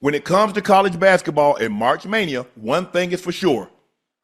When it comes to college basketball and March Mania, one thing is for sure.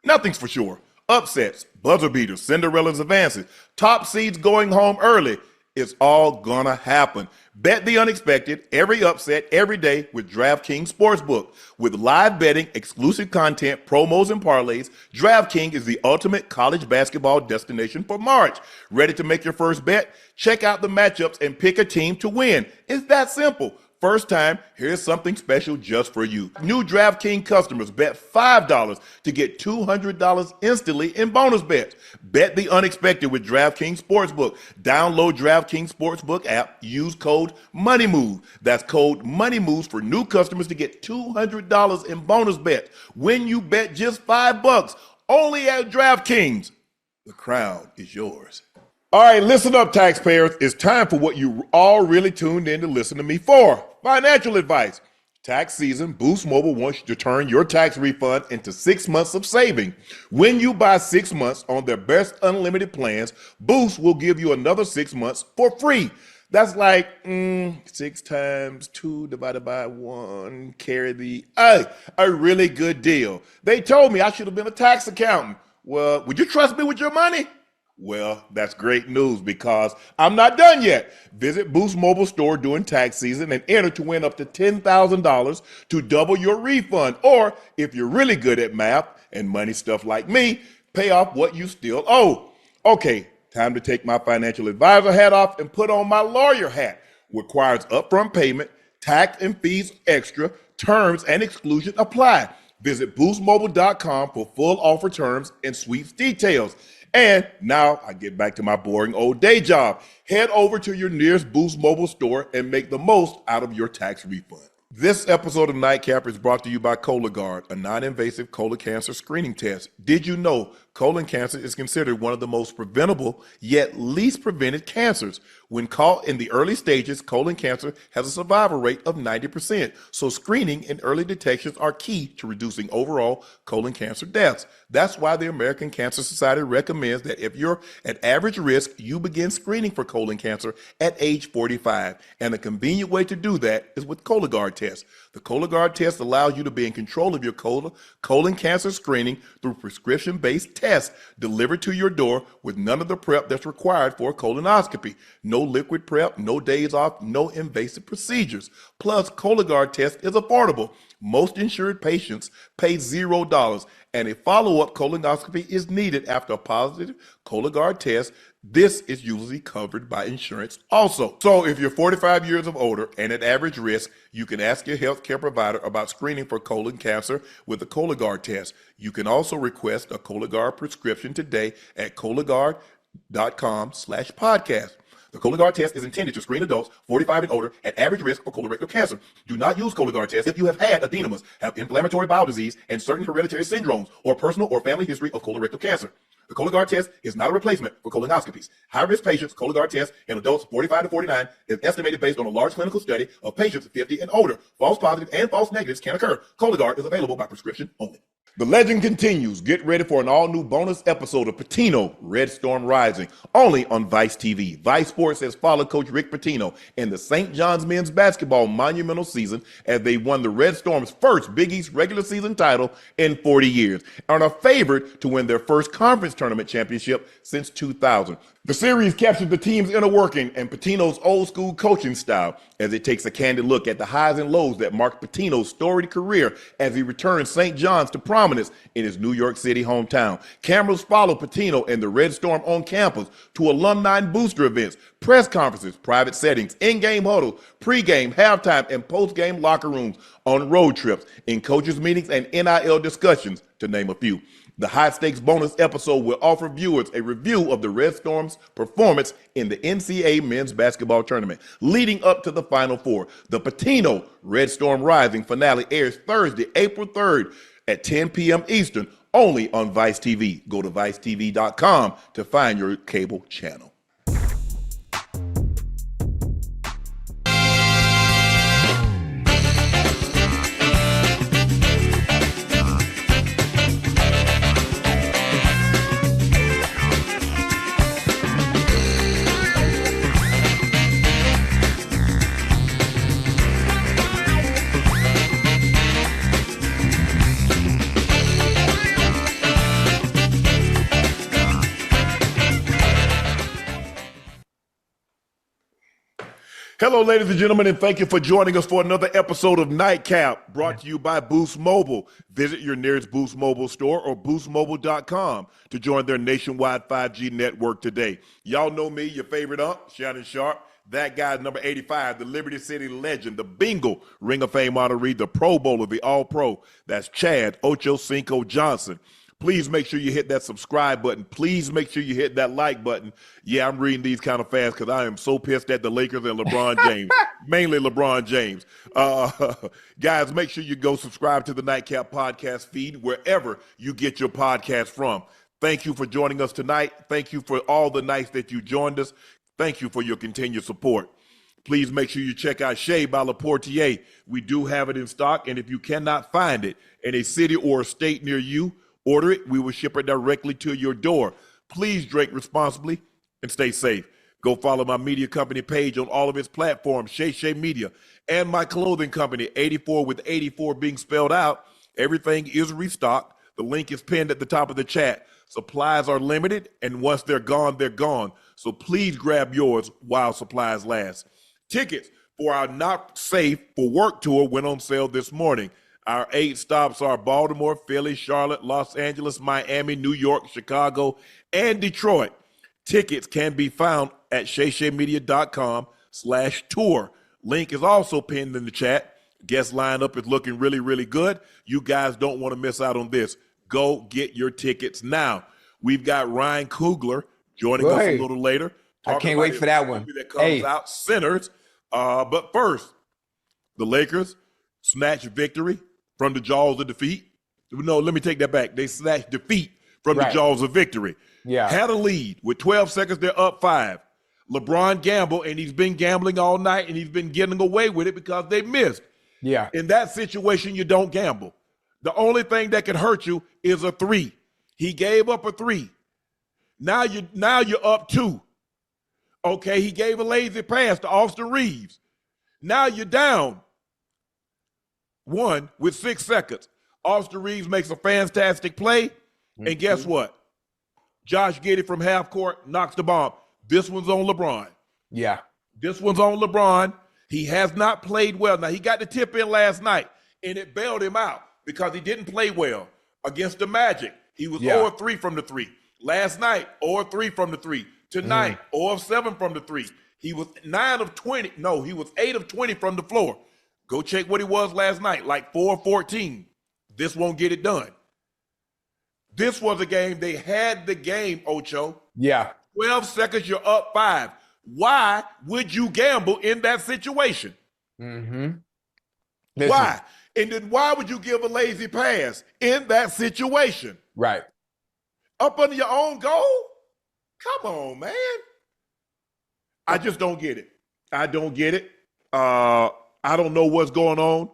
Nothing's for sure. Upsets, buzzer beaters, Cinderella's advances, top seeds going home early. It's all gonna happen. Bet the unexpected, every upset, every day with DraftKings Sportsbook. With live betting, exclusive content, promos, and parlays, DraftKings is the ultimate college basketball destination for March. Ready to make your first bet? Check out the matchups and pick a team to win. It's that simple. First time, here's something special just for you. New DraftKings customers bet $5 to get $200 instantly in bonus bets. Bet the unexpected with DraftKings Sportsbook. Download DraftKings Sportsbook app. Use code MONEYMOVE. That's code MONEYMOVE for new customers to get $200 in bonus bets when you bet just $5. Only at DraftKings. The crown is yours. All right, listen up, taxpayers. It's time for what you all really tuned in to listen to me for. Financial advice. Tax season, Boost Mobile wants you to turn your tax refund into 6 months of saving. When you buy 6 months on their best unlimited plans, Boost will give you another 6 months for free. That's like 6 times 2 divided by 1, carry the, a really good deal. They told me I should have been a tax accountant. Well, would you trust me with your money? Well, that's great news because I'm not done yet. Visit Boost Mobile store during tax season and enter to win up to $10,000 to double your refund. Or if you're really good at math and money stuff like me, pay off what you still owe. Okay, time to take my financial advisor hat off and put on my lawyer hat. Requires upfront payment, tax and fees extra, terms and exclusions apply. Visit boostmobile.com for full offer terms and sweeps details. And now I get back to my boring old day job. Head over to your nearest Boost Mobile store and make the most out of your tax refund. This episode of Nightcap is brought to you by Cologuard, a non-invasive colon cancer screening test. Did you know colon cancer is considered one of the most preventable yet least prevented cancers? When caught in the early stages, colon cancer has a survival rate of 90%. So screening and early detections are key to reducing overall colon cancer deaths. That's why the American Cancer Society recommends that if you're at average risk, you begin screening for colon cancer at age 45. And a convenient way to do that is with Cologuard test. The Cologuard test allows you to be in control of your colon cancer screening through prescription-based tests delivered to your door with none of the prep that's required for a colonoscopy. No liquid prep, no days off, no invasive procedures. Plus, Cologuard test is affordable. Most insured patients pay $0, and a follow-up colonoscopy is needed after a positive Cologuard test. This is usually covered by insurance also. So if you're 45 years of older and at average risk, you can ask your healthcare provider about screening for colon cancer with the Cologuard test. You can also request a Cologuard prescription today at Cologuard.com/podcast. The Cologuard test is intended to screen adults 45 and older at average risk for colorectal cancer. Do not use Cologuard test if you have had adenomas, have inflammatory bowel disease, and certain hereditary syndromes, or personal or family history of colorectal cancer. The Cologuard test is not a replacement for colonoscopies. High-risk patients' Cologuard test in adults 45 to 49 is estimated based on a large clinical study of patients 50 and older. False positives and false negatives can occur. Cologuard is available by prescription only. The legend continues. Get ready for an all-new bonus episode of Pitino, Red Storm Rising, only on Vice TV. Vice Sports has followed Coach Rick Pitino in the St. John's men's basketball monumental season as they won the Red Storm's first Big East regular season title in 40 years and are favored to win their first conference tournament championship since 2000. The series captures the team's inner working and Pitino's old-school coaching style as it takes a candid look at the highs and lows that marked Pitino's storied career as he returned St. John's to prominence in his New York City hometown. Cameras follow Pitino and the Red Storm on campus to alumni and booster events, press conferences, private settings, in-game huddles, pre-game, halftime, and post-game locker rooms, on road trips, in coaches' meetings, and NIL discussions, to name a few. The high-stakes bonus episode will offer viewers a review of the Red Storm's performance in the NCAA men's basketball tournament leading up to the Final Four. The Pitino Red Storm Rising finale airs Thursday, April 3rd at 10 p.m. Eastern, only on Vice TV. Go to vicetv.com to find your cable channel. Hello, ladies and gentlemen, and thank you for joining us for another episode of Nightcap, brought to you by Boost Mobile. Visit your nearest Boost Mobile store or boostmobile.com to join their nationwide 5G network today. Y'all know me, your favorite Unc, Shannon Sharpe. That guy's number 85, the Liberty City legend, the Bingo Ring of Fame honoree, the Pro Bowler, the All-Pro. That's Chad Ochocinco Johnson. Please make sure you hit that subscribe button. Please make sure you hit that like button. Yeah, I'm reading these kind of fast because I am so pissed at the Lakers and LeBron James, mainly LeBron James. Guys, make sure you go subscribe to the Nightcap podcast feed wherever you get your podcast from. Thank you for joining us tonight. Thank you for all the nights that you joined us. Thank you for your continued support. Please make sure you check out Shea by Le Portier. We do have it in stock, and if you cannot find it in a city or a state near you, order it. We will ship it directly to your door. Please drink responsibly and stay safe. Go follow my media company page on all of its platforms, Shay Media, and my clothing company, 84 with 84 being spelled out. Everything is restocked. The link is pinned at the top of the chat. Supplies are limited, and once they're gone, they're gone. So please grab yours while supplies last. Tickets for our Not Safe for Work tour went on sale this morning. Our 8 stops are Baltimore, Philly, Charlotte, Los Angeles, Miami, New York, Chicago, and Detroit. Tickets can be found at shaymedia.com/tour. Link is also pinned in the chat. Guest lineup is looking really, really good. You guys don't want to miss out on this. Go get your tickets now. We've got Ryan Coogler joining us a little later. I can't wait for that one. That comes out, Sinners. But first, the Lakers snatched victory from the jaws of defeat. No, let me take that back. They snatched defeat from the jaws of victory. Yeah. Had a lead. With 12 seconds, they're up 5. LeBron gambled, and he's been gambling all night, and he's been getting away with it because they missed. Yeah. In that situation, you don't gamble. The only thing that can hurt you is a 3. He gave up a 3. Now you're up 2. Okay, he gave a lazy pass to Austin Reeves. Now you're down 1 with 6 seconds. Austin Reeves makes a fantastic play, and guess what? Josh Giddey from half court knocks the bomb. This one's on LeBron. Yeah. This one's on LeBron. He has not played well. Now, he got the tip in last night, and it bailed him out because he didn't play well against the Magic. He was 0-3 from the 3. Last night, 0-3 from the 3. Tonight, 0-7 from the 3. He was 9 of 20. No, he was 8 of 20 from the floor. Go check what he was last night, like 4-14. This won't get it done. This was a game. They had the game, Ocho. Yeah. 12 seconds, you're up 5. Why would you gamble in that situation? Why? And then why would you give a lazy pass in that situation? Right. Up under your own goal? Come on, man. I just don't get it. I don't get it. I don't know what's going on,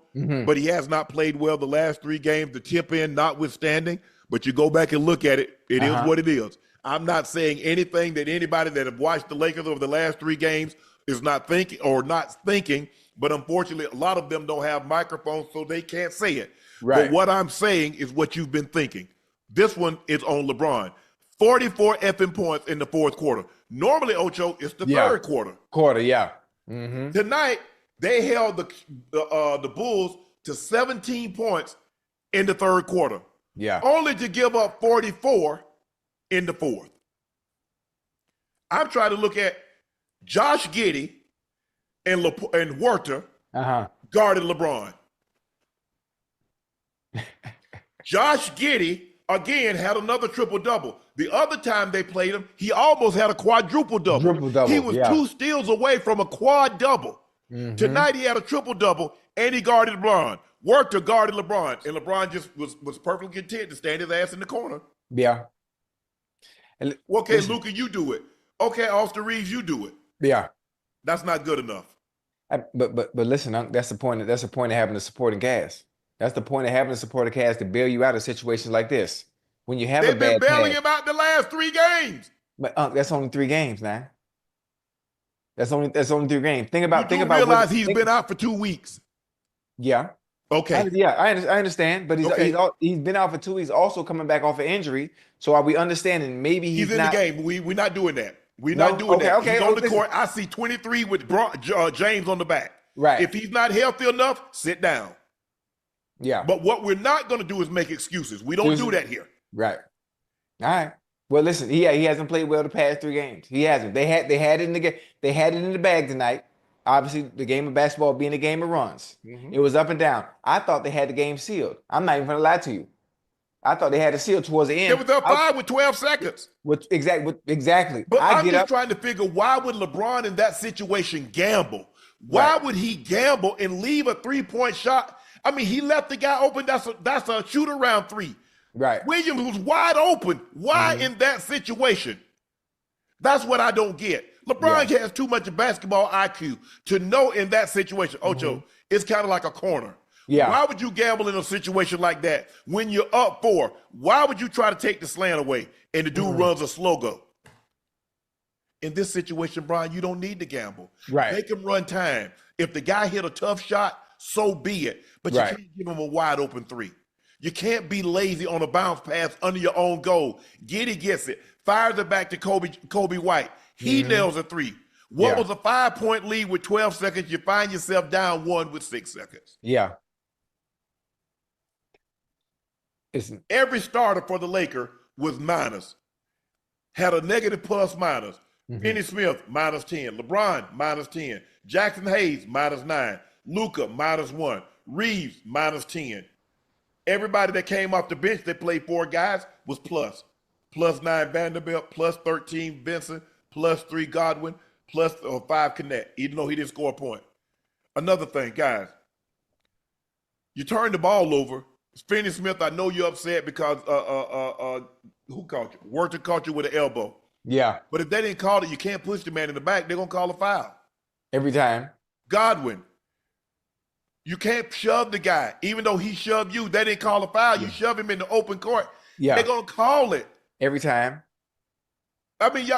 but he has not played well the last 3 games, the tip in notwithstanding. But you go back and look at it, it is what it is. I'm not saying anything that anybody that have watched the Lakers over the last 3 games is not thinking, but unfortunately, a lot of them don't have microphones, so they can't say it. Right. But what I'm saying is what you've been thinking. This one is on LeBron. 44 effing points in the 4th quarter. Normally, Ocho, it's the 3rd quarter. Tonight, they held the Bulls to 17 points in the 3rd quarter. Yeah. Only to give up 44 in the 4th. I'm trying to look at Josh Giddey and Huerta guarded LeBron. Josh Giddey, again, had another triple-double. The other time they played him, he almost had a quadruple-double. Triple-double, he was 2 steals away from a quad-double. Tonight he had a triple-double, and he guarded LeBron. Huerta guarded LeBron, and LeBron just was perfectly content to stand his ass in the corner. Yeah. And, okay, Luka, you do it. Okay, Austin Reeves, you do it. Yeah. That's not good enough. But listen, that's the point. That's the point of having a supporting cast. That's the point of having a supporting cast to bail you out of situations like this. When you have They've a bad been bailing pass, him out the last 3 games. But that's only 3 games, man. That's only 3 games. Think about. Realize he's been out for 2 weeks. Yeah. Okay. I understand, but he's been out for 2 weeks, also coming back off an injury. So are we understanding? Maybe he's in not, the game. We're not doing that. We're not No? doing Okay, that. okay. He's Oh, on the listen. court. I see 23 with James on the back. Right. If he's not healthy enough, sit down. Yeah. But what we're not going to do is make excuses. We don't do that here. Right. All right. Well, listen, he hasn't played well the past 3 games. He hasn't. They had it in the game. They had it in the bag tonight. Obviously, the game of basketball being a game of runs. It was up and down. I thought they had the game sealed. I'm not even gonna lie to you. I thought they had it sealed towards the They end. was up 5 with 12 seconds. Exactly. But I I'm get just up. trying to figure, why would LeBron in that situation gamble? Why would he gamble and leave a 3-point shot? I mean, he left the guy open. That's a shoot around 3. Right. Williams was wide open. Why in that situation? That's what I don't get. LeBron has too much basketball IQ to know in that situation. Ocho, it's kind of like a corner. Yeah. Why would you gamble in a situation like that when you're up 4? Why would you try to take the slant away and the dude runs a slow go? In this situation, Brian, you don't need to gamble. Right. Make him run time. If the guy hit a tough shot, so be it. But you can't give him a wide open 3. You can't be lazy on a bounce pass under your own goal. Giddy gets it, fires it back to Kobe White. He nails a 3. What was a 5-point lead with 12 seconds? You find yourself down 1 with 6 seconds. Yeah. Every starter for the Lakers was minus. Had a negative plus minus. Finney Smith, minus 10. LeBron, minus 10. Jackson Hayes, minus 9. Luka, minus 1. Reeves, minus 10. Everybody that came off the bench that played 4 guys was plus. Plus 9 Vanderbilt, plus 13 Vincent, plus 3 Godwin, plus 5 Connect, even though he didn't score a point. Another thing, guys, you turn the ball over. Finney Smith, I know you're upset because who caught you? Worthington caught you with an elbow. Yeah. But if they didn't call it, you can't push the man in the back. They're going to call a foul. Every time. Godwin, you can't shove the guy. Even though he shoved you, they didn't call a foul. You shove him in the open court. Yeah. They're going to call it. Every time. I mean,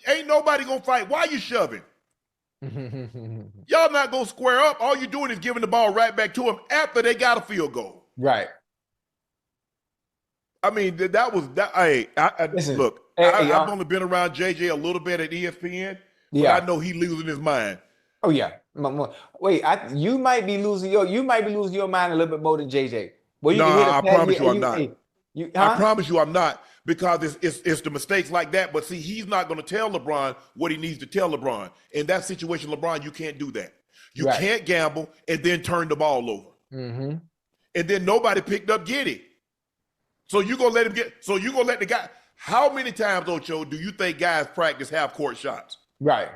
ain't nobody going to fight. Why you shoving? Y'all not going to square up. All you're doing is giving the ball right back to them after they got a field goal. Right. I mean, that was that. Hey, Listen, look, I've only been around JJ a little bit at ESPN, but I know he losing his mind. Oh yeah. Wait, you might be losing your mind a little bit more than JJ. Well, No, I promise you I'm not. I promise you I'm not, because it's the mistakes like that. But see, he's not going to tell LeBron what he needs to tell LeBron. In that situation, LeBron, you can't do that. You can't gamble and then turn the ball over. And then nobody picked up Giddy. So you're going to let him get, so you're going to let the guy, how many times, Ocho, do you think guys practice half-court shots? Right.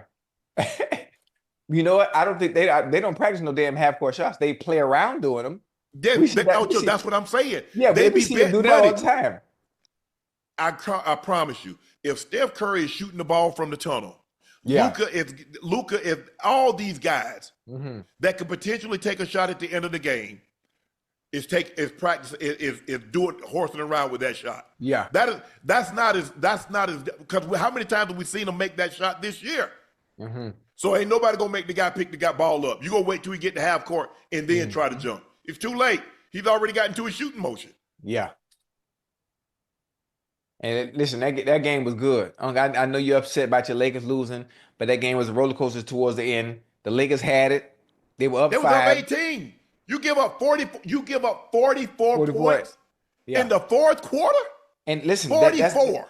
You know what? I don't think they don't practice no damn half-court shots. They play around doing them. Ocho, that's what I'm saying. Yeah, they be betting do that all the time. I promise you, if Steph Curry is shooting the ball from the tunnel, Luka is all these guys that could potentially take a shot at the end of the game, is doing horsing around with that shot. Yeah. That's not as because how many times have we seen him make that shot this year? So ain't nobody gonna make the guy pick the guy ball up. You gonna wait till he get to half court and then try to jump. It's too late. He's already got into a shooting motion. Yeah. And listen, that game was good. I know you're upset about your Lakers losing, but that game was a roller coaster towards the end. The Lakers had it. They were up 5. They was up 18. You give up 44 points in the fourth quarter? And listen, 44.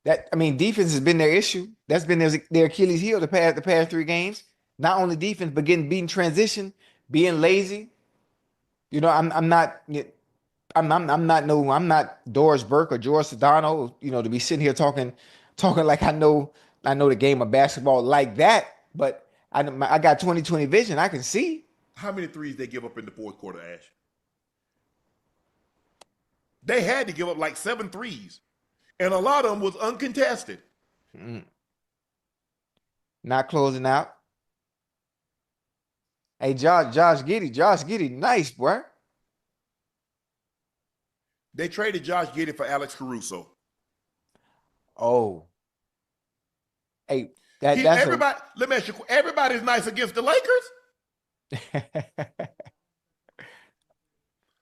Defense has been their issue. That's been their Achilles heel the past 3 games. Not only defense, but getting beaten transition, being lazy. You know, I'm not Doris Burke or George Sedano, you know, to be sitting here talking like I know the game of basketball like that. But I got 20/20 vision. I can see. How many threes they give up in the fourth quarter, Ash? They had to give up like 7 threes. And a lot of them was uncontested. Not closing out. Hey, Josh Giddey, nice, boy. They traded Josh Giddey for Alex Caruso. Oh. Hey, let me ask you, everybody's nice against the Lakers?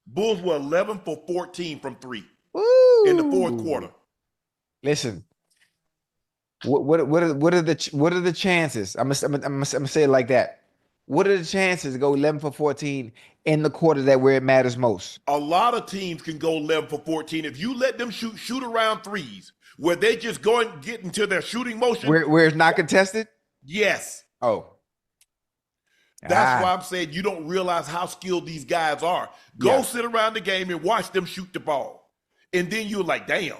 Bulls were 11 for 14 from 3 in the fourth quarter. Listen, What are the chances? I'm gonna say it like that. What are the chances to go 11 for 14 in the quarter that where it matters most? A lot of teams can go 11 for 14 if you let them shoot around threes where they just go and get into their shooting motion. Where it's not contested? Yes. Oh. That's why I'm saying you don't realize how skilled these guys are. Go sit around the game and watch them shoot the ball. And then you're like, damn.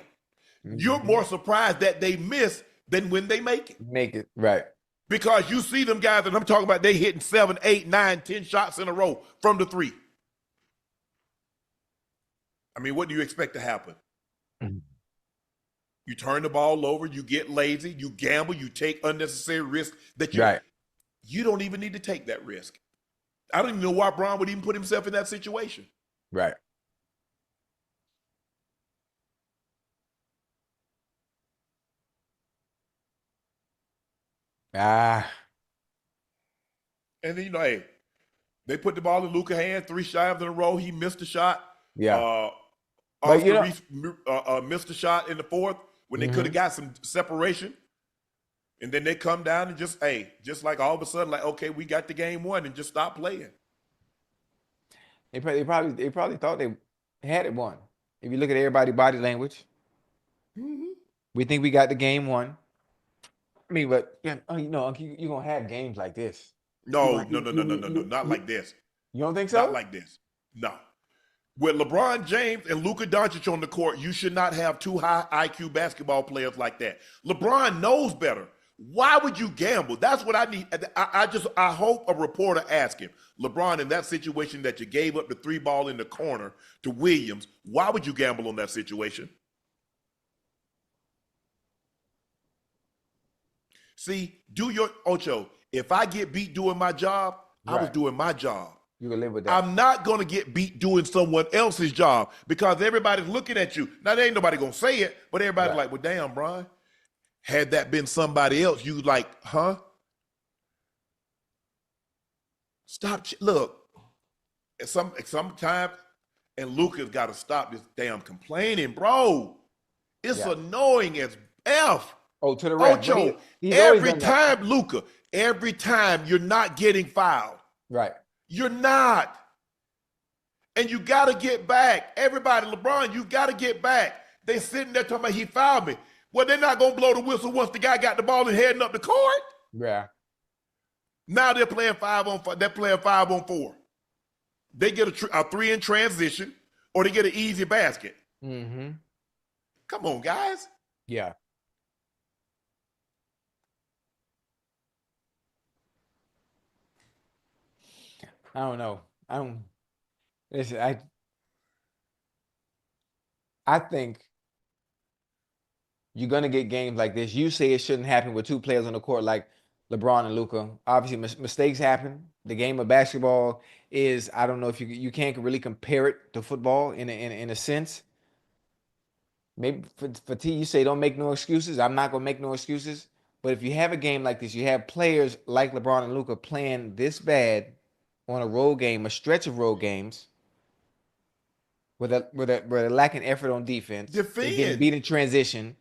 You're more surprised that they miss than when they make it. Make it, right. Because you see them guys that I'm talking about, they hitting 7, 8, 9, 10 shots in a row from the three. I mean, what do you expect to happen? You turn the ball over, you get lazy, you gamble, you take unnecessary risks that you don't even need to take that risk. I don't even know why Bron would even put himself in that situation. Right. And then, hey, they put the ball in Luka's hand 3 shots in a row. He missed a shot. Yeah. Austin Reese missed a shot in the fourth when they could have got some separation. And then they come down and just like all of a sudden, like, okay, we got the game won and just stop playing. They probably thought they had it won. If you look at everybody's body language, we think we got the game won. I mean, but you're gonna have games like this. No, not like this. You don't think so? Not like this. No. With LeBron James and Luka Doncic on the court, you should not have 2 high IQ basketball players like that. LeBron knows better. Why would you gamble? That's what I need. I hope a reporter asks him, LeBron, in that situation that you gave up the 3 ball in the corner to Williams, why would you gamble on that situation? See, do your Ocho. If I get beat doing my job, I was doing my job. You can live with that. I'm not going to get beat doing someone else's job because everybody's looking at you. Now, there ain't nobody going to say it, but everybody's like, well, damn, Brian. Had that been somebody else, you like, huh? Stop. Look, sometimes, and Luka's got to stop this damn complaining, bro. It's annoying as F. Oh, to the ref. Ocho, every time, Luka, every time you're not getting fouled. Right. You're not. And you got to get back. Everybody, LeBron, you got to get back. They sitting there talking about he fouled me. Well, they're not going to blow the whistle once the guy got the ball and heading up the court. Yeah. Now they're playing 5-on-5. They're playing 5-on-4. They get a 3 in transition or they get an easy basket. Come on, guys. Yeah. I don't know. Listen, I think you're gonna get games like this. You say it shouldn't happen with 2 players on the court like LeBron and Luka. Obviously, mistakes happen. The game of basketball is, I don't know if you can't really compare it to football in a sense. Maybe for T, you say don't make no excuses. I'm not gonna make no excuses. But if you have a game like this, you have players like LeBron and Luka playing this bad on a road game, a stretch of road games, where they're lacking effort on defense, they're getting beat in transition.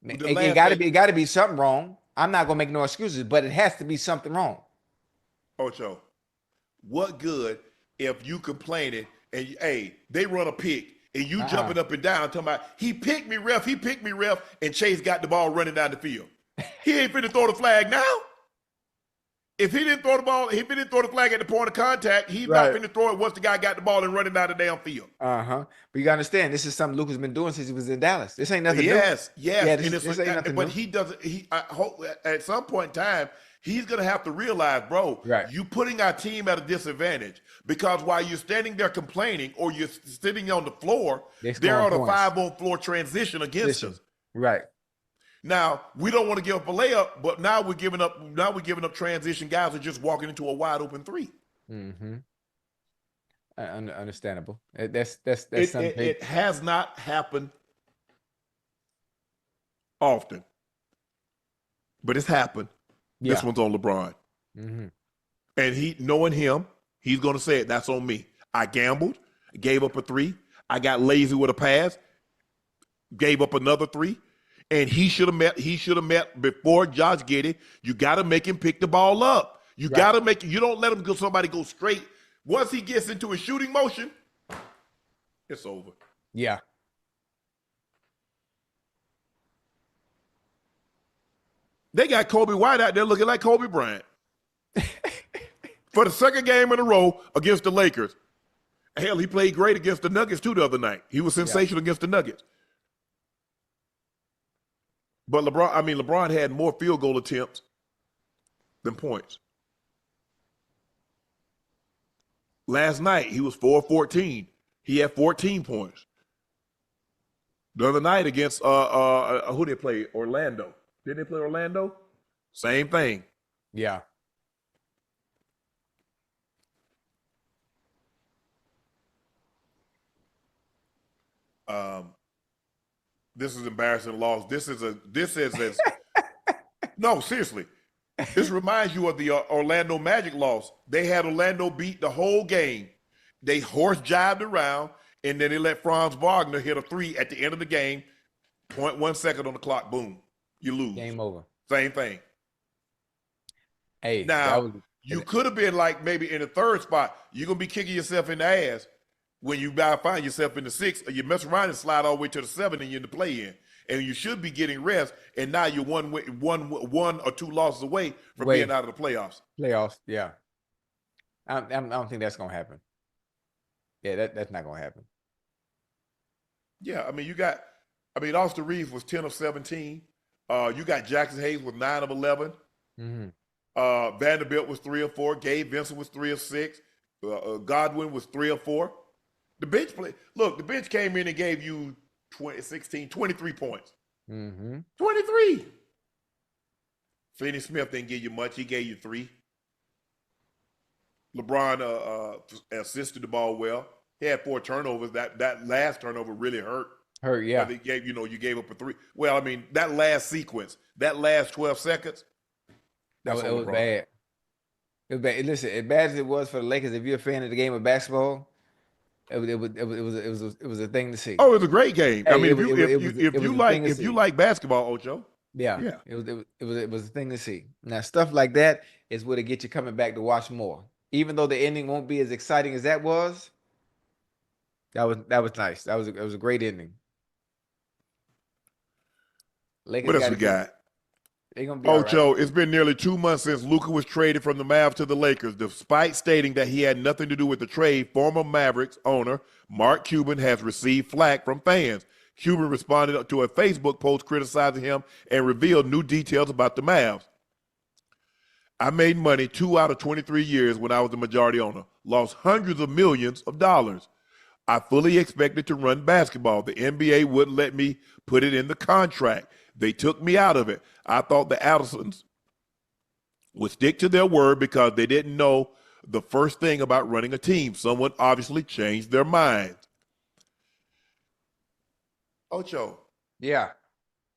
It got to be something wrong. I'm not gonna make no excuses, but it has to be something wrong. Ocho, what good if you complaining and they run a pick and you jumping up and down talking about he picked me, ref, and Chase got the ball running down the field. He ain't finna throw the flag now. If he didn't throw the flag at the point of contact, he's not finna throw it once the guy got the ball and running down the damn field. But you gotta understand, this is something Luka's been doing since he was in Dallas. This ain't nothing new. Yes. Yeah, this ain't nothing but new. he doesn't. I hope at some point in time he's gonna have to realize, bro, you putting our team at a disadvantage because while you're standing there complaining or you're sitting on the floor, they're on a 5-on-4 transition against us. Right. Now, we don't want to give up a layup, but now we're giving up transition guys who are just walking into a wide open 3. Understandable. That's something. It has not happened often, but it's happened. This one's on LeBron. And knowing him, he's going to say it. That's on me. I gambled, gave up a 3. I got lazy with a pass, gave up another 3. And he should have met before Josh Giddey. You got to make him pick the ball up. You got to make, you don't let him somebody go straight. Once he gets into a shooting motion, it's over. Yeah. They got Kobe White out there looking like Kobe Bryant. For the second game in a row against the Lakers. Hell, he played great against the Nuggets too the other night. He was sensational against the Nuggets. But LeBron had more field goal attempts than points. Last night, he was 4-14. He had 14 points. The other night against who they play? Orlando. Did they play Orlando? Same thing. Yeah. This is embarrassing loss. This is as no, seriously. This reminds you of the Orlando Magic loss. They had Orlando beat the whole game. They horse jived around, and then they let Franz Wagner hit a 3 at the end of the game. 0.1 second on the clock. Boom. You lose. Game over. Same thing. Hey, now, you could have been like maybe in the third spot. You're going to be kicking yourself in the ass when you find yourself in the 6th, or you mess around and slide all the way to the 7 and you're in the play-in. And you should be getting rest, and now you're one or two losses away from being out of the playoffs. Playoffs, yeah. I don't think that's going to happen. Yeah, that's not going to happen. Yeah, Austin Reeves was 10 of 17. You got Jackson Hayes with 9 of 11. Mm-hmm. Vanderbilt was 3 of 4. Gabe Vincent was 3 of 6. Godwin was 3 of 4. The bench came in and gave you 23 points. Mm-hmm. 23. Finney Smith didn't give you much. He gave you 3. LeBron assisted the ball well. He had 4 turnovers. That last turnover really hurt. Yeah. They gave, you gave up a 3. Well, that last sequence, that last 12 seconds, it was bad. It was bad. Listen, as bad as it was for the Lakers, if you're a fan of the game of basketball, it was a thing to see. Oh, it was a great game. Hey, if you like basketball, Ocho. Yeah. It was a thing to see. Now, stuff like that is what'll get you coming back to watch more. Even though the ending won't be as exciting as that was, that was nice. It was a great ending. Lakers what else we got? They're gonna be Ocho, right. It's been nearly 2 months since Luka was traded from the Mavs to the Lakers. Despite stating that he had nothing to do with the trade, former Mavericks owner Mark Cuban has received flack from fans. Cuban responded to a Facebook post criticizing him and revealed new details about the Mavs. I made money 2 out of 23 years when I was the majority owner, lost hundreds of millions of dollars. I fully expected to run basketball. The NBA wouldn't let me put it in the contract. They took me out of it. I thought the Addisons would stick to their word because they didn't know the first thing about running a team. Someone obviously changed their minds. Ocho. Yeah.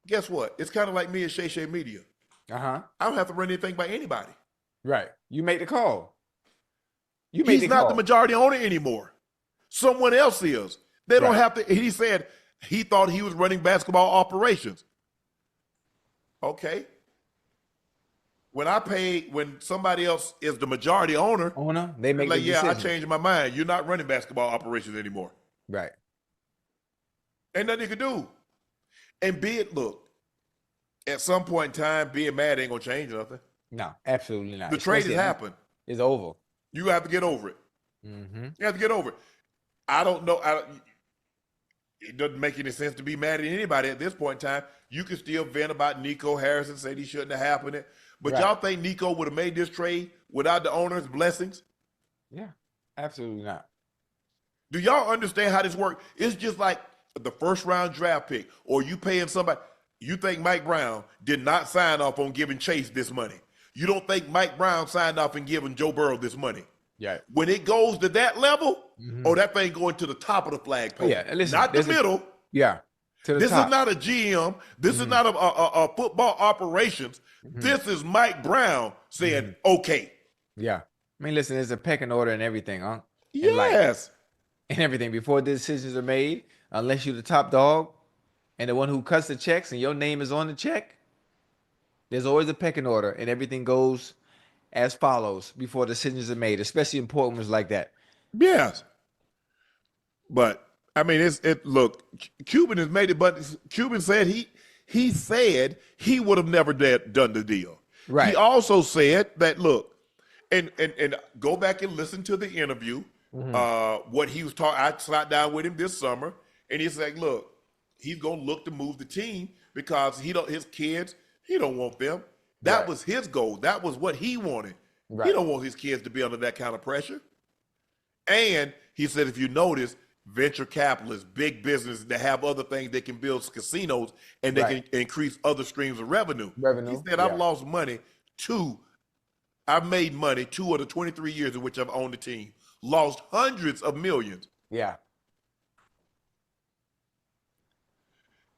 Guess what? It's kind of like me and Shay Media. Uh-huh. I don't have to run anything by anybody. Right. You make the call. He's not the majority owner anymore. Someone else is. They don't have to. He said he thought he was running basketball operations. Okay. When somebody else is the majority owner, they make like, the yeah, decision. I changed my mind. You're not running basketball operations anymore. Right. Ain't nothing you can do. And at some point in time, being mad ain't gonna change nothing. No, absolutely not. The trade has happened. It's over. You have to get over it. Mm-hmm. You have to get over it. I don't know. It doesn't make any sense to be mad at anybody at this point in time. You can still vent about Nico Harrison, say he shouldn't have happened it. But y'all think Nico would have made this trade without the owner's blessings? Yeah, absolutely not. Do y'all understand how this works? It's just like the first round draft pick, or you paying somebody. You think Mike Brown did not sign off on giving Chase this money. You don't think Mike Brown signed off and giving Joe Burrow this money. Yeah. When it goes to that level, that thing going to the top of the flagpole. Yeah, listen, not the middle. To the this top. Is not a GM. This is not a football operations. This is Mike Brown saying, okay. Yeah. I mean, listen, there's a pecking order and everything, huh? Yes. And everything before the decisions are made, unless you're the top dog, and the one who cuts the checks and your name is on the check, there's always a pecking order, and everything goes as follows before decisions are made, especially important ones like that. Yes. But I mean, look, Cuban has made it, but Cuban said he said he would have never done the deal. Right. He also said that, look, and go back and listen to the interview. What he was talking, I sat down with him this summer, and he's like, look, he's gonna look to move the team because his kids, he don't want them. That was his goal. That was what he wanted. He don't want his kids to be under that kind of pressure. And he said, if you notice, venture capitalists, big business that have other things, they can build casinos and they can increase other streams of revenue. He said, I've lost money I've made money 2 of the 23 years in which I've owned the team. Lost hundreds of millions. Yeah.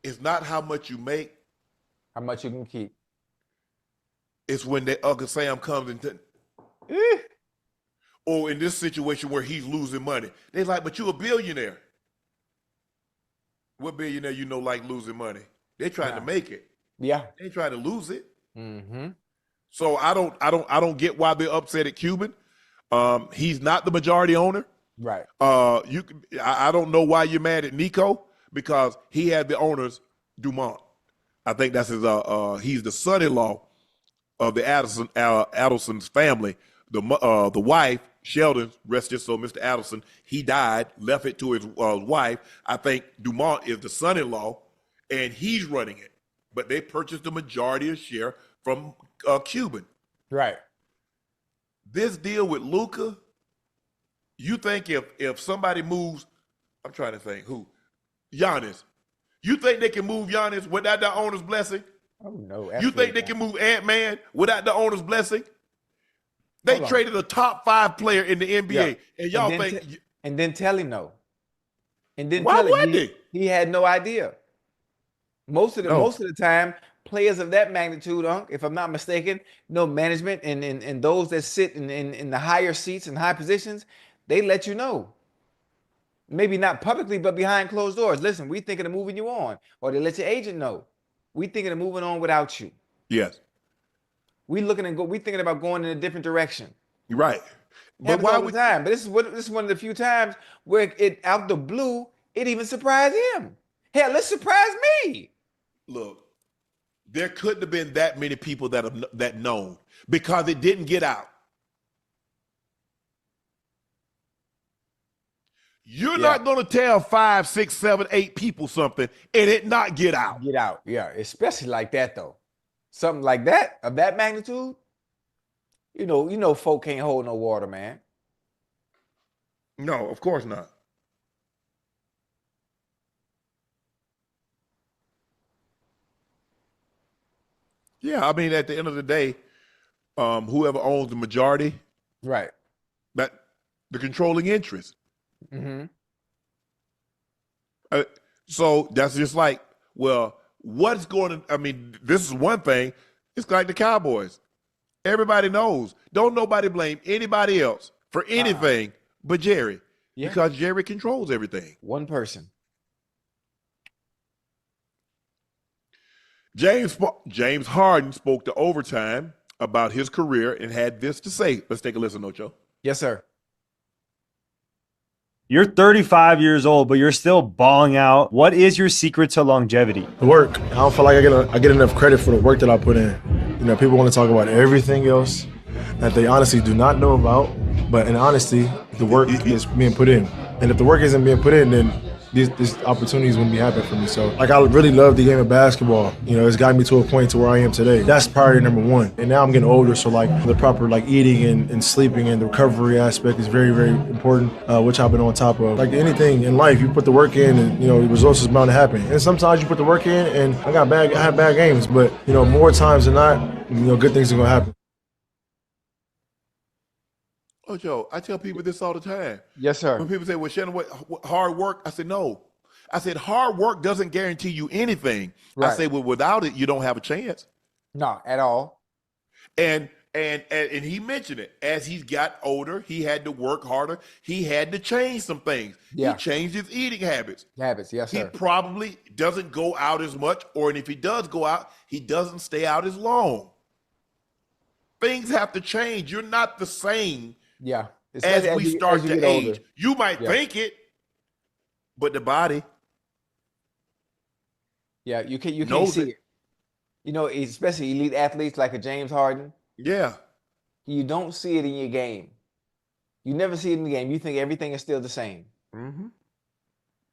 It's not how much you make. How much you can keep. It's when Uncle Sam comes and or in this situation where he's losing money. They're like, but you a billionaire. What billionaire you know like losing money? They're trying to make it. Yeah. They ain't trying to lose it. Mm-hmm. So I don't get why they're upset at Cuban. He's not the majority owner. Right. I don't know why you're mad at Nico, because he had the owners Dumont. I think that's his he's the son-in-law of the Adelson's family. The wife, Sheldon, rest his soul, Mr. Adelson, he died, left it to his wife. I think Dumont is the son-in-law, and he's running it. But they purchased the majority of share from Cuban. Right. This deal with Luka, you think if somebody moves, I'm trying to think who, Giannis, you think they can move Giannis without the owner's blessing? Oh no. You think they can move Ant-Man without the owner's blessing? They traded a top 5 player in the NBA, and y'all think and then tell him no. And then why tell him wouldn't he had no idea. Most of the time, players of that magnitude, if I'm not mistaken, no management and those that sit in the higher seats and high positions, they let you know. Maybe not publicly, but behind closed doors. Listen, we thinking of moving you on, or they let your agent know. We thinking of moving on without you. Yes. We thinking about going in a different direction. Right. But why would time? But this is one of the few times where it out the blue, it even surprised him. Hell, let's surprise me. Look, there couldn't have been that many people that known, because it didn't get out. You're not going to tell 5, 6, 7, 8 people something and it not get out. Get out, yeah. Especially like that though. Something like that, of that magnitude. You know, folk can't hold no water, man. No, of course not. Yeah, I mean, at the end of the day, whoever owns the majority, right, that the controlling interest. Mm-hmm. So that's just like, well, what's going to? I mean, this is one thing. It's like the Cowboys. Everybody knows. Don't nobody blame anybody else for anything but Jerry, because Jerry controls everything. One person. James Harden spoke to Overtime about his career and had this to say. Let's take a listen, Ocho. Yes, sir. You're 35 years old, but you're still balling out. What is your secret to longevity? The work. I don't feel like I get enough credit for the work that I put in. You know, people want to talk about everything else that they honestly do not know about. But in honesty, the work is being put in. And if the work isn't being put in, then these opportunities wouldn't be happening for me. So, like, I really love the game of basketball. You know, it's gotten me to a point to where I am today. That's priority number one. And now I'm getting older, so, like, the proper, like, eating and sleeping and the recovery aspect is very, very important, which I've been on top of. Like anything in life, you put the work in and, you know, the results is bound to happen. And sometimes you put the work in and I have bad games, but, you know, more times than not, you know, good things are going to happen. Oh, Joe, I tell people this all the time. Yes, sir. When people say, well, Shannon, what hard work? I said, no. I said, hard work doesn't guarantee you anything. Right. I say, well, without it, you don't have a chance. No, at all. And And he mentioned it. As he's got older, he had to work harder. He had to change some things. Yeah. He changed his eating habits. Yes, He sir. probably doesn't go out as much, or if he does go out, he doesn't stay out as long. Things have to change. You're not the same Yeah. as Especially we you- start as you to get age. older. You might Yeah. think it, but the body Yeah, you can't knows see it. it. You know, especially elite athletes like a James Harden, Yeah. you don't see it in your game. You never see it in the game. You think everything is still the same. Mm-hmm.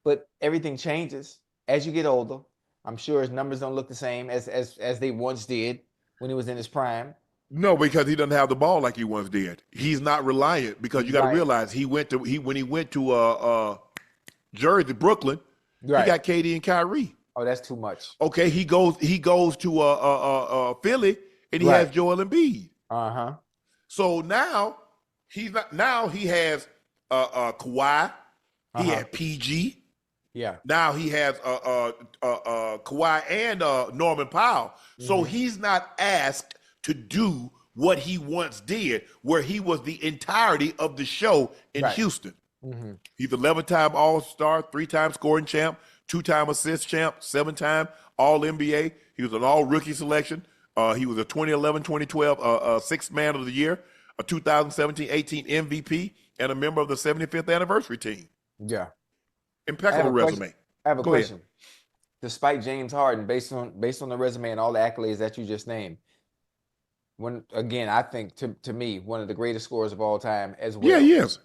But everything changes as you get older. I'm sure his numbers don't look the same as they once did when he was in his prime. No, because he doesn't have the ball like he once did. He's not reliant because you got to Right. realize when he went to Jersey, Brooklyn, Right. he got KD and Kyrie. Oh, that's too much. Okay, he goes to Philly and he Right. has Joel Embiid. Uh-huh. So now he's not. Now he has Kawhi. He had PG. Yeah. Now he has Kawhi and Norman Powell. So he's not asked to do what he once did, where he was the entirety of the show in Right. Houston. He's 11-time All-Star, 3-time scoring champ, 2-time assist champ, 7-time All-NBA. He was an All-Rookie selection. He was a 2011, 2012 Sixth Man of the Year, a 2017-18 MVP, and a member of the 75th anniversary team. Yeah. Impeccable resume. I have a Go ahead. question. Despite James Harden, based on the resume and all the accolades that you just named, I think to me, one of the greatest scorers of all time as well. Yeah, he is.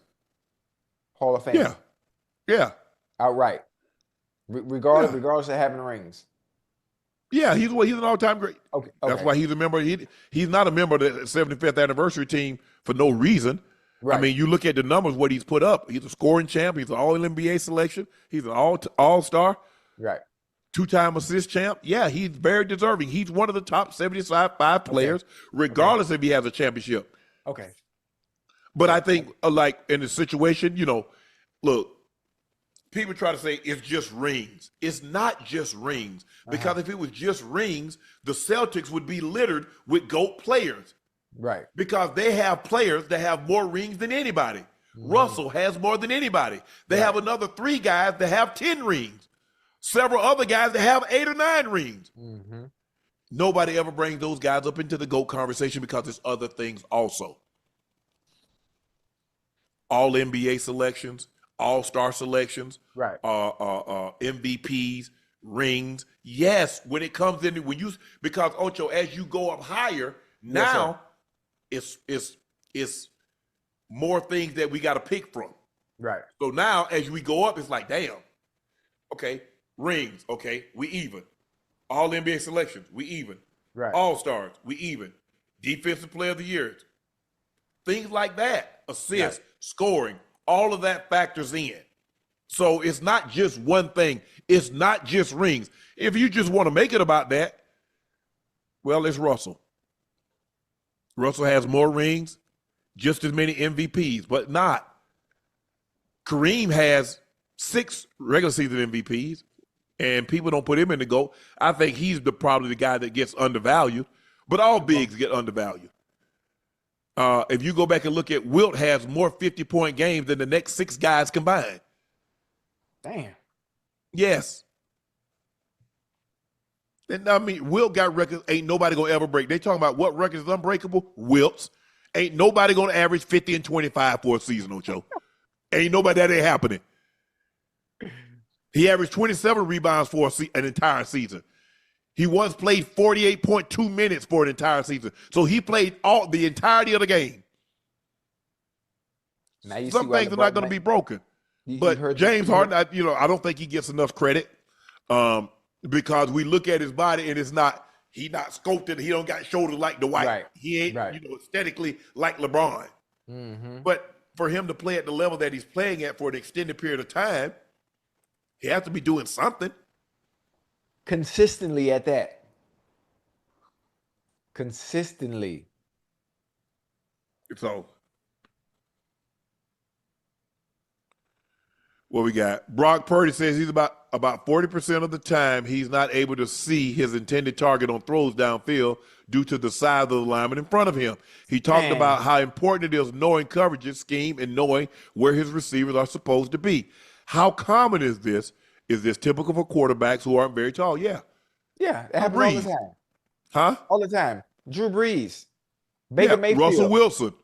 Hall of Fame. Yeah. Yeah. Outright. Regardless of having rings. Yeah, he's an all-time great. Okay. That's why he's a member. He's not a member of the 75th anniversary team for no reason. Right. I mean, you look at the numbers, what he's put up. He's a scoring champ. He's an all-NBA selection. He's an all-star. Right. 2-time assist champ. Yeah, he's very deserving. He's one of the top 75 players, regardless if he has a championship. Okay. But I think, like, in the situation, look, people try to say it's just rings. It's not just rings. Because if it was just rings, the Celtics would be littered with GOAT players. Right. Because they have players that have more rings than anybody. Russell has more than anybody. They have another 3 guys that have 10 rings. Several other guys that have 8 or 9 rings. Nobody ever brings those guys up into the GOAT conversation because there's other things also. All NBA selections, all-star selections, Right. MVPs, rings. Yes, when it comes in, because Ocho, as you go up higher, now it's more things that we got to pick from. Right. So now as we go up, it's like, damn, okay, rings, okay, we even. All NBA selections, we even. Right. All-stars, we even. Defensive player of the year. Things like that. Assists, scoring, all of that factors in. So it's not just one thing. It's not just rings. If you just want to make it about that, well, it's Russell. Russell has more rings, just as many MVPs, but not. Kareem has 6 regular season MVPs, and people don't put him in the GOAT. I think he's probably the guy that gets undervalued, but all bigs get undervalued. If you go back and look at Wilt has more 50-point games than the next 6 guys combined. Damn. Yes. And I mean, Wilt got records ain't nobody gonna ever break. They talking about what record is unbreakable? Wilt's. Ain't nobody gonna average 50 and 25 for a season, Ocho. Ain't nobody, that ain't happening. He averaged 27 rebounds for an entire season. He once played 48.2 minutes for an entire season. So he played the entirety of the game. Now you Some see why things are not going to be broken. But James Harden, I don't think he gets enough credit because we look at his body and he's not sculpted. He don't got shoulders like Dwight. Right. He ain't aesthetically like LeBron. But for him to play at the level that he's playing at for an extended period of time, he has to be doing something. Consistently at that. Consistently. So, what we got? Brock Purdy says he's about about 40% of the time, he's not able to see his intended target on throws downfield due to the size of the lineman in front of him. He talked Man. about how important it is knowing coverages, scheme, and knowing where his receivers are supposed to be. How common is this? Is this typical for quarterbacks who aren't very tall? Yeah. Yeah, it happens all the Brees. time. Huh? All the time. Drew Brees, Baker Yeah, Mayfield, Russell Wilson.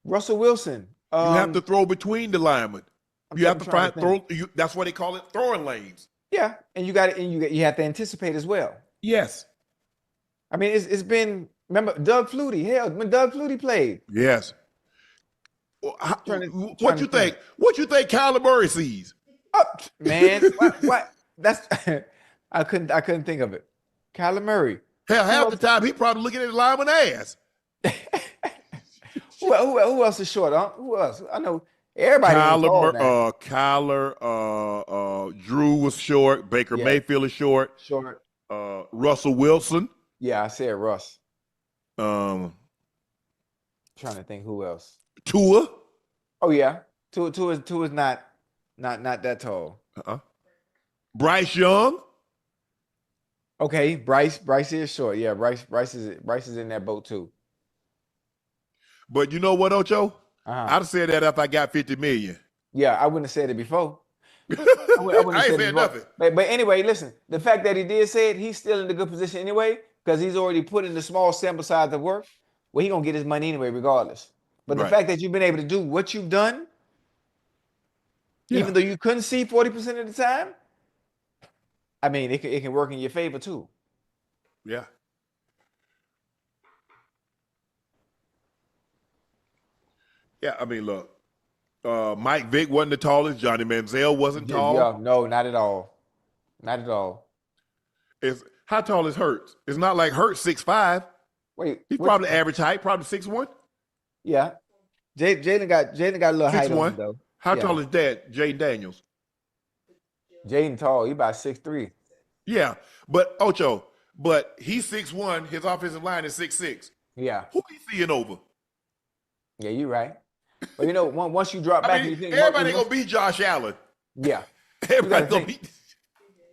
Russell Wilson. You have to throw between the linemen. You have to trying find to think. That's why they call it throwing lanes. Yeah, and you got it, and you have to anticipate as well. Yes. I mean, it's been. Remember Doug Flutie? Hell, when Doug Flutie played. Yes. Well, what you think. think? What you think Kyler Murray sees? Oh, man, what? That's I couldn't think of it. Kyler Murray. Hell, half the time he probably looking at the lineman ass. Who else is short? Huh? Who else? I know everybody. Kyler, Drew was short. Baker Mayfield is short. Short. Russell Wilson. Yeah, I said Russ. Trying to think who else. Tua. Oh yeah, Tua is not that tall. Bryce Young. Okay, Bryce is short. Yeah, Bryce is in that boat too. But you know what, Ocho? I'd have said that after I got 50 million. Yeah, I wouldn't have said it before. I ain't said nothing. But anyway, listen, the fact that he did say it, he's still in a good position anyway, because he's already put in the small sample size of work. Well, he's going to get his money anyway, regardless. But the fact that you've been able to do what you've done, even though you couldn't see 40% of the time, I mean, it can work in your favor too. Yeah. Yeah, I mean, look, Mike Vick wasn't the tallest. Johnny Manziel wasn't tall. Yeah, no, not at all. Not at all. How tall is Hurts? It's not like Hurts 6'5". Wait, he's probably average height, probably 6'1". Yeah, Jalen got a little height on him, though. How tall is that, Jaden Daniels? Jaden tall. He about 6'3". Yeah, but Ocho, he's 6'1". His offensive line is 6'6". Yeah. Who he seeing over? Yeah, you're right. But you know, once you drop back, I mean, everybody gonna beat Josh Allen. Yeah, everybody gonna beat.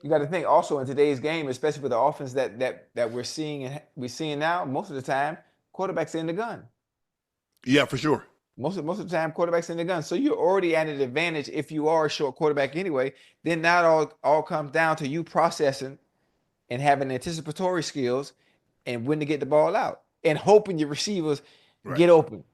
You got to think also in today's game, especially with the offense that we're seeing now. Most of the time, quarterbacks in the gun. Yeah, for sure. Most of the time, quarterbacks in the gun. So you're already at an advantage if you are a short quarterback anyway. Then that all comes down to you processing and having anticipatory skills and when to get the ball out and hoping your receivers get open.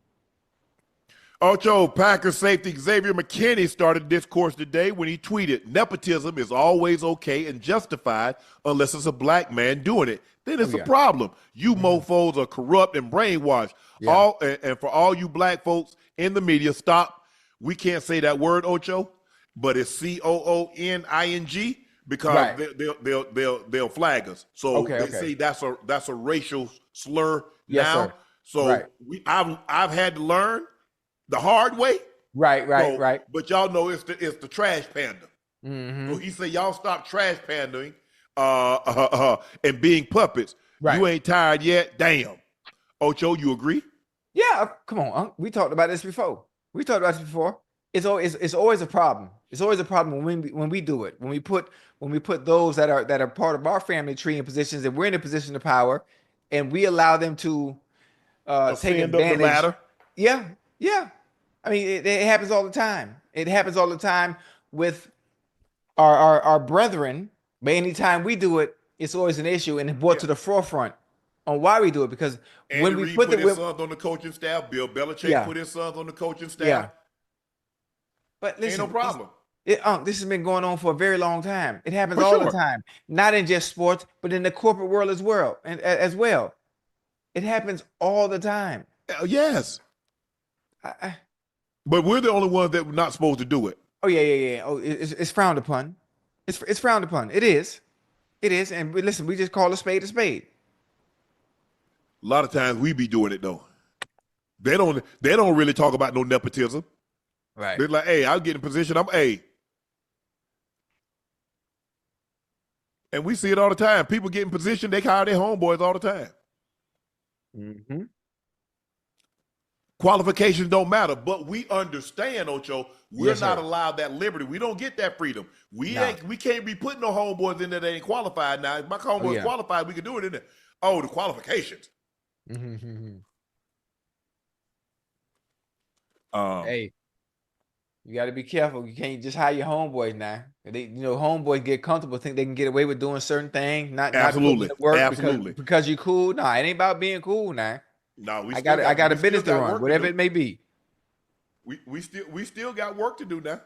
Ocho, Packers safety Xavier McKinney started discourse today when he tweeted, "Nepotism is always okay and justified unless it's a black man doing it. Then it's a problem. You mofos are corrupt and brainwashed. And for all you black folks in the media, stop. We can't say that word, Ocho, but it's COONING because they'll flag us. So they say that's a racial slur now. Sir. So I've had to learn the hard way. Right. But y'all know it's the trash panda. So he said, y'all stop trash pandering and being puppets. Right. You ain't tired yet? Damn. Ocho, you agree? Yeah, come on. We talked about this before. It's always a problem. It's always a problem when we do it. When we put those that are part of our family tree in positions and we're in a position of power and we allow them to take advantage. Up the ladder. Yeah. I mean, it happens all the time. It happens all the time with our brethren. But anytime we do it, it's always an issue and it's brought to the forefront on why we do it. Because Andy when we Reid put his sons on the coaching staff, Bill Belichick put his sons on the coaching staff. Yeah. But listen, ain't no problem. This has been going on for a very long time. It happens all the time, not in just sports, but in the corporate world as well. It happens all the time. Yes. But we're the only ones that were not supposed to do it. Oh yeah. Oh, it's frowned upon. It's frowned upon. It is. And listen, we just call a spade a spade. A lot of times we be doing it though. They don't really talk about no nepotism. Right. They're like, hey, I'll get in position. I'm And we see it all the time. People get in position, they hire their homeboys all the time. Qualifications don't matter, but we understand, Ocho, we're Yes, not sir. allowed that liberty. We don't get that freedom. We Nah. ain't. We can't be putting no homeboys in there that ain't qualified. Now, if my homeboys yeah. qualified, we can do it in there. Oh, the qualifications. Hey, you got to be careful. You can't just hire your homeboys now. They, homeboys get comfortable, think they can get away with doing certain things, not Absolutely. putting in the work Absolutely. because you're cool. Nah, it ain't about being cool now. No, I got a business to run, whatever it may be. We still got work to do now.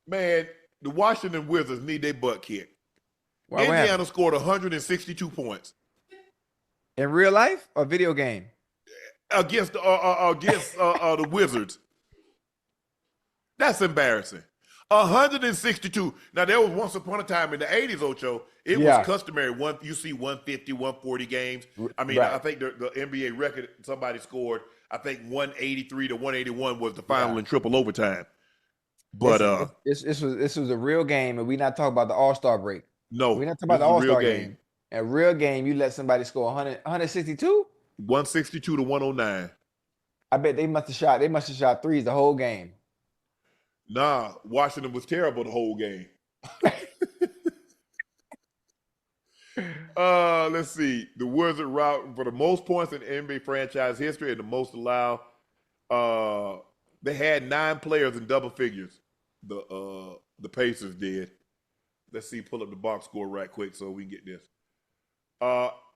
Man, the Washington Wizards need their butt kicked. Indiana scored 162 points in real life or video game against the Wizards. That's embarrassing. 162. Now, there was once upon a time in the 80s, Ocho, it was customary. You see 150, 140 games. I mean, I think the NBA record somebody scored, I think 183 to 181 was the final in triple overtime. But this was a real game, and we're not talking about the All-Star break. No, we're not talking about the All-Star game. A real game, you let somebody score 162? 162 to 109. I bet they must have shot threes the whole game. Nah, Washington was terrible the whole game. Let's see. The Wizards route for the most points in NBA franchise history and the most allowed. They had 9 players in double figures. The Pacers did. Let's see. Pull up the box score right quick so we can get this.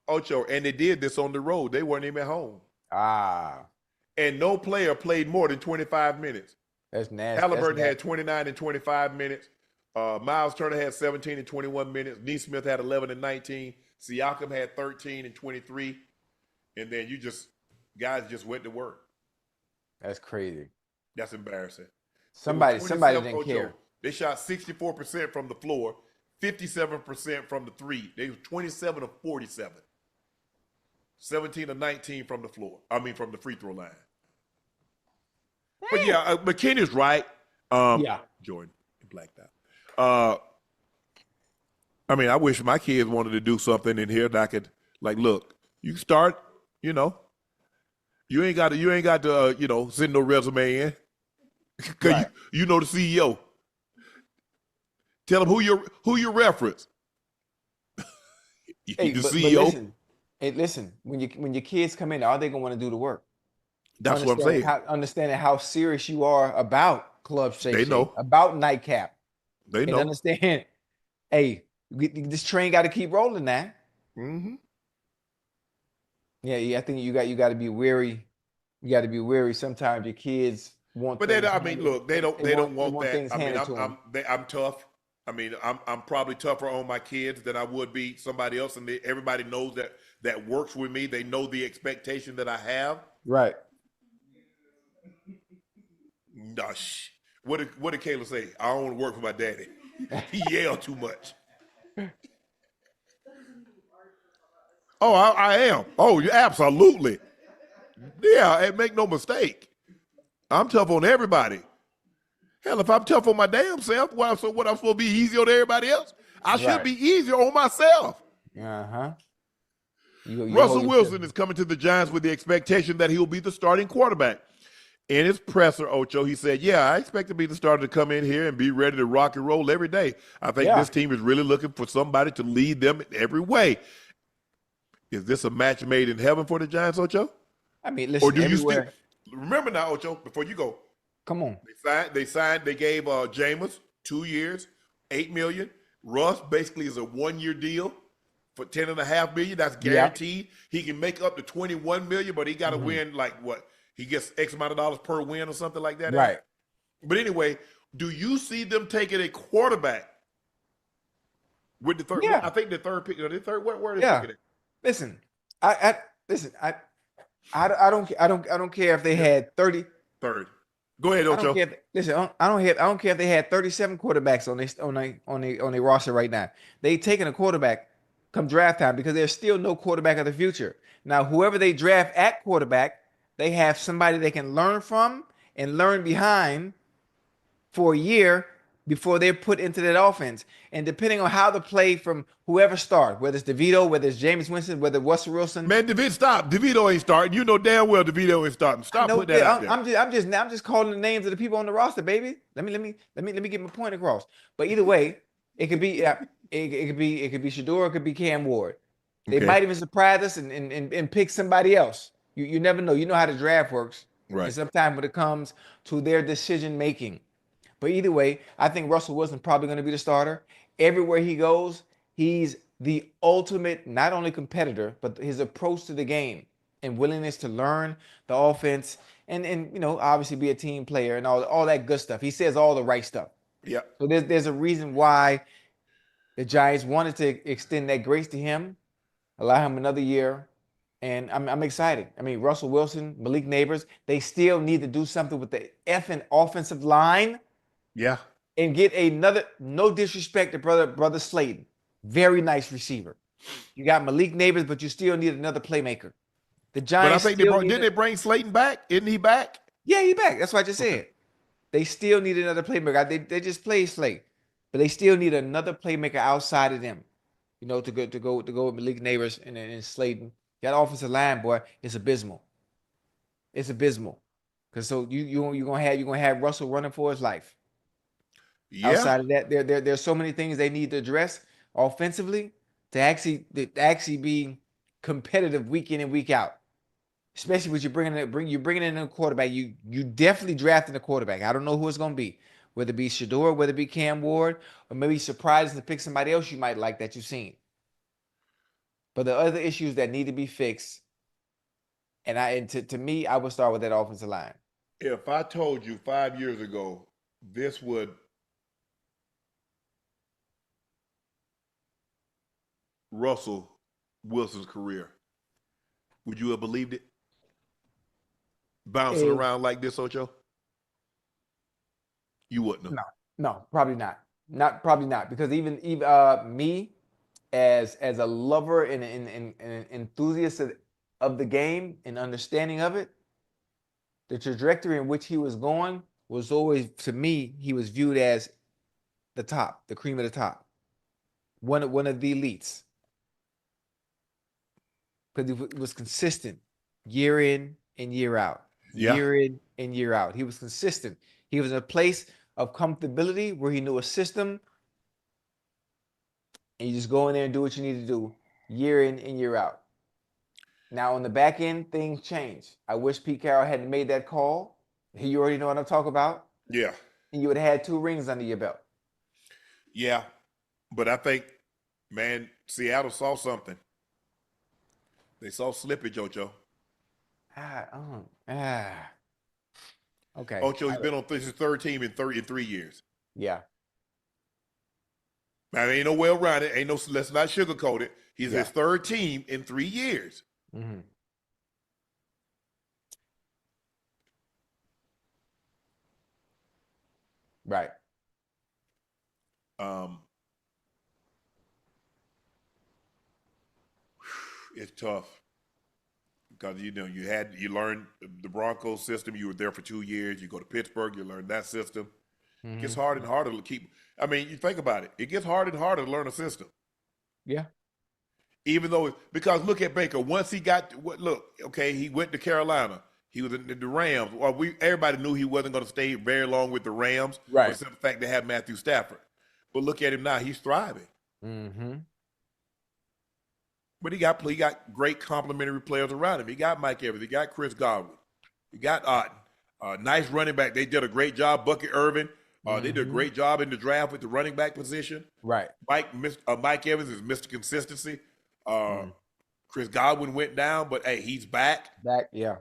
Ocho, and they did this on the road. They weren't even at home. And no player played more than 25 minutes. That's nasty. Halliburton had 29 and 25 minutes. Miles Turner had 17 and 21 minutes. Neesmith had 11 and 19. Siakam had 13 and 23. And then guys just went to work. That's crazy. That's embarrassing. Somebody didn't care. They shot 64% from the floor, 57% from the three. They were 27 of 47. 17 of 19 from the floor. I mean, from the free throw line. But yeah, McKinney's right. Jordan, blacked out. I mean, I wish my kids wanted to do something in here that I could, look, you start, you ain't got to, send no resume in. Because you know the CEO. Tell them who your reference. The CEO. Listen, when your kids come in, are they gonna want to do the work? That's what I'm saying. Understanding how serious you are about Club Shake. They know about Nightcap. They know. Understand. Hey, this train got to keep rolling now. Mm-hmm. Yeah. I think you got to be wary. You got to be wary. Sometimes your kids want. But they don't want that. I mean, I'm tough. I mean, I'm probably tougher on my kids than I would be somebody else, and everybody knows that works with me. They know the expectation that I have. Right. Gosh, what did Kayla say? I don't want to work for my daddy. He yelled too much. Oh, I am. Oh, absolutely. Yeah, and make no mistake. I'm tough on everybody. Hell, if I'm tough on my damn self, what I'm supposed to be easy on everybody else? I should be easier on myself. Russell Wilson is coming to the Giants with the expectation that he'll be the starting quarterback. In his presser, Ocho, he said, I expect to be the starter to come in here and be ready to rock and roll every day. I think this team is really looking for somebody to lead them in every way. Is this a match made in heaven for the Giants, Ocho? I mean, listen, or do you still remember now, Ocho, before you go? Come on. They gave Jameis 2 years, $8 million. Russ basically is a 1-year deal for $10.5 million. That's guaranteed. He can make up to $21 million, but he got to win he gets X amount of dollars per win or something like that. Right. But anyway, do you see them taking a quarterback with the third? I think the third pick. The third. Where are they picking it? Listen, I don't care if they had 30. Third. Go ahead, Ocho. I don't care if they had 37 quarterbacks on their roster right now. They taking a quarterback come draft time because there's still no quarterback of the future. Now, whoever they draft at quarterback, they have somebody they can learn from and learn behind for a year before they're put into that offense. And depending on how the play from whoever starts, whether it's DeVito, whether it's Jameis Winston, whether it's Russell Wilson. Man, stop. DeVito ain't starting. You know damn well DeVito ain't starting. Stop putting that out there. I'm just calling the names of the people on the roster, baby. Let me get my point across. But either way, it could be it could be Shador, it could be Cam Ward. They might even surprise us and pick somebody else. You never know. You know how the draft works. Right. And sometimes when it comes to their decision making. But either way, I think Russell Wilson's probably going to be the starter. Everywhere he goes, he's the ultimate, not only competitor, but his approach to the game and willingness to learn the offense and obviously be a team player and all that good stuff. He says all the right stuff. Yeah. So there's a reason why the Giants wanted to extend that grace to him, allow him another year. And I'm excited. I mean, Russell Wilson, Malik Neighbors, they still need to do something with the effing offensive line. Yeah. And get another, no disrespect to brother Slayton. Very nice receiver. You got Malik Neighbors, but you still need another playmaker. The Giants. But I think didn't they bring Slayton back? Isn't he back? Yeah, he's back. That's what I just said. They still need another playmaker. They just played Slate, but they still need another playmaker outside of them. To go with Malik Neighbors and Slayton. That offensive line, boy, it's abysmal. It's abysmal. Because so you're gonna have Russell running for his life. Yeah. Outside of that, there's so many things they need to address offensively to actually be competitive week in and week out. Especially when you're bringing in a quarterback. You definitely drafting a quarterback. I don't know who it's gonna be, whether it be Shador, whether it be Cam Ward, or maybe surprising to pick somebody else you might like that you've seen. But the other issues that need to be fixed, and to me, I would start with that offensive line. If I told you 5 years ago this would Russell Wilson's career, would you have believed it? Bouncing around like this, Ocho? You wouldn't have. No, probably not. Probably not, because even me, as a lover and an enthusiast of the game and understanding of it, the trajectory in which he was going was always, to me, he was viewed as the top, the cream of the top, one of the elites, because he was consistent year in and year out, year in and year out. He was consistent. He was in a place of comfortability where he knew a system. And you just go in there and do what you need to do year in and year out. Now, on the back end, things change. I wish Pete Carroll hadn't made that call. You already know what I'm talking about. Yeah. And you would have had 2 rings under your belt. Yeah. But I think, man, Seattle saw something. They saw slippage, Ocho. Okay. Ocho, he's been on his third team in 3 years. Yeah. Now, there ain't no way around it. Let's not sugarcoat it. He's his third team in 3 years. Mm-hmm. Right. It's tough because you learned the Broncos system. You were there for 2 years. You go to Pittsburgh, you learn that system. Mm-hmm. It gets harder and harder to keep. I mean, you think about it. It gets harder and harder to learn a system. Yeah. Even though, because look at Baker. Once he he went to Carolina. He was in the Rams. Well, everybody knew he wasn't going to stay very long with the Rams. Right. Except the fact they had Matthew Stafford. But look at him now. He's thriving. Mm-hmm. But he got great complementary players around him. He got Mike Evans. He got Chris Godwin. He got Otten. Nice running back. They did a great job. Bucket Irvin. They did a great job in the draft with the running back position. Right. Mike Evans is Mr. Consistency. Chris Godwin went down, but hey, he's back. Yeah.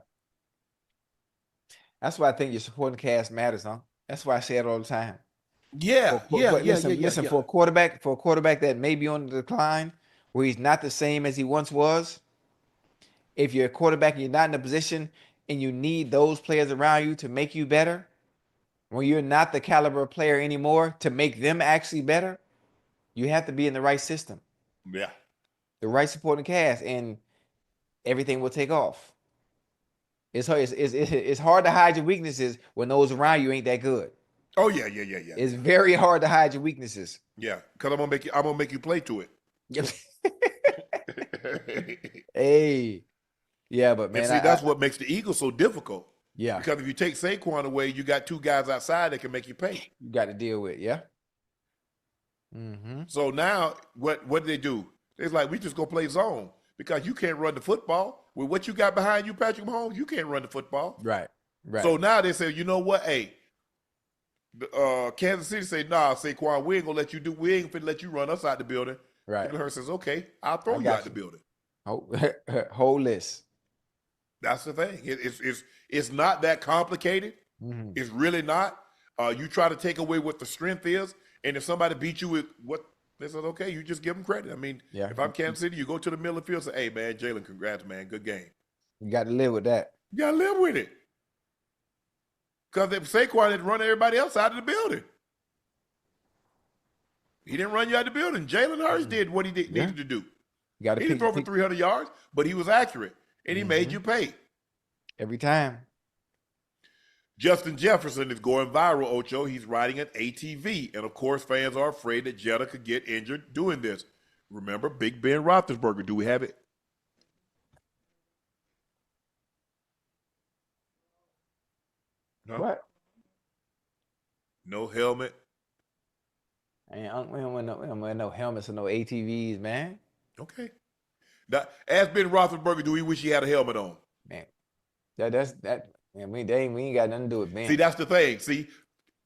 That's why I think your supporting cast matters, huh? That's why I say it all the time. Yeah. Listen, for a quarterback that may be on the decline, where he's not the same as he once was, if you're a quarterback and you're not in a position and you need those players around you to make you better, when you're not the caliber of player anymore to make them actually better, you have to be in the right system. Yeah. The right supporting cast, and everything will take off. It's hard to hide your weaknesses when those around you ain't that good. Oh yeah. It's very hard to hide your weaknesses. Yeah, because I'm gonna make you play to it. Hey, yeah, but And man, see, that's what makes the Eagles so difficult. yeah, Because if you take Saquon away, you got two guys outside that can make you pay. you got to deal with, yeah. Mm-hmm. So now, what do they do? It's like, we just go play zone because you can't run the football. With what you got behind you, Patrick Mahomes, you can't run the football. Right. So now they say, you know what? Hey, Kansas City say, nah, Saquon, we ain't gonna let you run us out the building. Right. Jalen Hurts says, okay, I'll throw you out the building. Whole list. That's the thing. It's not that complicated. Mm-hmm. It's really not. You try to take away what the strength is, and if somebody beats you with what they said, okay, you just give them credit. I mean, if I'm Kansas City, you go to the middle of the field and say, hey, man, Jalen, congrats, man. Good game. You got to live with that. You got to live with it. Because if Saquon had run everybody else out of the building. He didn't run you out of the building. Jalen Hurts did what he needed to do. He didn't throw for 300 yards, but he was accurate, and he made you pay. Every time. Justin Jefferson is going viral, Ocho. He's riding an ATV. And, of course, fans are afraid that Jetta could get injured doing this. Remember, Big Ben Roethlisberger. Do we have it? No? What? No helmet. Man, we don't wear no helmets or no ATVs, man. Okay. Now, ask Ben Roethlisberger, do he wish he had a helmet on? Man, that. Man, we ain't got nothing to do with Ben. See, that's the thing. See,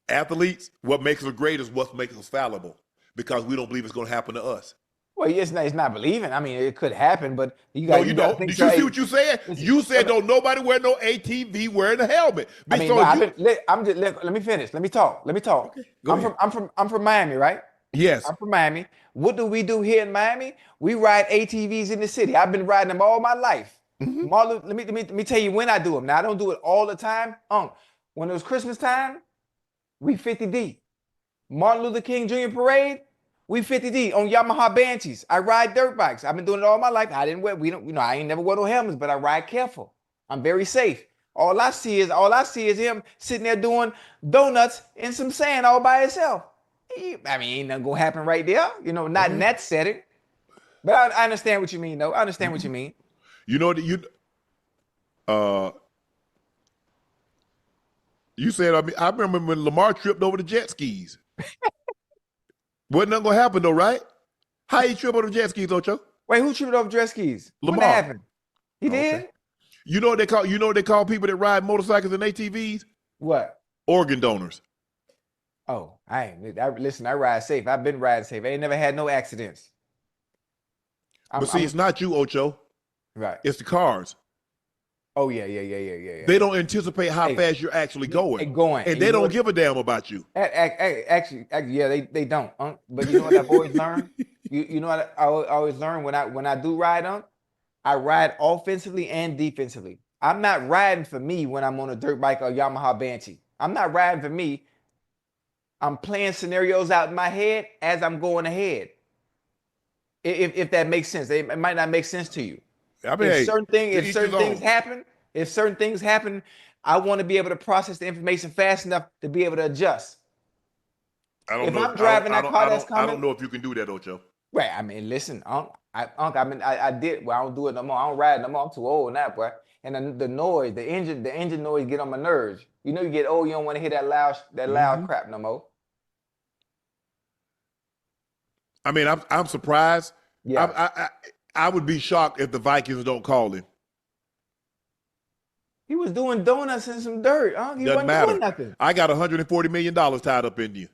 athletes, what makes us great is what makes us fallible because we don't believe it's going to happen to us. Well, it's not believing. I mean, it could happen, but you got. No, you don't. Did you see what you said? You said don't nobody wear no ATV wearing a helmet. I mean, let me finish. Let me talk. Okay, I'm from Miami, right? Yes. I'm from Miami. What do we do here in Miami? We ride ATVs in the city. I've been riding them all my life. Mm-hmm. Let me tell you when I do them. Now I don't do it all the time. When it was Christmas time, we 50 deep. Martin Luther King Jr. Parade, we 50 deep on Yamaha Banshees. I ride dirt bikes. I've been doing it all my life. I didn't wear. I ain't never wore no helmets, but I ride careful. I'm very safe. All I see is him sitting there doing donuts in some sand all by himself. I mean, ain't nothing gonna happen right there. Not in that setting. But I understand what you mean, though. I understand what you mean. You know that you said, I remember when Lamar tripped over the jet skis. Wasn't nothing gonna happen though, right? How he tripped over the jet skis, Ocho? Wait, who tripped over jet skis? Lamar. When that happened? He did? You know what they call people that ride motorcycles and ATVs? What? Organ donors. Oh, listen, I ride safe. I've been riding safe. I ain't never had no accidents. It's not you, Ocho. Right. It's the cars. Oh, yeah. They don't anticipate how fast you're actually going. And they don't give a damn about you. Actually, yeah, they don't. But you know what I've always learned? You know what I always learn when I do ride, I ride offensively and defensively. I'm not riding for me when I'm on a dirt bike or Yamaha Banshee. I'm not riding for me. I'm playing scenarios out in my head as I'm going ahead. If that makes sense. It might not make sense to you. I mean, if certain things happen, I want to be able to process the information fast enough to be able to adjust. I don't know if you can do that, Ocho. Right. I mean, listen, I did. Well, I don't do it no more. I don't ride no more. I'm too old now, boy. And the noise, the engine noise get on my nerves. You get old, you don't want to hear that loud crap no more. I mean, I'm surprised. Yeah. I would be shocked if the Vikings don't call him. He was doing donuts in some dirt. He Doesn't wasn't matter. doing nothing. I got $140 million tied up in you.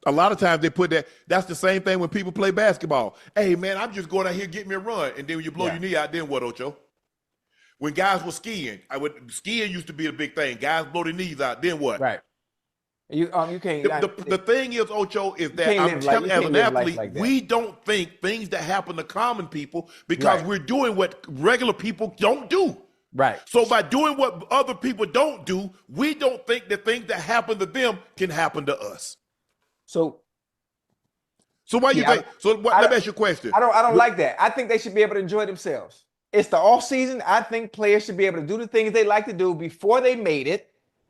A lot of times they put that. That's the same thing when people play basketball. Hey, man, I'm just going out here getting me a run. And then when you blow your knee out, then what, Ocho? When guys were skiing, skiing used to be a big thing. Guys blow their knees out, then what? Right. You can't. The thing is, Ocho, is that I'm telling as an athlete, we don't think things that happen to common people because we're doing what regular people don't do. Right. So by doing what other people don't do, we don't think that things that happen to them can happen to us. So why you think? Let me ask you a question. I don't like that. I think they should be able to enjoy themselves. It's the off season. I think players should be able to do the things they like to do before they made it.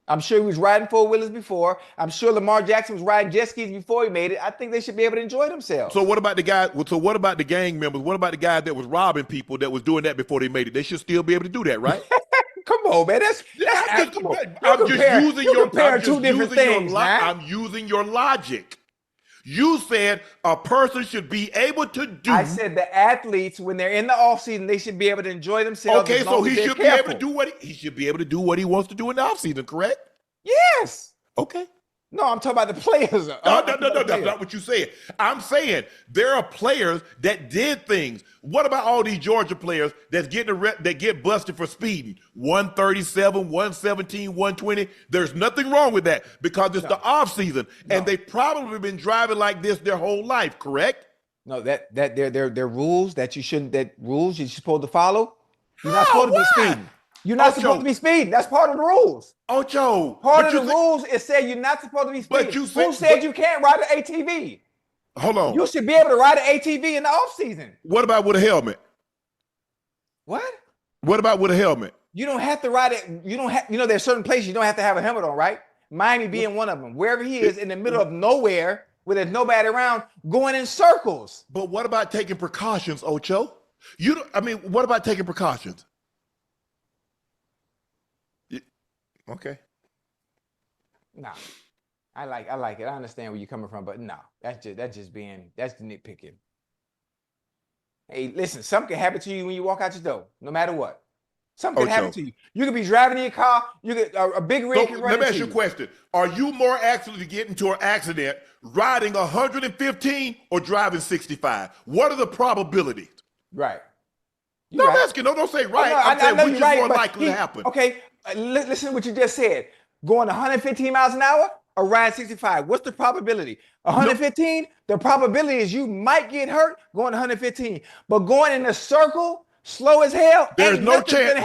I'm sure he was riding four-wheelers before. I'm sure Lamar Jackson was riding jet skis before he made it. I think they should be able to enjoy themselves. So what about the guy? So what about the gang members? What about the guy that was robbing people that was doing that before they made it? They should still be able to do that, right? Come on, man. I'm just using your logic. You said a person should be able to do. I said the athletes, when they're in the offseason, they should be able to enjoy themselves. Okay, so he should be able to do he should be able to do what he wants to do in the offseason, correct? Yes. Okay. No, I'm talking about the players. No, that's not what you said. I'm saying there are players that did things. What about all these Georgia players that get busted for speeding? 137, 117, 120. There's nothing wrong with that because it's the off season, and they've probably been driving like this their whole life, correct? No, that they're rules that you shouldn't. That rules you're supposed to follow. You're not supposed to be speeding. You're not supposed to be speeding. That's part of the rules. Ocho. Part of the rules is say you're not supposed to be speeding. Who said you can't ride an ATV? Hold on. You should be able to ride an ATV in the off season. What about with a helmet? What? What about with a helmet? You don't have to ride it. You don't have. There's certain places you don't have to have a helmet on, right? Miami being one of them. Wherever he is in the middle of nowhere, where there's nobody around, going in circles. But what about taking precautions, Ocho? What about taking precautions? Okay. Nah, I like it. I understand where you're coming from, but no, that's the nitpicking. Hey, listen, something can happen to you when you walk out your door, no matter what. Something can happen to you. You could be driving in your car. You could a big rig can run into you. Let me ask you a question: are you more likely to get into an accident riding 115 or driving 65? What are the probabilities? Right. No, I'm asking. No, don't say right. I'm saying which is more likely to happen. Okay, listen to what you just said. Going 115 miles an hour or riding 65. What's the probability? 115? The probability is you might get hurt going 115. But going in a circle, slow as hell, there's no chance.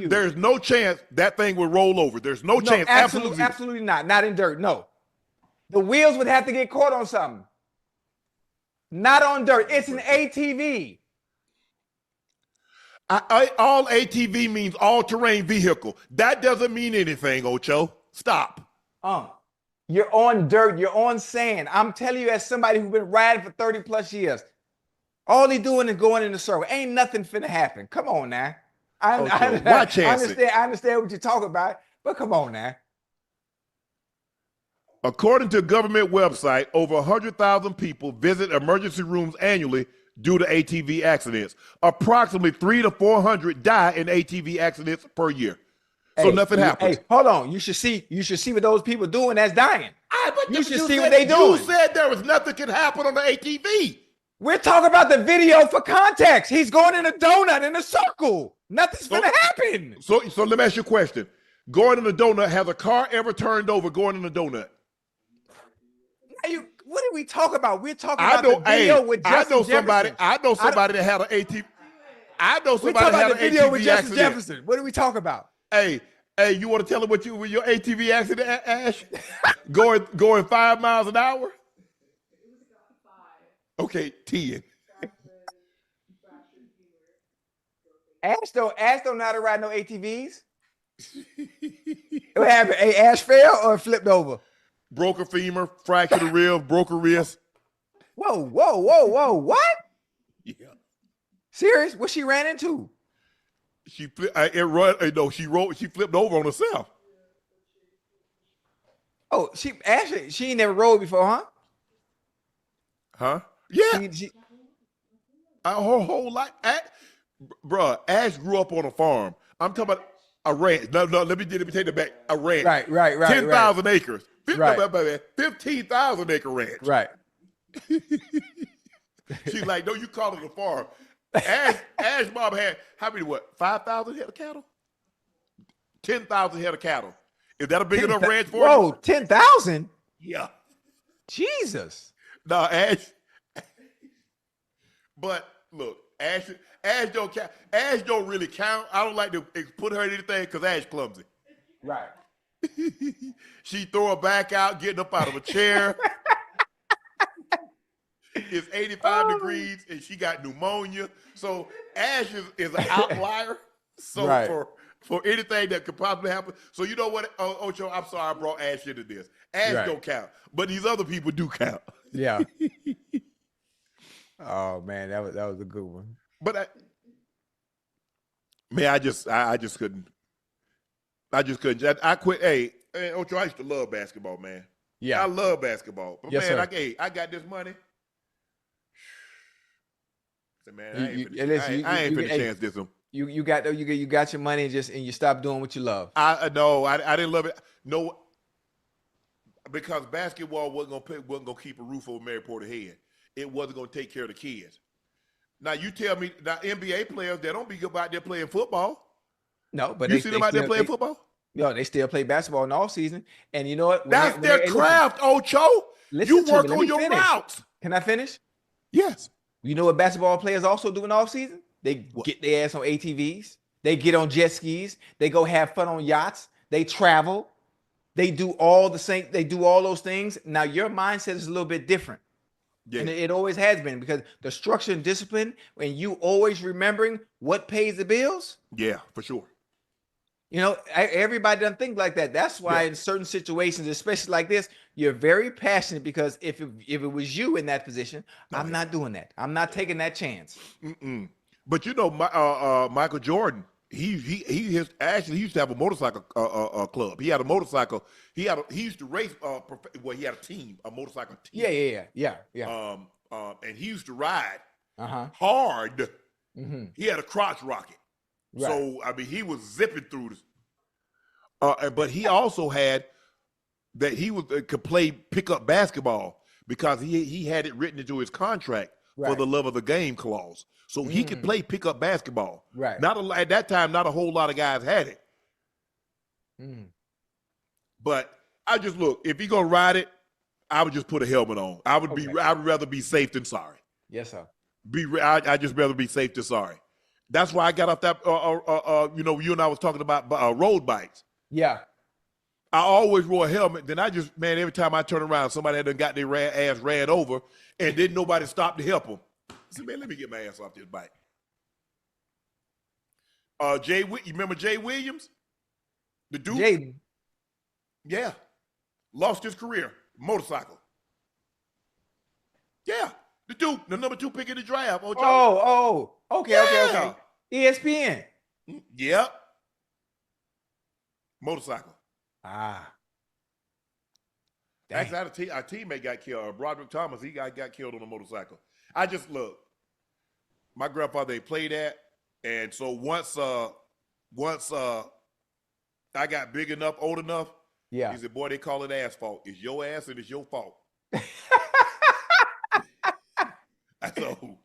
There's no chance that thing will roll over. There's no chance. Absolutely not. Not in dirt. No. The wheels would have to get caught on something. Not on dirt. It's an ATV. All ATV means all-terrain vehicle. That doesn't mean anything, Ocho. Stop. You're on dirt. You're on sand. I'm telling you, as somebody who's been riding for 30 plus years, all he doing is going in the circle. Ain't nothing finna happen. Come on now. I understand what you're talking about, but come on now. According to a government website, over 100,000 people visit emergency rooms annually due to ATV accidents. Approximately 300 to 400 die in ATV accidents per year. So nothing happens. Hey, hold on. You should see what those people doing that's dying. You should see what they You doing. said there was nothing can happen on the ATV. We're talking about the video for context. He's going in a donut in a circle. Nothing's gonna happen. So let me ask you a question. Going in a donut, has a car ever turned over going in a donut? What are we talking about? We're talking about the video with Justin Jefferson. I know somebody that had an ATV. I know somebody that had an video ATV with Justin accident. Jefferson. What are we talking about? Hey, you want to tell them what with your ATV accident, Ash? going 5 miles an hour? Okay, 10. Ash don't know how to ride no ATVs. What happened? Hey, Ash fell or flipped over? Broke a femur, fractured a rib, broke a wrist. Whoa. What? Yeah. Serious? What she ran into? She flipped over on herself. Oh, she ain't never rode before, huh? Huh? Yeah. Her whole life. Bruh, Ash grew up on a farm. I'm talking about a ranch. No, let me take it back. A ranch. Right. 10,000 acres. Right. 15,000 acre ranch. Right. She's like, no, you call it a farm. Ash mom had, 5,000 head of cattle? 10,000 head of cattle. Is that a big enough ranch for you? Whoa, 10,000? Yeah. Jesus. No, Ash. But look, Ash don't count. Ash don't really count. I don't like to put her in anything because Ash clumsy. Right. She throw her back out, getting up out of a chair. It's 85 degrees and she got pneumonia. So Ash is an outlier. So for anything that could possibly happen. So you know what, Ocho, I'm sorry I brought Ash into this. Ash Right. don't count, but these other people do count. Yeah. Oh man, that was a good one. But I just couldn't. I just couldn't. I quit. Hey, Ocho, I used to love basketball, man. Yeah. I love basketball. But Yes, man, sir. I got this money. I said, man, I ain't finna chance this one. You got your money and you stop doing what you love. I didn't love it. No, because basketball wasn't gonna keep a roof over Mary Porter's head. It wasn't gonna take care of the kids. Now you tell me, now NBA players, they don't be out there playing football. No, but you see them out there playing football? No, they still play basketball in the off season. And you know what? That's their craft, Ocho. You work on your routes. Can I finish? Yes. You know what basketball players also do in the off season? They get their ass on ATVs. They get on jet skis. They go have fun on yachts. They travel. They do all the same. They do all those things. Now your mindset is a little bit different. Yeah. And it always has been, because the structure and discipline, and you always remembering what pays the bills. Yeah, for sure. You know, everybody doesn't think like that. That's why in certain situations, especially like this, you're very passionate, because if it was you in that position, I'm not doing that. I'm not taking that chance. But you know, Michael Jordan, he used to have a motorcycle club. He had a motorcycle. He used to race. He had a team, a motorcycle team. Yeah. And he used to ride hard. Mm-hmm. He had a crotch rocket. Right. So I mean, he was zipping through this. But he also had that he could play pickup basketball, because he had it written into his contract for the love of the game clause. So he could play pickup basketball. Right. At that time, not a whole lot of guys had it. But I just look, if you're gonna ride it, I would just put a helmet on. I would I'd rather be safe than sorry. Yes, sir. I just rather be safe than sorry. That's why I got off that. You know, you and I was talking about road bikes. Yeah. I always wore a helmet. Then every time I turn around, somebody had done got their ass ran over, and didn't nobody stop to help them. I said, man, let me get my ass off this bike. You remember Jay Williams? The dude? Jay. Yeah. Lost his career. Motorcycle. Yeah. The dude, the number 2 pick in the draft. Okay. ESPN. Yep. Motorcycle. Actually, our teammate got killed. Broderick Thomas, he got killed on a motorcycle. I just look. My grandfather, they played that, and so once I got big enough, old enough, he said, "Boy, they call it asphalt. It's your ass and it's your fault." So,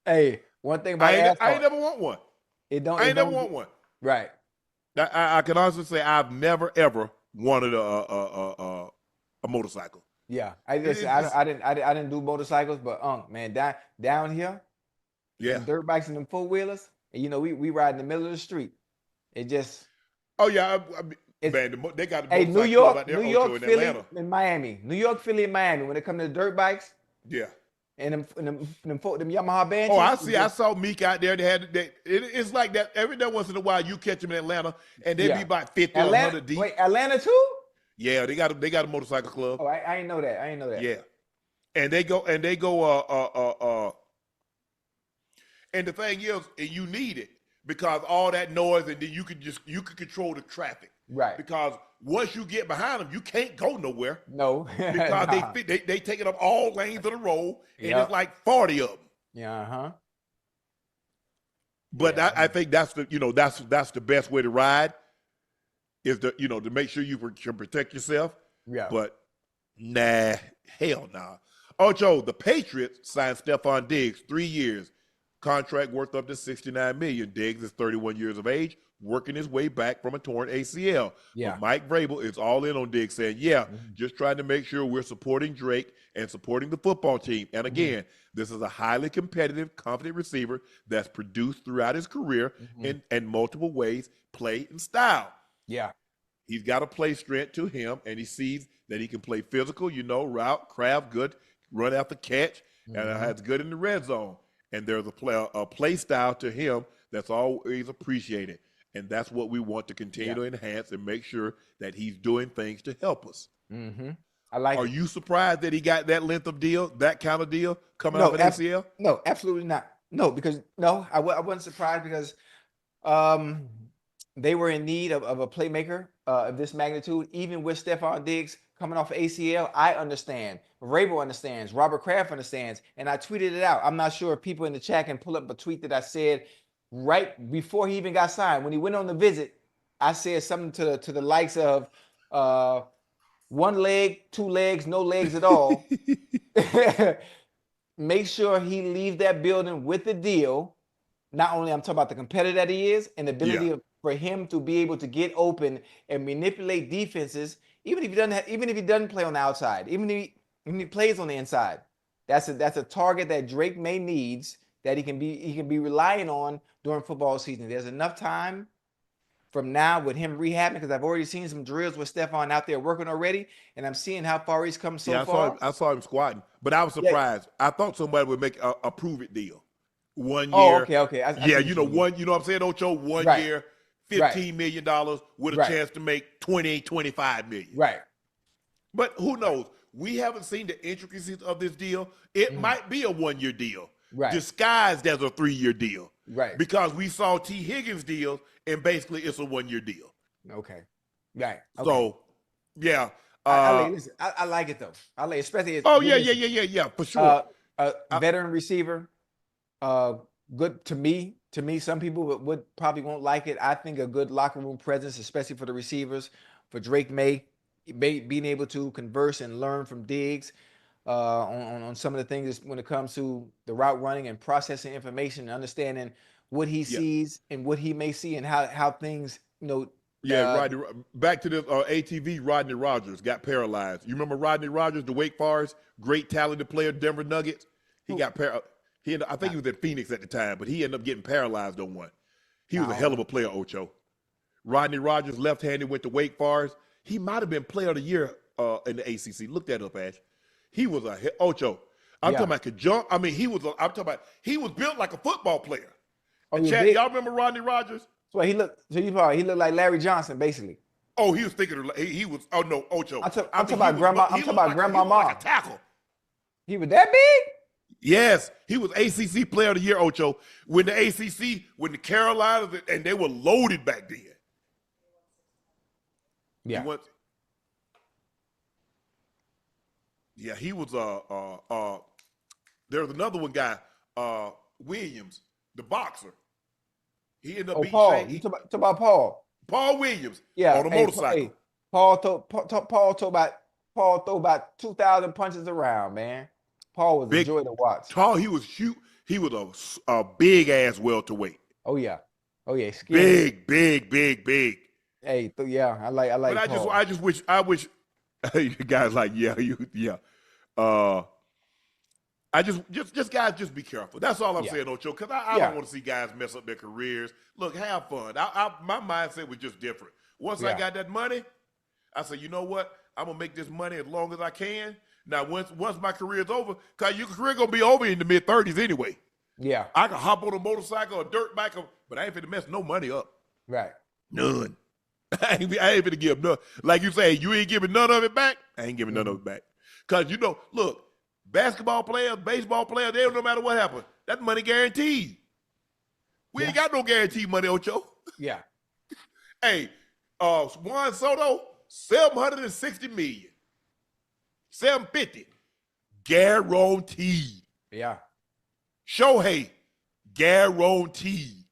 hey, one thing about asphalt, I ain't never want one. I ain't never want one. Right. I can honestly say I've never ever wanted a motorcycle. Yeah, I didn't do motorcycles, but man, down here, dirt bikes and them 4-wheelers, and you know we ride in the middle of the street. It just man, they got New York, Philly, and Miami. New York, Philly, and Miami. When it comes to dirt bikes, and them Yamaha bands. Oh, I see. I saw Meek out there. It's like that. Every once in a while, you catch them in Atlanta, and they be about 50 or 100 deep. Wait, Atlanta too? Yeah, they got a motorcycle club. Oh, I ain't know that. Yeah, and they go. And the thing is, you need it, because all that noise, and then you could control the traffic. Right. Because once you get behind them, you can't go nowhere. No. Because they taking up all lanes of the road, and it's like 40 of them. Yeah. But I think that's the best way to ride, is to make sure you can protect yourself. Yeah. But hell nah. Ocho, the Patriots signed Stefon Diggs 3 years, contract worth up to $69 million. Diggs is 31 years of age, working his way back from a torn ACL. Yeah. But Mike Vrabel is all in on Diggs, saying, just trying to make sure we're supporting Drake and supporting the football team. And again, this is a highly competitive, confident receiver that's produced throughout his career in multiple ways, play and style. Yeah. He's got a play strength to him, and he sees that he can play physical, route, craft, good, run after catch, and has good in the red zone. And there's a play style to him that's always appreciated. And that's what we want to continue to enhance and make sure that he's doing things to help us. Mm-hmm. I like Are it. you surprised that he got that length of deal, that kind of deal coming No, off an ACL? no, absolutely not. No, because I wasn't surprised because they were in need of a playmaker of this magnitude. Even with Stefon Diggs coming off ACL, I understand. Rabel understands. Robert Kraft understands. And I tweeted it out. I'm not sure if people in the chat can pull up a tweet that I said right before he even got signed. When he went on the visit, I said something to the likes of one leg, two legs, no legs at all. Make sure he leaves that building with the deal. Not only I'm talking about the competitor that he is and the ability for him to be able to get open and manipulate defenses, even if he doesn't play on the outside, even if he plays on the inside. That's a target that Drake May needs that he can be relying on during football season. There's enough time from now with him rehabbing, because I've already seen some drills with Stefon out there working already, and I'm seeing how far he's come so far. I saw him squatting, but I was surprised. I thought somebody would make a prove-it deal. 1 year. Oh, okay. I you know what I'm saying, Ocho? 1 year, $15 million with a chance to make 20, 25 million. Right. But who knows? We haven't seen the intricacies of this deal. It might be a 1-year deal, disguised as a 3-year deal. Right. Because we saw T. Higgins deal, and basically it's a 1-year deal. Okay. Right. Okay. So, yeah. I like it though. I like, especially. Yeah, for sure. Veteran receiver. Good to me. To me, some people would probably won't like it. I think a good locker room presence, especially for the receivers, for Drake May being able to converse and learn from Diggs on some of the things when it comes to the route running and processing information and understanding what he sees and what he may see and how things, Rodney, back to this ATV, Rodney Rodgers got paralyzed. You remember Rodney Rodgers, the Wake Forest, great talented player, Denver Nuggets? He got paralyzed. I think he was at Phoenix at the time, but he ended up getting paralyzed on one. He was a hell of a player, Ocho. Rodney Rodgers, left-handed, went to Wake Forest. He might have been player of the year in the ACC. Look that up, Ash. He was Ocho. I'm talking about could jump. I mean, he was built like a football player. And Chad, y'all remember Rodney Rodgers? So he looked like Larry Johnson, basically. Oh, he was thinking he was. Oh no, Ocho. I'm talking about grandma. Like a tackle. He was that big? Yes, he was ACC Player of the Year, Ocho. When the Carolinas, and they were loaded back then. Yeah. He was there's another one guy, Williams, the boxer. He ended up beating Paul. You talk about Paul. Paul Williams. Yeah. On a motorcycle. Paul throw about 2,000 punches around, man. Paul was a joy to watch. Tall, he was huge. He was a big ass welterweight. Oh yeah. Skinny. Big. Hey, I like. But Paul. I wish. You guys like guys just be careful. That's all I'm saying, Ocho. Because I don't want to see guys mess up their careers. Look, have fun. My mindset was just different. Once I got that money, I said, you know what? I'm gonna make this money as long as I can. Now, once my career is over, because your career going to be over in the mid-30s anyway. Yeah. I can hop on a motorcycle or dirt bike, but I ain't finna mess no money up. Right. None. I ain't finna give none. Like you say, you ain't giving none of it back? I ain't giving none of it back. Because, look, basketball players, baseball players, no matter what happens, that money guaranteed. We ain't got no guaranteed money, Ocho. Yeah. Hey, Juan Soto, $760 million. 750, guaranteed. Yeah. Shohei, guaranteed.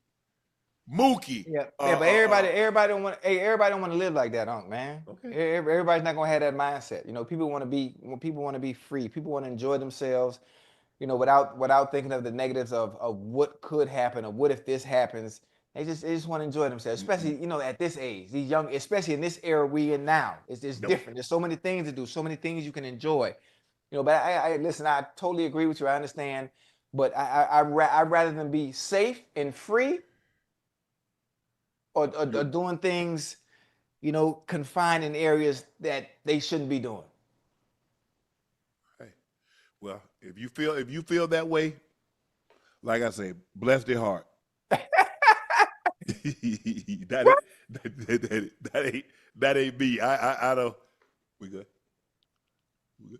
Mookie. Yeah, but everybody don't want to live like that, Unc, man. Okay. Everybody's not gonna have that mindset. People want to be free. People want to enjoy themselves, without thinking of the negatives of what could happen or what if this happens. They just want to enjoy themselves, especially, at this age, these young, especially in this era we in now. It's different. There's so many things to do, so many things you can enjoy. But I listen, I totally agree with you. I understand. But I'd rather than be safe and free or doing things, confined in areas that they shouldn't be doing. Hey, well, if you feel that way, like I say, bless their heart. that, ain't, that ain't me. I don't. We good? We good?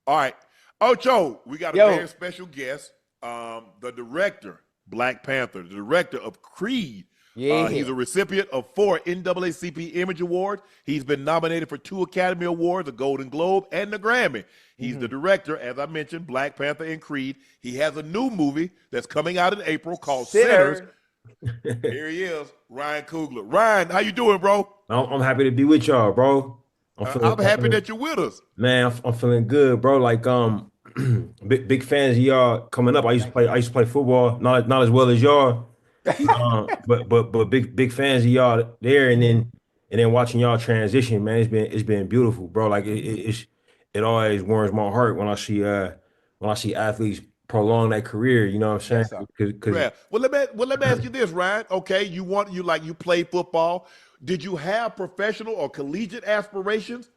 All right. Ocho, we got a Yo. very special guest. The director, Black Panther, the director of Creed. Yeah. He's a recipient of 4 NAACP Image Awards. He's been nominated for 2 Academy Awards, a Golden Globe, and the Grammy. He's the director, as I mentioned, Black Panther and Creed. He has a new movie that's coming out in April called Sinners. Here he is, Ryan Coogler. Ryan, how you doing, bro? I'm happy to be with y'all, bro. I'm happy that you're with us. Man, I'm feeling good, bro. Like big fans of y'all coming up. I used to play football, not as well as y'all. But big fans of y'all there, and then watching y'all transition, man, it's been beautiful, bro. Like it always warms my heart when I see athletes prolong their career. You know what I'm saying? Yeah. Well, let me ask you this, Ryan. Okay, you play football. Did you have professional or collegiate aspirations?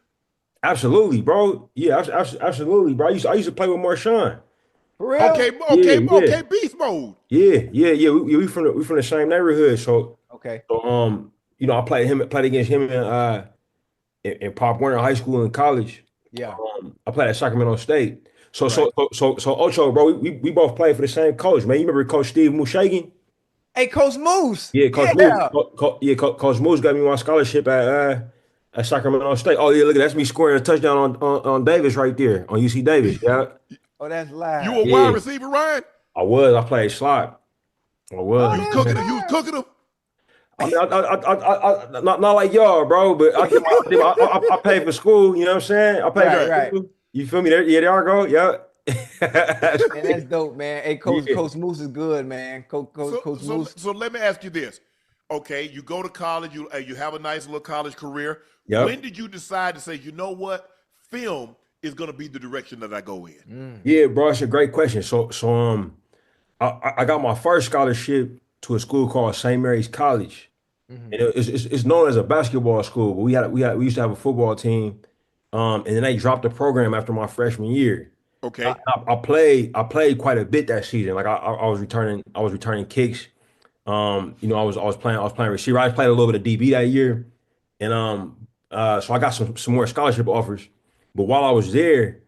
Absolutely, bro. Yeah, absolutely, bro. I used to play with Marshawn. For real? Okay, beast mode. Yeah. We from the same neighborhood. So Okay. I played against him in Pop Warner High School and college. Yeah. I played at Sacramento State. So Ocho, bro, we both played for the same coach, man. You remember Coach Steve Mushagan? Hey, Coach Moose. Yeah, Coach Moose. Coach Moose got me my scholarship at Sacramento State. Oh yeah, look at that's me scoring a touchdown on Davis right there on UC Davis. Yeah. Oh, that's live. You a wide receiver, Ryan? I played slot. I was. You was cooking them. I mean, I not like y'all, bro, but I paid for school. You know what I'm saying? I paid for school. You feel me? There I go. Yeah. Man, that's dope, man. Hey, Coach Moose is good, man. Coach Moose. So let me ask you this. Okay, you go to college, you have a nice little college career. Yep. When did you decide to say, you know what, film is going to be the direction that I go in? Yeah, bro, it's a great question. So I got my first scholarship to a school called St. Mary's College, and it's known as a basketball school. But we used to have a football team, and then they dropped the program after my freshman year. Okay, I played quite a bit that season. Like I was returning kicks. I was playing receiver. I played a little bit of DB that year, and so I got some more scholarship offers. But while I was there,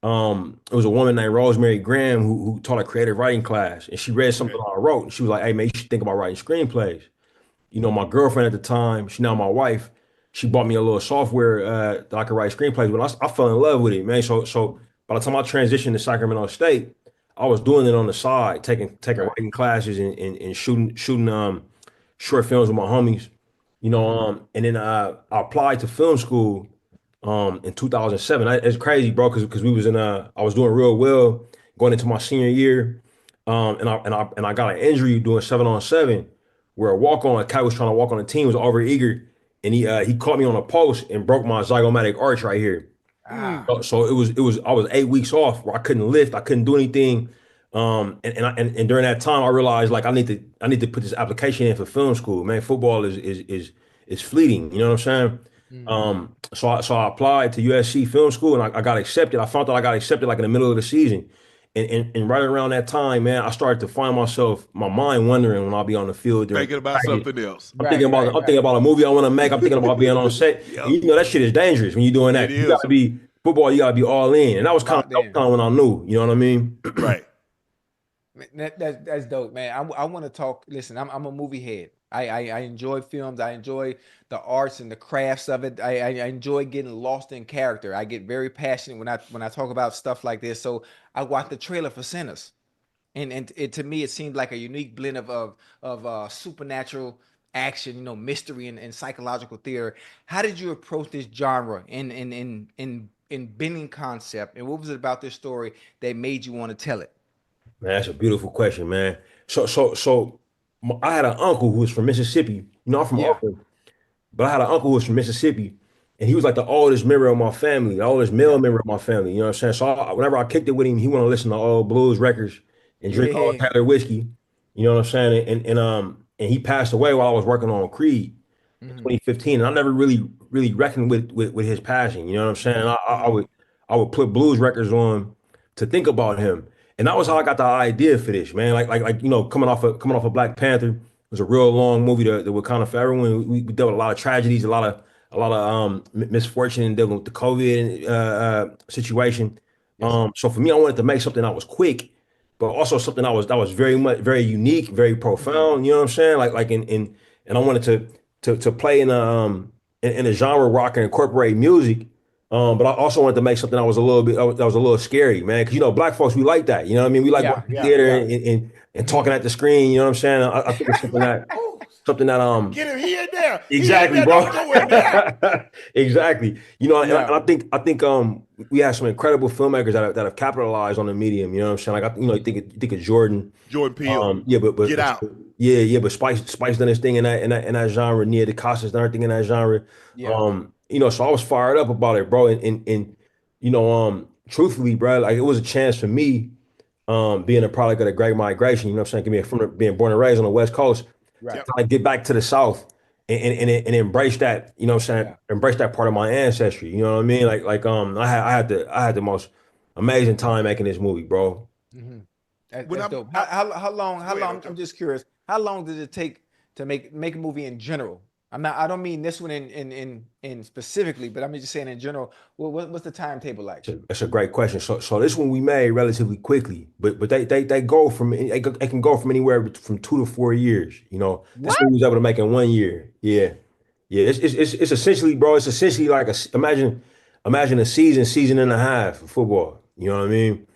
it was a woman named Rosemary Graham who taught a creative writing class, and she read something I wrote, and she was like, "Hey man, you should think about writing screenplays." My girlfriend at the time, she's now my wife. She bought me a little software that I could write screenplays with. I fell in love with it, man. So by the time I transitioned to Sacramento State, I was doing it on the side, taking writing classes and shooting short films with my homies, and then I applied to film school in 2007. It's crazy, bro, because we was I was doing real well going into my senior year, and I got an injury doing 7-on-7 where a cat was trying to walk on the team, was over eager, and he caught me on a post and broke my zygomatic arch right here. So it was I was 8 weeks off where I couldn't lift, I couldn't do anything. And during that time I realized like I need to put this application in for film school. Man, football is fleeting, you know what I'm saying? So I applied to USC film school and I got accepted. I found out I got accepted like in the middle of the season. And right around that time, man, I started to find my mind wandering when I'll be on the field. Thinking about something else. I'm thinking about a movie I want to make. I'm thinking about being on set. Yep. That shit is dangerous when you're doing that. You gotta be football. You gotta be all in. And that was kind of when I knew. You know what I mean? Right. That's dope, man. I want to talk. Listen, I'm a movie head. I enjoy films. I enjoy the arts and the crafts of it. I enjoy getting lost in character. I get very passionate when I talk about stuff like this. So I watched the trailer for Sinners, and to me it seemed like a unique blend of supernatural action, mystery and psychological theater. How did you approach this genre in bending concept, and what was it about this story that made you want to tell it? Man, that's a beautiful question, man. So I had an uncle who was from Mississippi. I'm from Oakland, but I had an uncle who was from Mississippi, and he was like the oldest member of my family, the oldest male member of my family. You know what I'm saying? So whenever I kicked it with him, he wanted to listen to old blues records and drink all Taylor whiskey. You know what I'm saying? And he passed away while I was working on Creed in 2015, and I never really reckoned with his passing. You know what I'm saying? I would put blues records on to think about him. And that was how I got the idea for this, man. Like coming off of Black Panther, was a real long movie that would kind of for everyone. We dealt with a lot of tragedies, a lot of misfortune dealing with the COVID situation. So for me, I wanted to make something that was quick, but also something that was very unique, very profound. You know what I'm saying? And I wanted to play in a genre where I can incorporate music. But I also wanted to make something that was a little scary, man. Because black folks, we like that. You know what I mean? We like going to the theater and talking at the screen. You know what I'm saying? I think it's something that Get him here and there. exactly, Here and bro. there, don't go in there. Exactly. And I think we have some incredible filmmakers that have capitalized on the medium. You know what I'm saying? Like you think of Jordan Peele. yeah, but Get Out. but Spice done his thing in that genre. Nia DeCosta's done everything in that genre. So I was fired up about it, bro. And truthfully, bro, like it was a chance for me, being a product of the Great Migration. You know what I'm saying? Being born and raised on the West Coast, to kind of get back to the South and embrace that. You know what I'm saying? Embrace that part of my ancestry. You know what I mean? I had the most amazing time making this movie, bro. That's dope. How long? I'm just curious. How long did it take to make a movie in general? I don't mean this one in specifically, but I'm just saying in general. What's the timetable like? That's a great question. So this one we made relatively quickly, but they go from they can go from anywhere from 2 to 4 years. That's what we was able to make in 1 year. Yeah. It's essentially, bro. It's essentially like imagine a season and a half of football. You know what I mean?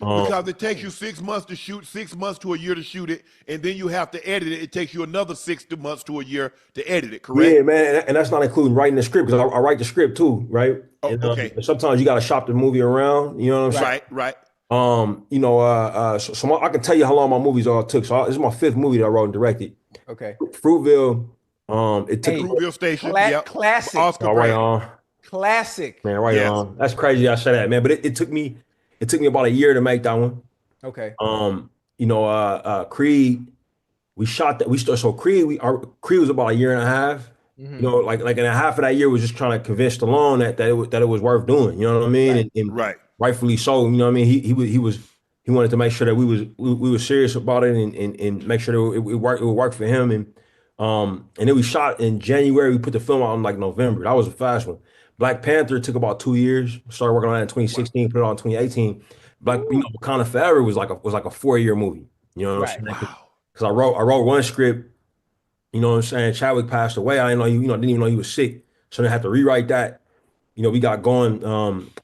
Because it takes you 6 months to shoot, 6 months to a year to shoot it, and then you have to edit it. It takes you another 6 months to a year to edit it, correct? Yeah, man, and that's not including writing the script, because I write the script too, right? Okay. Sometimes you got to shop the movie around. You know what I'm saying? Right. So I can tell you how long my movies all took. So this is my 5th movie that I wrote and directed. Okay. Fruitville. It took Fruitville Station. Classic. Oscar right on. Classic. Man, right on. That's crazy I say that, man. But it took me about a year to make that one. Okay. Creed, we shot that. So Creed was about a year and a half. Like in a half of that year was just trying to convince Stallone that it was worth doing. You know what I mean? Right. Rightfully so. You know what I mean? He wanted to make sure that we were serious about it and make sure that it would work for him. And then we shot in January. We put the film out in like November. That was a fast one. Black Panther took about 2 years. Started working on that in 2016. Put it out in 2018. Wakanda Forever was like a 4-year movie. You know what I'm saying? Because I wrote one script. You know what I'm saying? Chadwick passed away. I didn't know didn't even know he was sick. So then I had to rewrite that. We got going.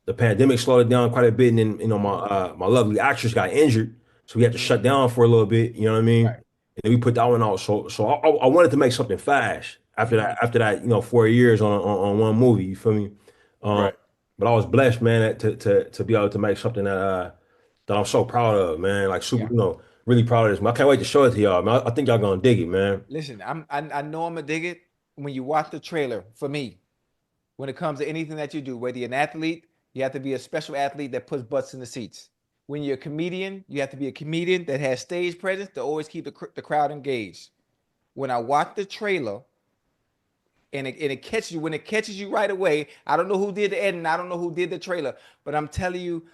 The pandemic slowed it down quite a bit, and then my lovely actress got injured, so we had to shut down for a little bit. You know what I mean? Right. And then we put that one out. So I wanted to make something fast after that. 4 years on one movie. You feel me? Right. But I was blessed, man, to be able to make something that I'm so proud of, man. Like really proud of this. Man. I can't wait to show it to y'all, man. I think y'all gonna dig it, man. Listen, I know I'm gonna dig it when you watch the trailer. For me, when it comes to anything that you do, whether you're an athlete, you have to be a special athlete that puts butts in the seats. When you're a comedian, you have to be a comedian that has stage presence to always keep the crowd engaged. When I watch the trailer, and it catches you, when it catches you right away, I don't know who did the editing, I don't know who did the trailer, but I'm telling you,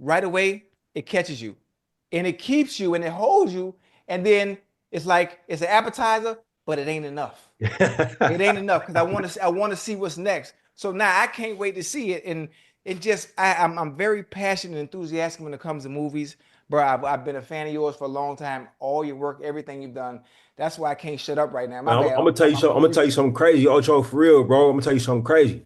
right away, it catches you. And it keeps you and it holds you. And then it's like, it's an appetizer, but it ain't enough. It ain't enough, because I want to see what's next. So now I can't wait to see it. And it just, I'm very passionate and enthusiastic when it comes to movies. Bro, I've been a fan of yours for a long time. All your work, everything you've done. That's why I can't shut up right now. I'm gonna tell you something. I'm gonna tell you something crazy, Ocho, for real, bro. I'm gonna tell you something crazy.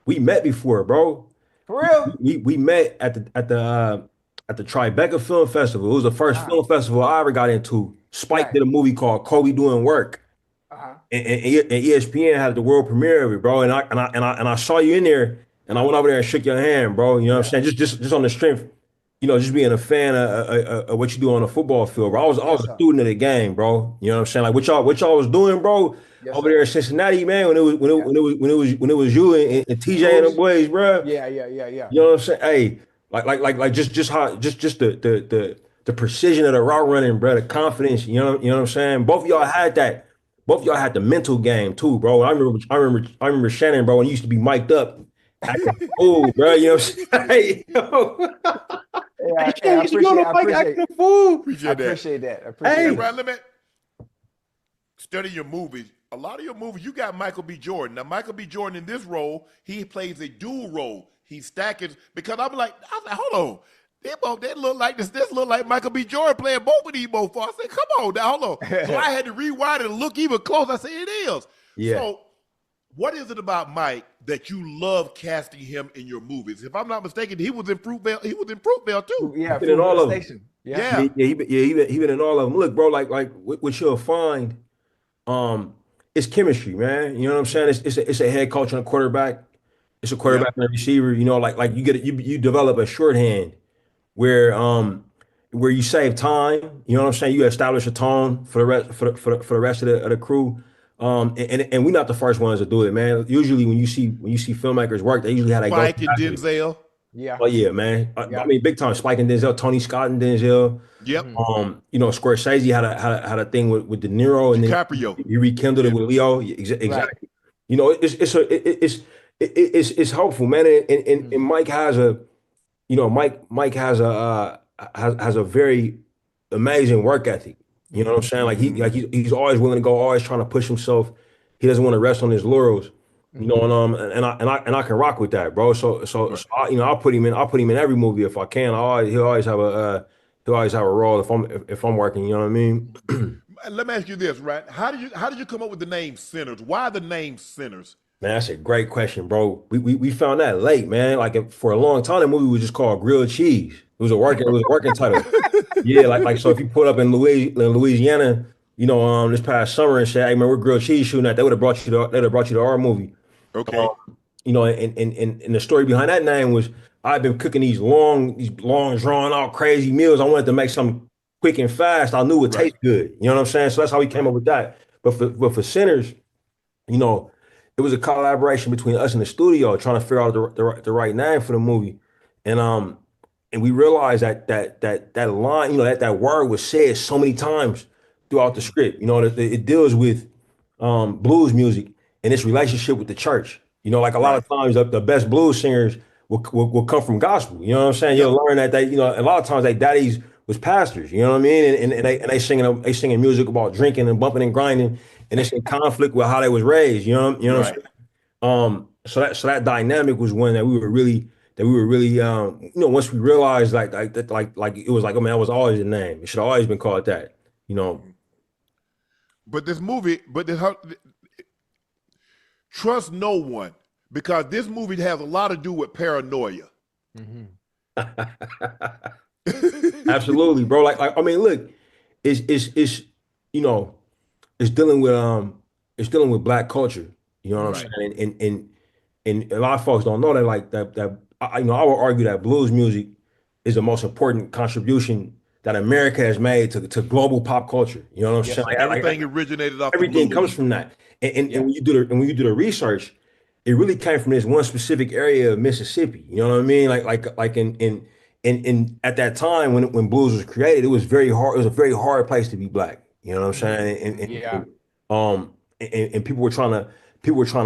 We met before, bro. For real? We met at the Tribeca Film Festival. It was the first film festival I ever got into. Spike did a movie called Kobe Doing Work, and ESPN had the world premiere of it, bro. And I saw you in there, and I went over there and shook your hand, bro. You know what I'm saying? Just on the strength, just being a fan of what you do on the football field, bro. I was a student of the game, bro. You know what I'm saying? Like what y'all was doing, bro, over there in Cincinnati, man. When it was you and TJ and the boys, bro. Yeah. You know what I'm saying? Hey, like just the precision of the route running, bro. The confidence. You know what I'm saying? Both of y'all had that. Both of y'all had the mental game too, bro. I remember Shannon, bro, when he used to be mic'd up. Fool, bro. You know what I'm saying? I appreciate that. Hey, bro, studying your movies, a lot of your movies, you got Michael B. Jordan. Now, Michael B. Jordan in this role, he plays a dual role. He's stacking because I was like, hold on. They look like this look like Michael B. Jordan playing both of these both. I said, come on now, hold on. So I had to rewind it and look even closer. I said, it is. Yeah. So what is it about Mike that you love casting him in your movies? If I'm not mistaken, he was in Fruitvale. He was in Fruitvale too. Yeah, Been in all of them. Station. Yeah. He been in all of them. Look, bro, like what you'll find, it's chemistry, man. You know what I'm saying? It's a head coach and a quarterback. It's a quarterback and a receiver. You know, like you develop a shorthand where you save time. You know what I'm saying? You establish a tone for the rest of the crew. And we're not the first ones to do it, man. Usually when you see filmmakers work, they usually have Spike and Denzel. Yeah. Oh yeah, man. Yeah. I mean, big time. Spike and Denzel, Tony Scott and Denzel. Yep. You know, Scorsese had a thing with De Niro, and DiCaprio. then he rekindled it with Leo. Exactly. Right. You know, it's hopeful, man. And Mike has a, you know, Mike has a very amazing work ethic. You know what I'm saying? Like he's always willing to go, always trying to push himself. He doesn't want to rest on his laurels. You know, and I can rock with that, bro. So I, you know, I'll put him in every movie if I can. He'll always have a role if I'm working. You know what I mean? Let me ask you this, right? How did you come up with the name Sinners? Why the name Sinners? Man, that's a great question, bro. We found that late, man. Like for a long time, the movie was just called Grilled Cheese. It was a working title. Yeah, like so if you put up in Louisiana, you know, this past summer and said, "Hey man, we're grilled cheese shooting at," they would have brought you to our movie. Okay. You know, and the story behind that name was I've been cooking these long drawn out crazy meals. I wanted to make something quick and fast. I knew it would taste good. You know what I'm saying? So that's how we came up with that. But for Sinners, you know, it was a collaboration between us and the studio trying to figure out the right name for the movie. And we realized that line, you know, that word was said so many times throughout the script. You know, it deals with blues music and its relationship with the church. You know, like a lot of times the best blues singers will come from gospel. You know what I'm saying? You'll learn that you know, a lot of times their daddies was pastors. You know what I mean? And they singing music about drinking and bumping and grinding, and it's in conflict with how they was raised. You know what I'm saying? So that dynamic was one that we were really you know, once we realized like it was like, oh man, that was always the name. It should have always been called that. You know. But trust no one, because this movie has a lot to do with paranoia. Absolutely, bro. Like I mean, look, it's you know, it's dealing with Black culture. You know what I'm saying? And a lot of folks don't know that. Like that you know, I would argue that blues music is the most important contribution that America has made to global pop culture. You know what I'm saying? Like, Everything originated off everything the blues. comes from that. And when you do the research, it really came from this one specific area of Mississippi. You know what I mean? Like in at that time when blues was created, it was very hard. It was a very hard place to be Black. You know what I'm saying? And people were trying to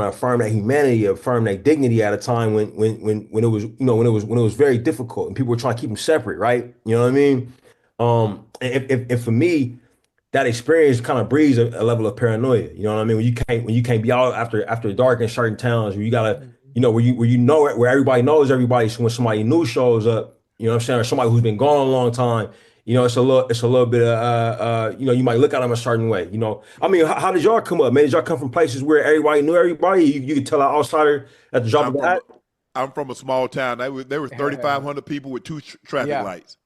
affirm that humanity, affirm that dignity at a time when it was, you know, when it was very difficult, and people were trying to keep them separate, right? You know what I mean? And for me, that experience kind of breeds a level of paranoia. You know what I mean? When you can't be out after dark in certain towns, where you gotta, you know, where everybody knows everybody. So when somebody new shows up, you know what I'm saying, or somebody who's been gone a long time, you know, it's a little bit of you know, you might look at them a certain way. You know, I mean, how did y'all come up, man? Did y'all come from places where everybody knew everybody? You could tell an outsider at the drop of the hat. I'm from a small town. There were 3,500 people with two traffic lights.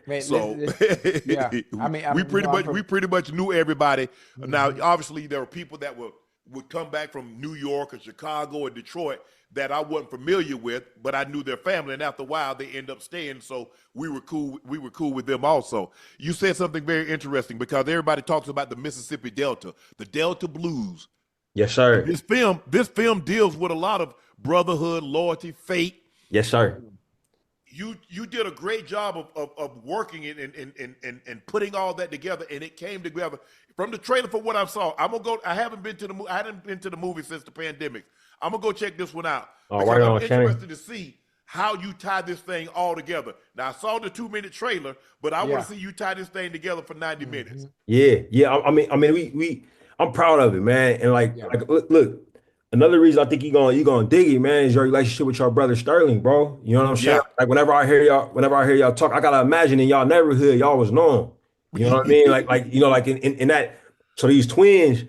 Man, So we pretty much knew everybody. Now, obviously, there were people that would come back from New York or Chicago or Detroit that I wasn't familiar with, but I knew their family, and after a while, they end up staying. So we were cool. We were cool with them also. You said something very interesting, because everybody talks about the Mississippi Delta, the Delta Blues. Yes, sir. This film deals with a lot of brotherhood, loyalty, faith. Yes, sir. You did a great job of working it and putting all that together, and it came together from the trailer. For what I saw, I hadn't been to the movie since the pandemic. I'm gonna go check this one out. Oh, because right I'm on, interested to see how you tie this thing all together. Now, I saw the 2-minute trailer, but I want to see you tie this thing together for 90 minutes. Yeah. I mean, I'm proud of it, man. And Yeah. look, another reason I think you gonna dig it, man, is your relationship with your brother Sterling, bro. You know what I'm saying? Yeah. Like whenever I hear y'all talk, I gotta imagine in y'all neighborhood, y'all was known. You know what I mean? Like in that. So these twins,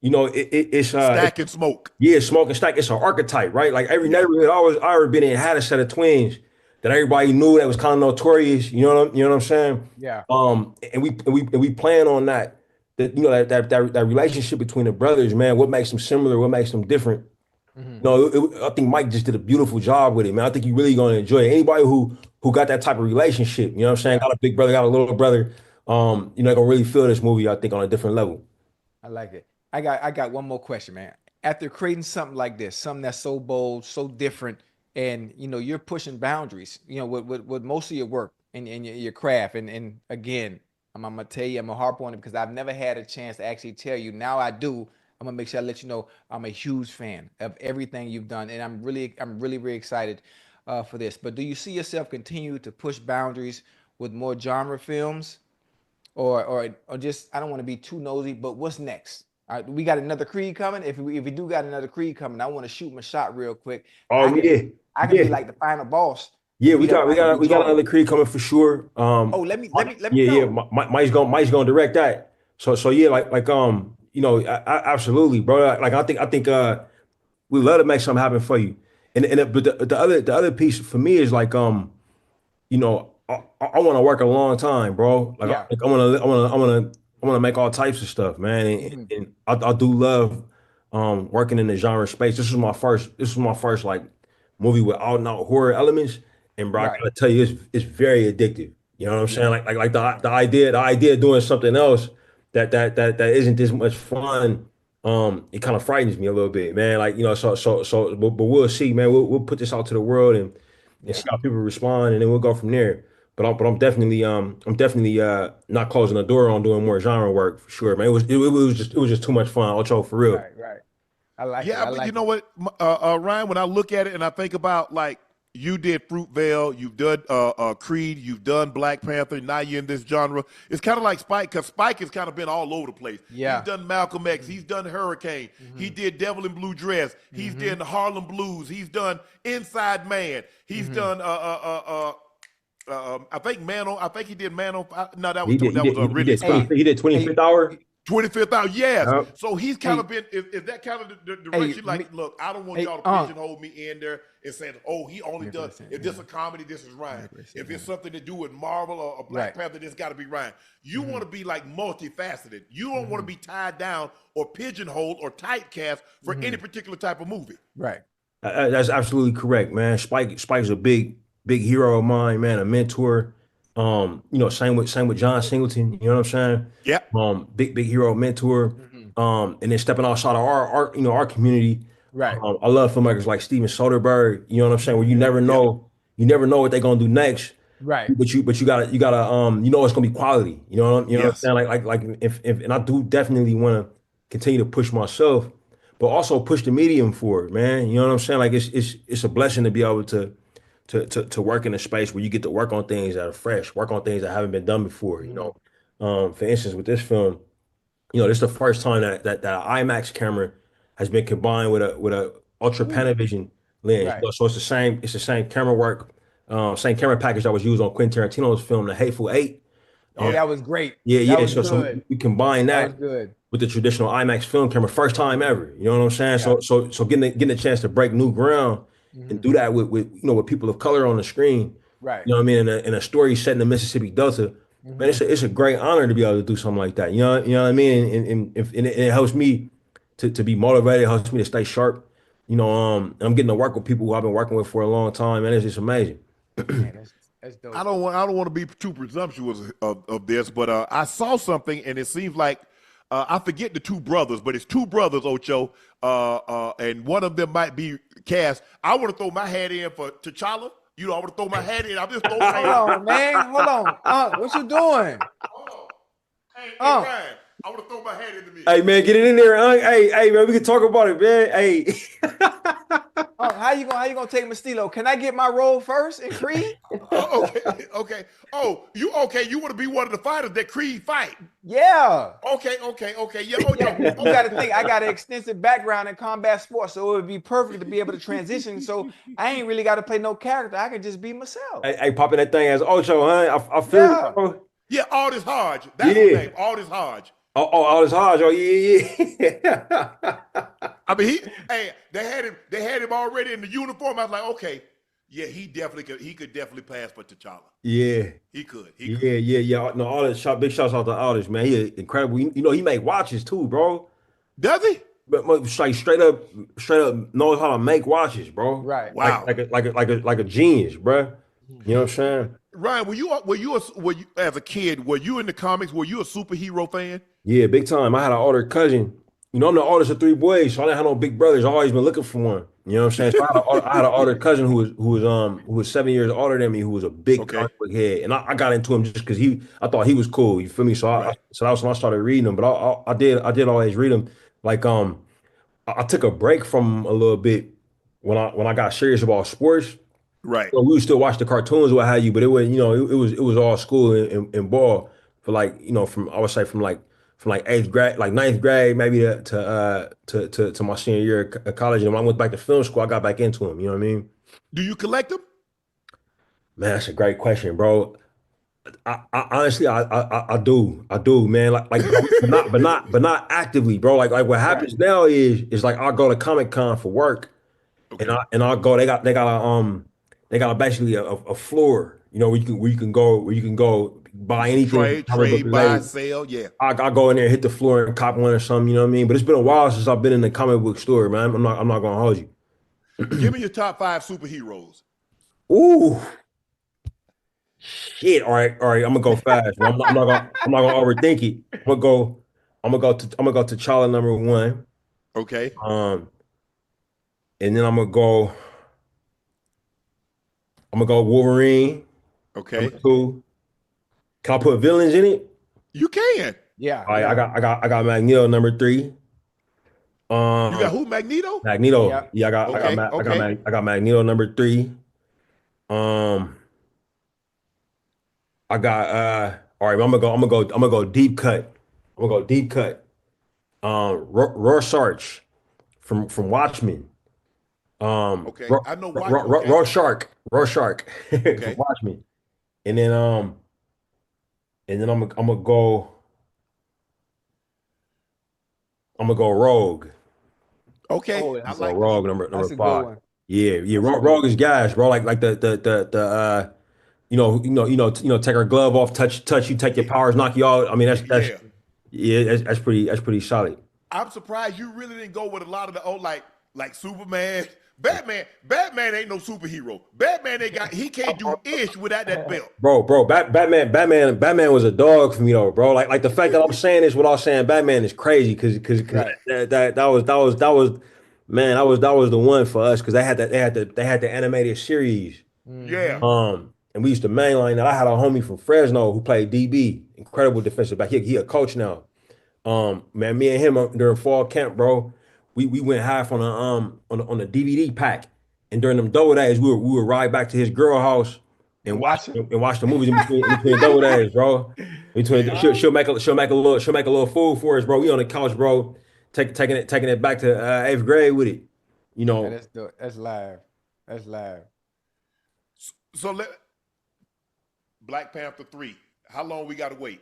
it's Stack and smoke. yeah, smoke and stack. It's an archetype, right? Like every Yeah. neighborhood I ever been in had a set of twins that everybody knew that was kind of notorious. You know what I'm saying? Yeah. And we plan on that. That relationship between the brothers, man. What makes them similar? What makes them different? Mhm. I think Mike just did a beautiful job with it, man. I think you really gonna enjoy it. Anybody who got that type of relationship, you know what I'm saying? Yeah. Got a big brother, got a little brother. Gonna really feel this movie. I think on a different level. I like it. I got one more question, man. After creating something like this, something that's so bold, so different, and you're pushing boundaries, with most of your work and your craft. And again, I'm gonna tell you, I'm gonna harp on it because I've never had a chance to actually tell you. Now I do. I'm gonna make sure I let you know I'm a huge fan of everything you've done, and I'm really excited for this. But do you see yourself continue to push boundaries with more genre films? Or just I don't want to be too nosy, but what's next? All right, we got another Creed coming. If we do got another Creed coming, I want to shoot my shot real quick. I Oh can yeah, I can be yeah. like the final boss Yeah, and we you got we gotta got we got rejoin. another Creed coming for sure. Oh, let me Yeah. know. Mike's gonna direct that. So yeah, absolutely, bro. Like I think we love to make something happen for you. But the other piece for me is I want to work a long time, bro. Yeah. I want to make all types of stuff, man. Mhm. And I do love working in the genre space. This was my first like movie with out and out horror elements, and bro, I Right. gotta tell you, it's very addictive. You know what I'm saying? Yeah. The idea of doing something else that isn't this much fun. It kind of frightens me a little bit, man. But we'll see, man. We'll put this out to the world and Yeah. see how people respond, and then we'll go from there. But I'm definitely not closing the door on doing more genre work for sure, man. It was just too much fun, Ocho, for real. Right. I like it. Yeah, I but you like know it. what, Ryan? When I look at it and I think about like you did Fruitvale, you've done Creed, you've done Black Panther, now you're in this genre. It's kind of like Spike, because Spike has kind of been all over the place. He's Yeah. done Malcolm X, he's done Hurricane, he did Devil in Blue Dress, he's done the Harlem Blues, he's done Inside Man, he's done I think I think he did Man on Fire. No, that was He did he that was did he, he Ridley did 20 Scott. Hey, he did hey, 25th hour. 25th hour, yes. Yep. So he's kind hey, of been, is that kind of the hey, direction? Like, look, I don't want hey, y'all to Unc. pigeonhole me in there and saying, oh, he only does, 100%, if this a comedy, this is Ryan. 100%, If it's yeah. something to do with Marvel or Black Right. Panther, this got to be Ryan. You want to be like multifaceted. You don't want to be tied down or pigeonholed or typecast for any particular type of movie. Right. That's absolutely correct, man. Spike's a big hero of mine, man, a mentor. Same with John Singleton. You know what I'm saying? Yeah. Big hero, mentor. And then stepping outside of our community. Right. I love filmmakers like Steven Soderbergh. You know what I'm saying? Where Yeah. you never know what they're gonna do next. Right. But you gotta it's gonna be quality. You know what I'm Yes. saying? If and I do definitely want to continue to push myself, but also push the medium forward, man. You know what I'm saying? Like it's a blessing to be able to work in a space where you get to work on things that are fresh, work on things that haven't been done before. For instance, with this film, this is the first time that an IMAX camera has been combined with a ultra Ooh. panavision lens. Right. So it's the same camera work, same camera package that was used on Quentin Tarantino's film, The Hateful Eight. Oh, Um, Yeah. that was great. yeah, That yeah. was So good. we combine That was that good. with the traditional IMAX film camera, first time ever. You know what I'm saying? Yeah. So getting a chance to break new ground and do that with people of color on the screen. Right. You know what I mean? In a story set in the Mississippi Delta, man, it's a great honor to be able to do something like that. You know what I mean? And it helps me to be motivated. It helps me to stay sharp. And I'm getting to work with people who I've been working with for a long time, and it's just amazing. Man, that's dope. I don't want to be too presumptuous of this, but I saw something and it seems like I forget the two brothers, but it's two brothers, Ocho, and one of them might be cast. I want to throw my hat in for T'Challa. I want to throw my hat in. I'm just throwing my Hold hat in. on, man. Hold on. What you doing? Hold on. Hey, Oh. Ryan, I want to throw my hat in the mix. Hey man, get it in there. Hey man, we can talk about it, man. Hey. Oh, how you gonna take my Stilo? Can I get my role first in Creed? Okay. Oh, you want to be one of the fighters that Creed fight? Yeah. Okay. Yeah. Yeah, you got to think. I got an extensive background in combat sports, so it would be perfect to be able to transition. So I ain't really got to play no character. I can just be myself. Hey, popping that thing as Ocho, huh? I feel Yeah. it, bro. Yeah, Aldis Hodge. That's his name. Aldis Hodge. Oh, all this Hodge. Oh, yeah. I mean, they had him already in the uniform. I was like, okay, yeah, he could definitely pass for T'Challa. Yeah. He could. Yeah. No, all this big shouts out to Aldis, man. He incredible. You know, he make watches too, bro. Does he? But like straight up knows how to make watches, bro. Right. Wow. Like a genius, bro. You know what I'm saying? Ryan, were you as a kid? Were you in the comics? Were you a superhero fan? Yeah, big time. I had an older cousin. You know, I'm the oldest of 3 boys, so I didn't have no big brothers. I always been looking for one. You know what I'm saying? So I had an older cousin who was 7 years older than me, who was a big comic book head, and I got into him just because I thought he was cool. You feel me? So so that was when I started reading them. But I did always read them. Like I took a break from 'em a little bit when I got serious about sports. Right. So we would still watch the cartoons, what have you, but it was, you know, it was all school and ball for like, you know, from I would say from like 8th grade, like 9th grade, maybe to my senior year of college. And when I went back to film school, I got back into them. You know what I mean? Do you collect them? Man, that's a great question, bro. I honestly I do, man. Like but not actively, bro. Like what happens now is like I'll go to Comic Con for work, and I'll go. They got basically a floor, you know, where you can go buy anything. Trade, buy, sell, yeah. I go in there, hit the floor, and cop one or something. You know what I mean? But it's been a while since I've been in the comic book store, man. I'm not gonna hold you. Give me your top 5 superheroes. Ooh, shit. All right. I'm gonna go fast. I'm not gonna overthink it. I'm gonna go to T'Challa #1. Okay. And then I'm gonna go Wolverine. Okay. #2. Can I put villains in it? You can. Yeah. All right, I got Magneto #3. You got who? Magneto? Magneto. Yeah. Yeah, I got Magneto #3. I got all right, I'm gonna go deep cut. I'm gonna go deep cut. Rorschach from Watchmen. Okay. I know Watchmen. Rorschach Okay. from Watchmen. And then I'm gonna go Rogue. Okay. Oh, I that's like Rogue number That's a good 5. one. Yeah. Rogue is gas, bro. Like the take our glove off, touch you, take your powers, knock you out. I mean, that's pretty solid. I'm surprised you really didn't go with a lot of the old like Superman. Batman ain't no superhero. He can't do ish without that belt. Bro, Batman was a dog for me though, bro. Like the fact that I'm saying this without saying Batman is crazy because that was man, that was the one for us because they had the animated series. Yeah. And we used to mainline that. I had a homie from Fresno who played DB, incredible defensive back. He a coach now. Man, me and him during fall camp, bro. We went half on the DVD pack, and during them double days, we would ride back to his girl house and watch the movies in between double days, bro. She'll make a little food for us, bro. We on the couch, bro, taking it back to 8th grade with it, you know. Yeah, that's live. That's live. So Black Panther 3. How long we gotta wait?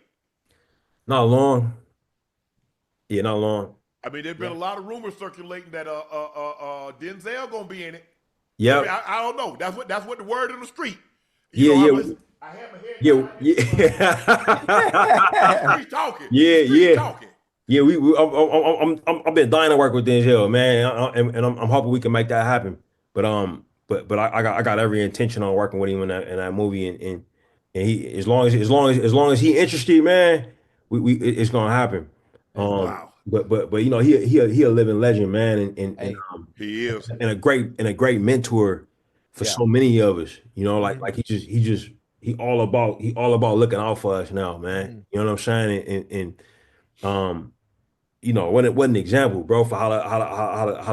Not long. Yeah, not long. I mean, there's been a lot of rumors circulating that Denzel gonna be in it. Yeah, I mean, I don't know. That's what the word in the street. Yeah. I have a head. Yeah. Street talking. Yeah. Street talking. Yeah, I've been dying to work with Denzel, man, and I'm hoping we can make that happen. But I got every intention on working with him in that movie, and he as long as he interested, man, it's gonna happen. Wow. But you know he a living legend, man, and He is. and a great mentor for so many of us. You know, like he all about looking out for us now, man. You know what I'm saying? And what an example, bro, for how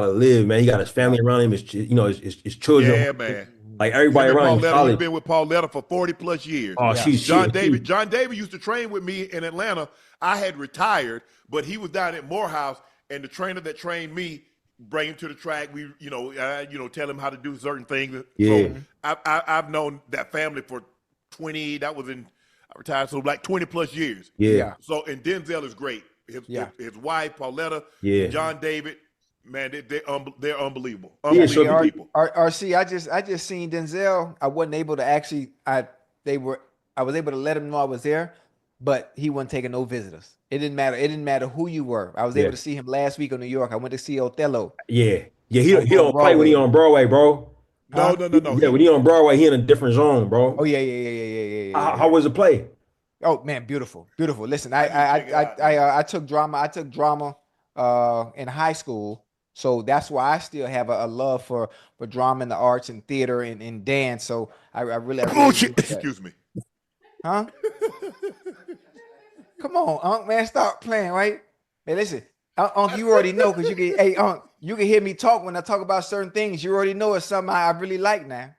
to live, man. He got his family around him, his children, Yeah, man. like Him everybody and around him Pauletta, he's solid. been with Pauletta for 40 plus years. Oh, Yeah. John David used to train with me in Atlanta. I had retired, but he was down at Morehouse, and the trainer that trained me bring him to the track. We, tell him how to do certain things. Yeah. So I've known that family for 20. That was I retired, so like 20 plus years. Yeah. So and Denzel is great. His wife Pauletta, Yeah. John David, man, they're unbelievable. Yeah, so Unbelievable people. RC, I just seen Denzel. I wasn't able to actually. I was able to let him know I was there, but he wasn't taking no visitors. It didn't matter. It didn't matter who you were. I was able to see him last week in New York. I went to see Othello. Yeah. He don't play when he on Broadway, bro. No. Yeah, when he on Broadway, he in a different zone, bro. Oh yeah. How was the play? Oh man, beautiful. Listen, I took drama. I took drama in high school, so that's why I still have a love for drama and the arts and theater and dance. So I really Bullshit. Excuse me. Huh? Come on, Unc, man, stop playing, right? Man, listen, Unc, you already know because hey, Unc, you can hear me talk when I talk about certain things. You already know it's something I really like now.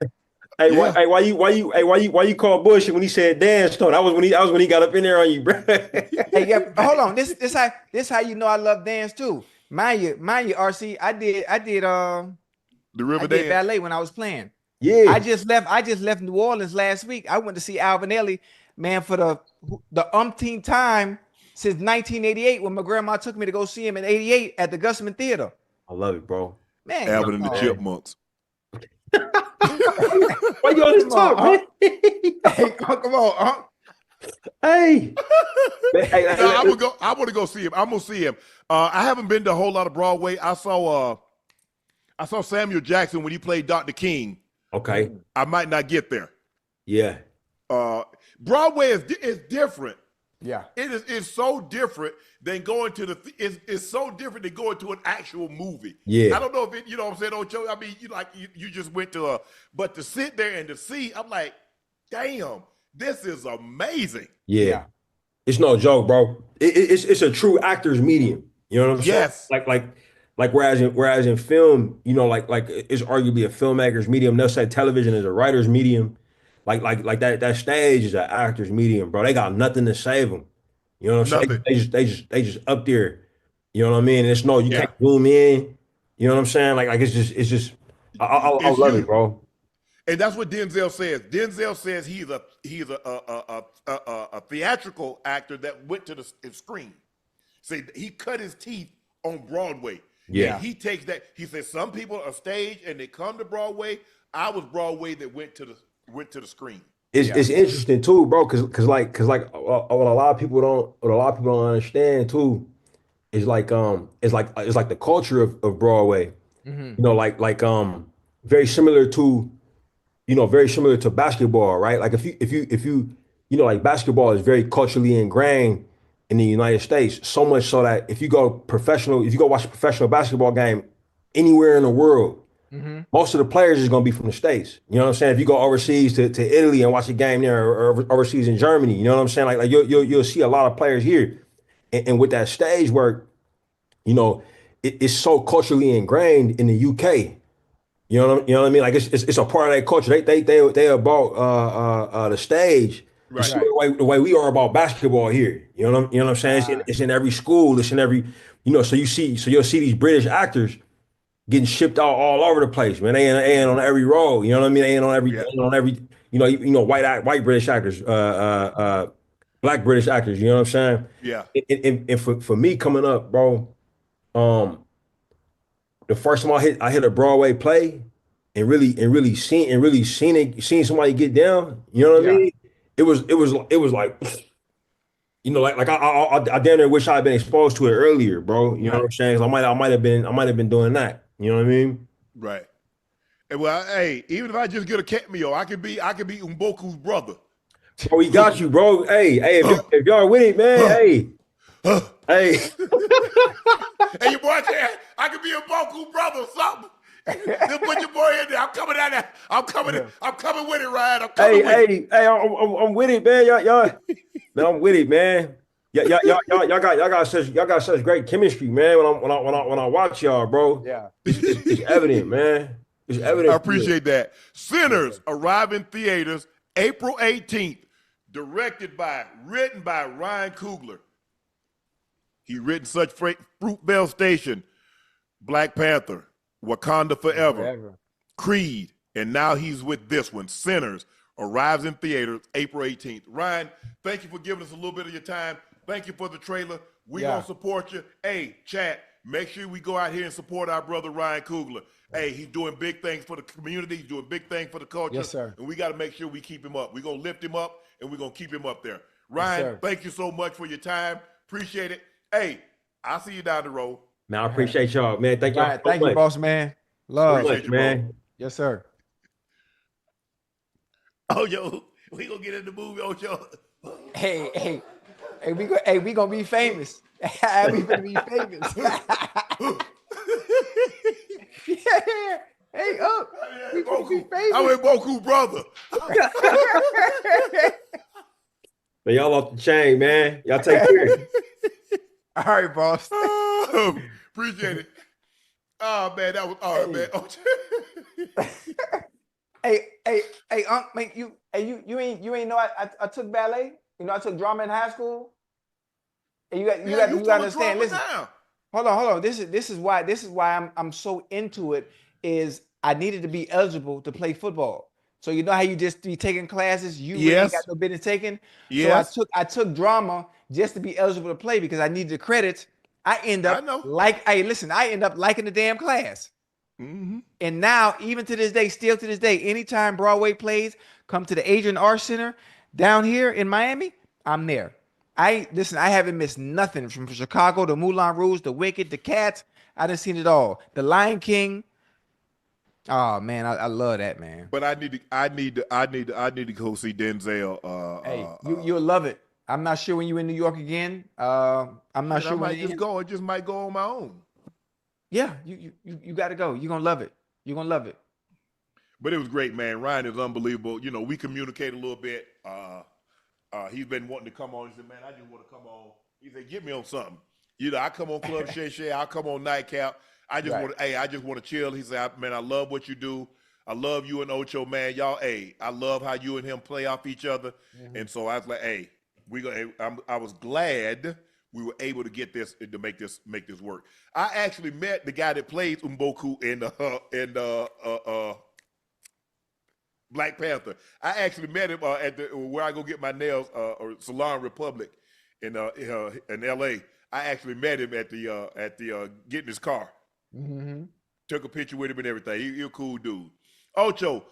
Hey, why you call bullshit when he said dance? No, that was when he got up in there on you, bro. Hey, yeah, hold on. This how you know I love dance too. Mind you, RC, I did The River I did Dance. ballet when I was playing. Yeah. I just left New Orleans last week. I went to see Alvin Ailey, man, for the umpteenth time since 1988 when my grandma took me to go see him in 88 at the Gusman Theater. I love it, bro. Man, Alvin and the Chipmunks. Why you always talk, man? Hey, come on, Unc. Hey. No, I want to go see him. I'm gonna see him. I haven't been to a whole lot of Broadway. I saw Samuel Jackson when he played Dr. King. Okay. I might not get there. Yeah. Broadway is different. Yeah. It's so different than going to it's so different than going to an actual movie. Yeah. I don't know if it, what I'm saying, Ocho. I mean, you just went to but to sit there and to see, I'm like, damn, this is amazing. Yeah. It's no joke, bro. It's a true actor's medium. You know what I'm saying? Yes. Like whereas in film, like it's arguably a filmmaker's medium. They'll say television is a writer's medium. Like that stage is an actor's medium, bro. They got nothing to save them. You know what I'm saying? They just up there. You know what I mean? It's you can't zoom in. You know what I'm saying? Like it's just I love it, bro. And that's what Denzel says. Denzel says he's a theatrical actor that went to the screen. See, he cut his teeth on Broadway. Yeah. And he takes that. He says some people are stage and they come to Broadway. I was Broadway that went to the screen. It's interesting too, bro, because what a lot of people don't understand too is like the culture of Broadway. Mm-hmm. Very similar to basketball, right? Like if you like basketball is very culturally ingrained in the United States, so much so that if you go watch a professional basketball game anywhere in the world, Mm-hmm. most of the players is going to be from the States. You know what I'm saying? If you go overseas to Italy and watch a game there, or overseas in Germany, you know what I'm saying? Like you'll see a lot of players here, and with that stage work, it's so culturally ingrained in the UK. You know what I mean? Like it's a part of their culture. They about the stage, Right. the way we are about basketball here. You know what I'm saying? It's in every school. It's in every So you'll see these British actors getting shipped out all over the place, man. They ain't on every road. You know what I mean? They ain't on every white British actors, black British actors. You know what I'm saying? Yeah. And for me coming up, bro, the first time I hit a Broadway play and really seeing somebody get down. You know what I mean? It was like. I damn near wish I had been exposed to it earlier, bro. You know what I'm saying? 'Cause I might have been doing that. You know what I mean? Right. And well, hey, even if I just get a cameo, I could be Mboku's brother. Oh, he got you, bro. Hey, if y'all with it, man, hey. Hey, your boy said I could be Mboku's brother or something. Just put your boy in there. I'm coming down there. I'm coming with it, Ryan. I'm with it. Hey, I'm with it, man. Y'all. Man, I'm with it, man. y'all got such great chemistry, man. When I watch y'all, bro, Yeah. it's evident, man. It's I evident. appreciate that. Yes, Sinners sir. arrive in theaters April 18th, written by Ryan Coogler. He written such Fruitvale Station, Black Panther, Wakanda Forever, Forever. Creed, and now he's with this one. Sinners arrives in theaters April 18th. Ryan, thank you for giving us a little bit of your time. Thank you for the trailer. We gonna support you. Hey, chat, make sure we go out here and support our brother Ryan Coogler. Hey, he's doing big things for the community. He's doing big things for the culture. Yes, sir. And we got to make sure we keep him up. We're going to lift him up, and we're going to keep him up there. Ryan, thank you so much for your time. Appreciate it. Hey, I'll see you down the road. Man, I appreciate y'all, man. Thank y'all. Thank you, boss man. Love. Appreciate you, man. bro. Yes, sir. Oh, yo, we going to get in the movie, Ocho. Hey, we gonna be famous. We gonna be famous. Yeah. Hey, up. We gonna be famous. I'm with Boku brother. Man, y'all off the chain, man. Y'all take care. All right, boss. Appreciate it. Oh, man, that was all right, man. Hey, Unc, man, you ain't know I took ballet. You know, I took drama in high school. And you got to understand. Listen, hold on. This is why I'm so into it. Is I needed to be eligible to play football. So you know how you just be taking classes you really ain't got no business taking. Yes. So I took drama just to be eligible to play because I needed the credits. I end up liking the damn class. Mm-hmm. And now, even to this day, still to this day, anytime Broadway plays come to the Adrian R Center down here in Miami, I'm there. I haven't missed nothing from Chicago to Moulin Rouge, The Wicked, The Cats. I done seen it all. The Lion King. Oh man, I love that, man. But I need to go see Denzel. Hey, you'll love it. I'm not sure when you're in New York again. I'm not sure I when might just go. I just might go on my own. Yeah, you got to go. You're gonna love it. You're gonna love it. But it was great, man. Ryan is unbelievable. You know, we communicate a little bit. He's been wanting to come on. He said, man, I just want to come on. He said, get me on something. You know, I come on Club Shay Shay. I'll come on Nightcap. I just want to chill. He said, man, I love what you do. I love you and Ocho, man. Y'all, I love how you and him play off each other. Mm-hmm. And so I was like, I was glad we were able to get this to make this work. I actually met the guy that plays M'Boku in Black Panther. I actually met him at where I go get my nails, or Salon Republic in L.A. I actually met him at the getting his car. Mm-hmm. Took a picture with him and everything. He's a cool dude. Ocho,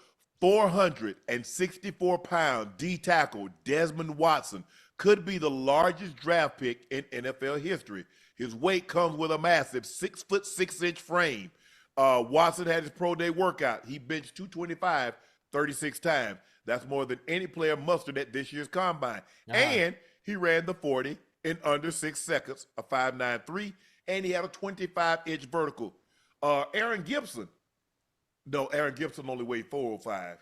464-pound D tackle Desmond Watson could be the largest draft pick in NFL history. His weight comes with a massive 6'6" frame. Watson had his pro day workout. He benched 225 36 times. That's more than any player mustered at this year's combine. And he ran the 40 in under 6 seconds, a 5.93, and he had a 25-inch vertical. Aaron Gibson only weighed 405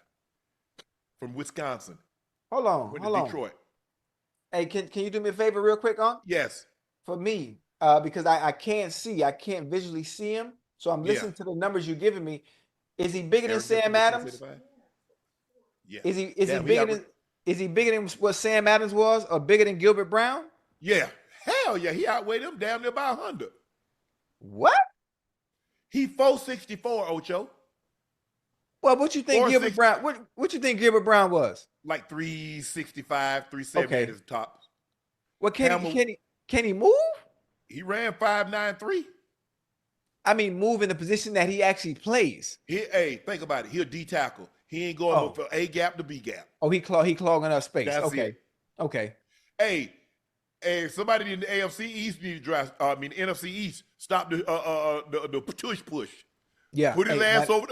from Wisconsin. Hold on. Detroit. Hey, can you do me a favor real quick, Unc? Yes. For me, because I can't visually see him, so I'm listening to the numbers you're giving me. Is he bigger than Sam Adams? Yeah. Is he bigger than what Sam Adams was, or bigger than Gilbert Brown? Yeah. Hell yeah. He outweighed him damn near by 100. What? He 464, Ocho. Well, what you think Gilbert Brown? What you think Gilbert Brown was? Like 365, 370 at his top. Well, can he move? He ran 5.93. I mean, move in the position that he actually plays. Think about it. He'll D tackle. He ain't going from A gap to B gap. Oh, he clogging up space. That's okay. it. Okay. Hey, somebody in the AFC East need to drive. NFC East stop the push. Yeah. Put his ass over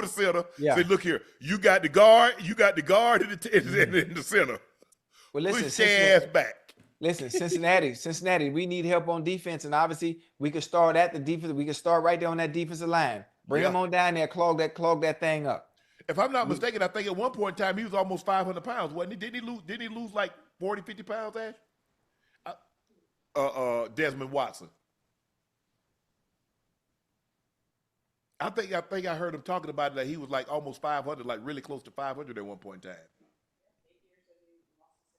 the center. Yeah. Say, look here, you got the guard in the center. Well, listen, push your ass back. Listen, Cincinnati, we need help on defense, and obviously we can start at the defense. We can start right there on that defensive line. Bring him on down there, clog that thing up. If I'm not mistaken, I think at one point in time he was almost 500 pounds, wasn't he? Didn't he lose like 40, 50 pounds, Ash? Desmond Watson. I think I heard him talking about that he was like almost 500, like really close to 500 at one point in time.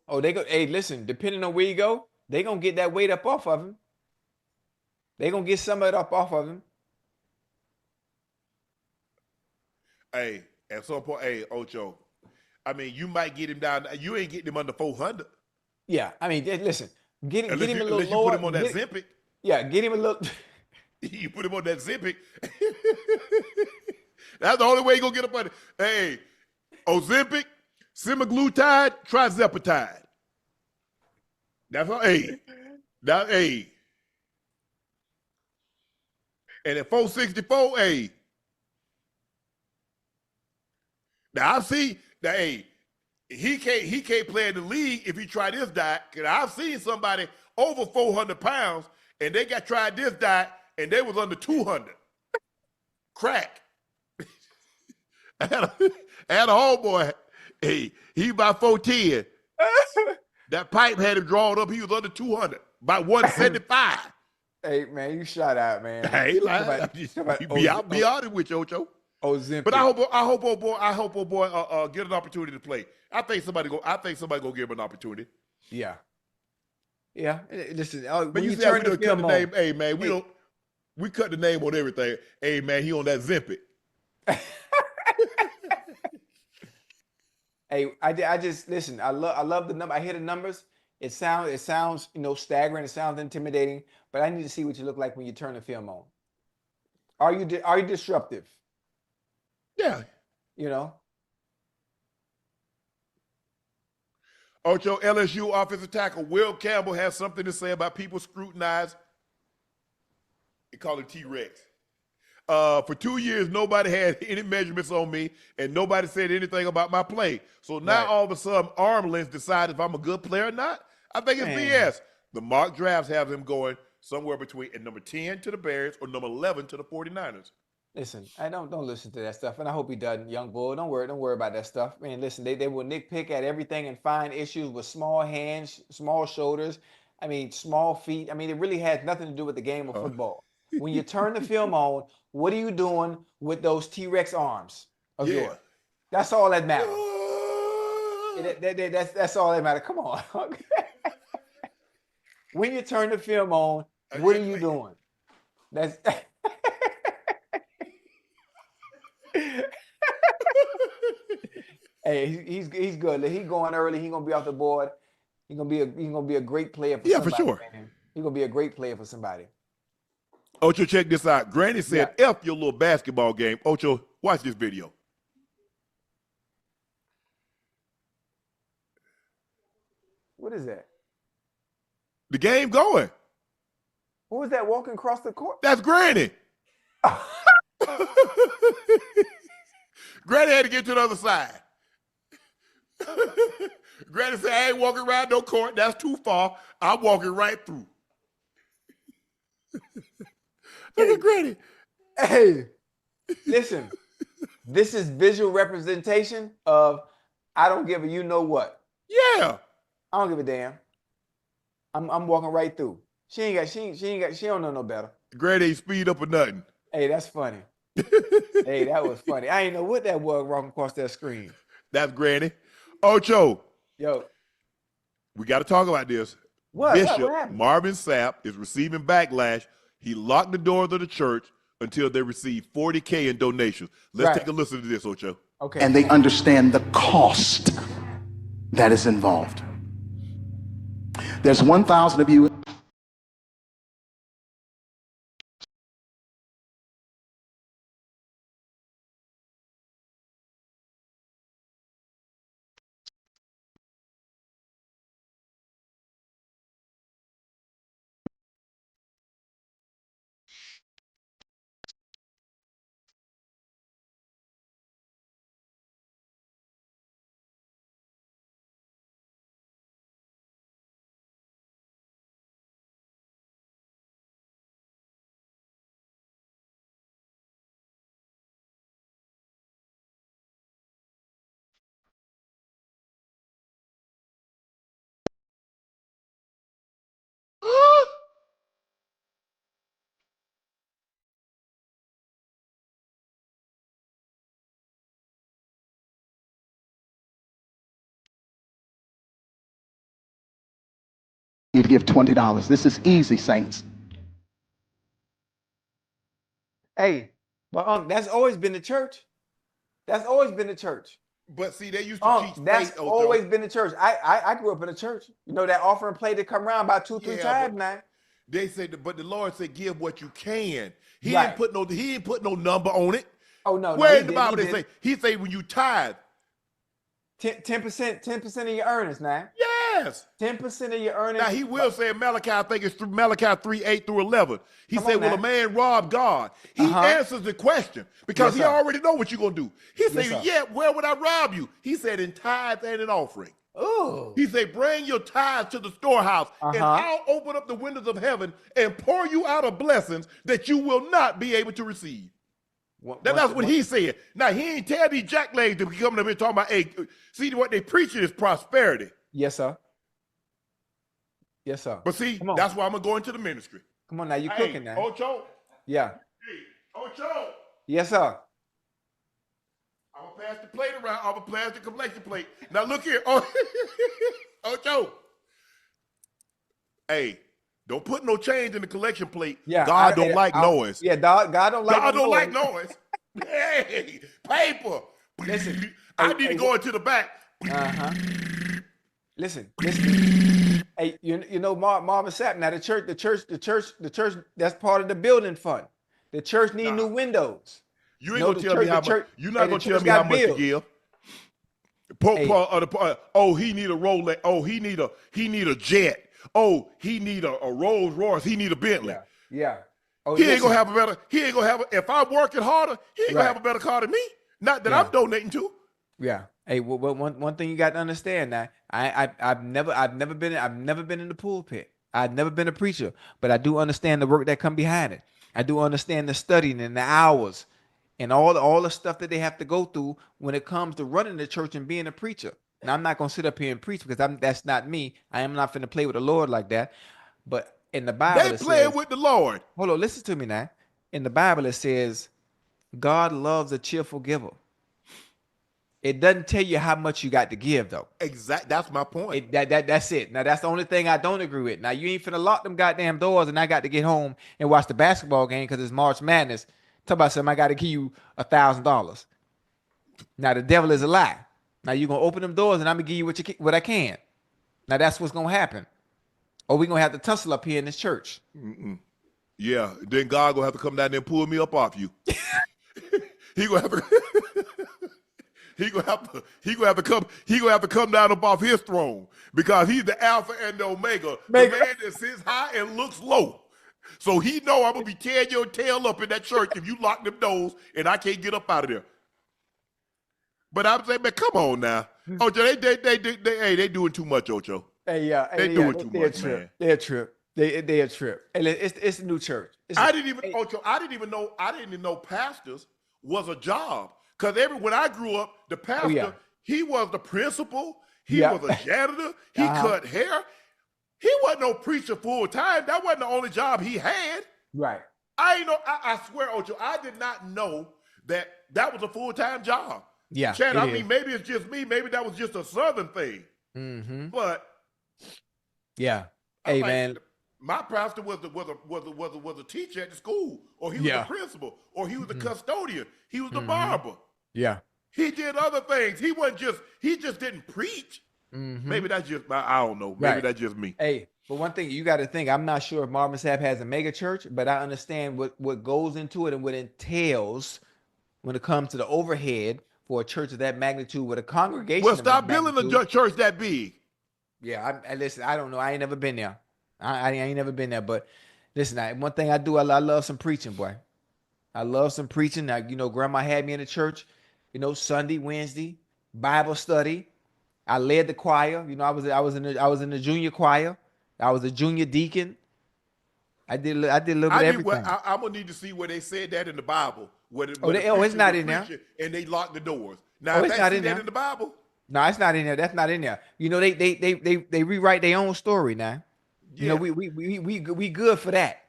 Oh, they go. Hey, listen. Depending on where you go, they gonna get that weight up off of him. They gonna get some of it up off of him. Hey, at some point, hey, Ocho. I mean, you might get him down. You ain't getting him under 400 Yeah, I mean, listen. Get him a little unless you lower. put him on that Zempic. Yeah, get him a little. You put him on that Zempic. That's the only way you gonna get up on it. Hey, Ozempic, semaglutide, trizepatide. That's all. Hey, that hey. And at 464, hey. Now I see that hey, he can't play in the league if he try this diet. Cause I've seen somebody over 400 pounds and they got tried this diet and they was under 200. Crack. I had a homeboy. Hey, he about 410. That pipe had him drawn up. He was under 200, about 175. Hey man, you shot out, man. Hey, like, be honest with you, Ocho. Ozempic. But I hope old boy get an opportunity to play. I think somebody gonna give him an opportunity. Yeah. Yeah. Listen, But when you you see how turn we the done cut film the on, name. Hey man, we cut the name on everything. Hey man, he on that Zempic. hey, I just listen. I love the number. I hear the numbers. It sounds staggering. It sounds intimidating. But I need to see what you look like when you turn the film on. Are you disruptive? Yeah. You know. Ocho, LSU offensive tackle Will Campbell has something to say about people scrutinize. They call it T-Rex. For 2 years, nobody had any measurements on me, and nobody said anything about my play. So now Right. all of a sudden, arm length decide if I'm a good player or not. I think it's BS. The mock drafts have him going somewhere between at number 10 to the Bears or number 11 to the 49ers. Listen, I don't listen to that stuff, and I hope he doesn't, young boy. Don't worry about that stuff. Man, listen, they will nitpick at everything and find issues with small hands, small shoulders. I mean, small feet. I mean, it really has nothing to do with the game of football. When you turn the film on, what are you doing with those T-Rex arms of Yeah. yours? That's all that matters. That's all that matters. Come on. When you turn the film on, what are you doing? That's hey, he's good. He going early. He gonna be off the board. He's gonna be a great player for somebody. for sure. Man. He's gonna be a great player for somebody. Ocho, check this out. Granny said, F your little basketball game. Ocho, watch this video. What is that? The game going. Who was that walking across the court? That's Granny. Granny had to get to the other side. Granny said, I ain't walking around no court. That's too far. I'm walking right through. Look at Granny. Hey, listen. This is visual representation of I don't give a you know what. Yeah. I don't give a damn. I'm walking right through. She don't know no better. Granny ain't speed up or nothing. Hey, that's funny. Hey, that was funny. I ain't know what that was walking across that screen. That's Granny. Ocho, Yo, we got to talk about this. what Bishop happened? Marvin Sapp is receiving backlash. He locked the doors of the church until they receive $40K in donations. Let's take a listen to this, Ocho. Okay. And they understand the cost that is involved. There's 1,000 of you You'd give $20. This is easy, saints. Hey, but that's always been the church. That's always been the church. But see, they used to teach That's faith, Ocho. always been the church. I grew up in a church. You know that offering plate that come around about 2-3 times now. They said, but the Lord said, give what you can. He Right. didn't put no number on it. Oh no, Where in the Bible they say? He say when you tithe. 10% of your earnings now. Yes. 10% of your earnings. Now he will say in Malachi, I think it's through Malachi 3:8-11. He Come said, on will now. a man rob God? He answers the question because Yes, he sir. already know what you're gonna do. He Yes, said, sir. yeah, where would I rob you? He said, in tithe and in offering. Ooh. He said, bring your tithes to the storehouse, and I'll open up the windows of heaven and pour you out of blessings that you will not be able to receive. That's what he said. Now, he ain't tell these jacklegs to be coming up here talking about, hey, see, what they preaching is prosperity. Yes, sir. Yes, sir. But see, that's why I'm going to go into the ministry. Come on now, you cooking now. Ocho. Yeah. Hey, Ocho. Yes, sir. I'm going to pass the plate around. I'm going to pass the collection plate. Now, look here. Ocho. Hey, don't put no change in the collection plate. Yeah. God don't like noise. Yeah, God don't like God no don't noise. like noise. Hey, paper. Listen, I need to go into the back. Listen. Hey, you know Marvin Sapp. Now the church. That's part of the building fund. The church need new windows. You ain't gonna tell me how much. You're not gonna tell me how much to give. He need a Rolex. Oh, he need a jet. Oh, he need a Rolls Royce. He need a Bentley. Yeah. Oh, he ain't gonna have a better. He ain't gonna have. If I'm working harder, he ain't gonna have a better car than me. Not that I'm donating to. Yeah. Hey, well, one thing you got to understand now. I've never been in the pulpit. I've never been a preacher, but I do understand the work that come behind it. I do understand the studying and the hours and all the stuff that they have to go through when it comes to running the church and being a preacher. Now I'm not gonna sit up here and preach because that's not me. I am not finna play with the Lord like that. But in the Bible, They playing with the Lord. Hold on, listen to me now. In the Bible, it says, God loves a cheerful giver. It doesn't tell you how much you got to give, though. Exactly. That's my point. That's it. Now, that's the only thing I don't agree with. Now, you ain't finna lock them goddamn doors and I got to get home and watch the basketball game because it's March Madness. Talk about something, I got to give you $1,000. Now, the devil is a lie. Now, you're going to open them doors and I'm going to give you what I can. Now, that's what's going to happen. Or we're going to have to tussle up here in this church. Yeah. Then God going to have to come down there and pull me up off you. He going to have to... He gonna have to come down up off his throne because he's the Alpha and the Omega, the man that sits high and looks low. So he know I'm gonna be tearing your tail up in that church if you lock them doors and I can't get up out of there. But I'm saying, man, come on now, Ocho, they doing too much, Ocho. Hey, yeah, they doing too much, man. They're a trip. They're a trip. Hey, it's a new church. I didn't even know pastors was a job. Because when I grew up, the pastor, he was the principal, he was a janitor, he cut hair. He wasn't no preacher full time. That wasn't the only job he had. Right. I swear, Ocho, I did not know that was a full-time job. Yeah. Chad, I mean, maybe it's just me. Maybe that was just a Southern thing. Mm-hmm. But yeah. Hey, man. My pastor was a teacher at the school, or he was the principal, or he was the custodian, he was the barber. Yeah. He did other things. He just didn't preach. Maybe that's just, I don't know. Maybe that's just me. Hey, but one thing you got to think, I'm not sure if Marvin Sapp has a mega church, but I understand what goes into it and what entails when it comes to the overhead for a church of that magnitude with a congregation. Well, stop building a church that big. Yeah, listen, I don't know. I ain't never been there. I ain't never been there, but listen, one thing I do, I love some preaching, boy. I love some preaching. Now, Grandma had me in the church, Sunday, Wednesday, Bible study. I led the choir. I was in the junior choir. I was a junior deacon. I did a little bit of everything. I'm gonna need to see where they said that in the Bible. It's not in there. And they locked the doors. Now, it's not in there. In the Bible. No, it's not in there. That's not in there. They rewrite their own story now. Yeah. We good for that.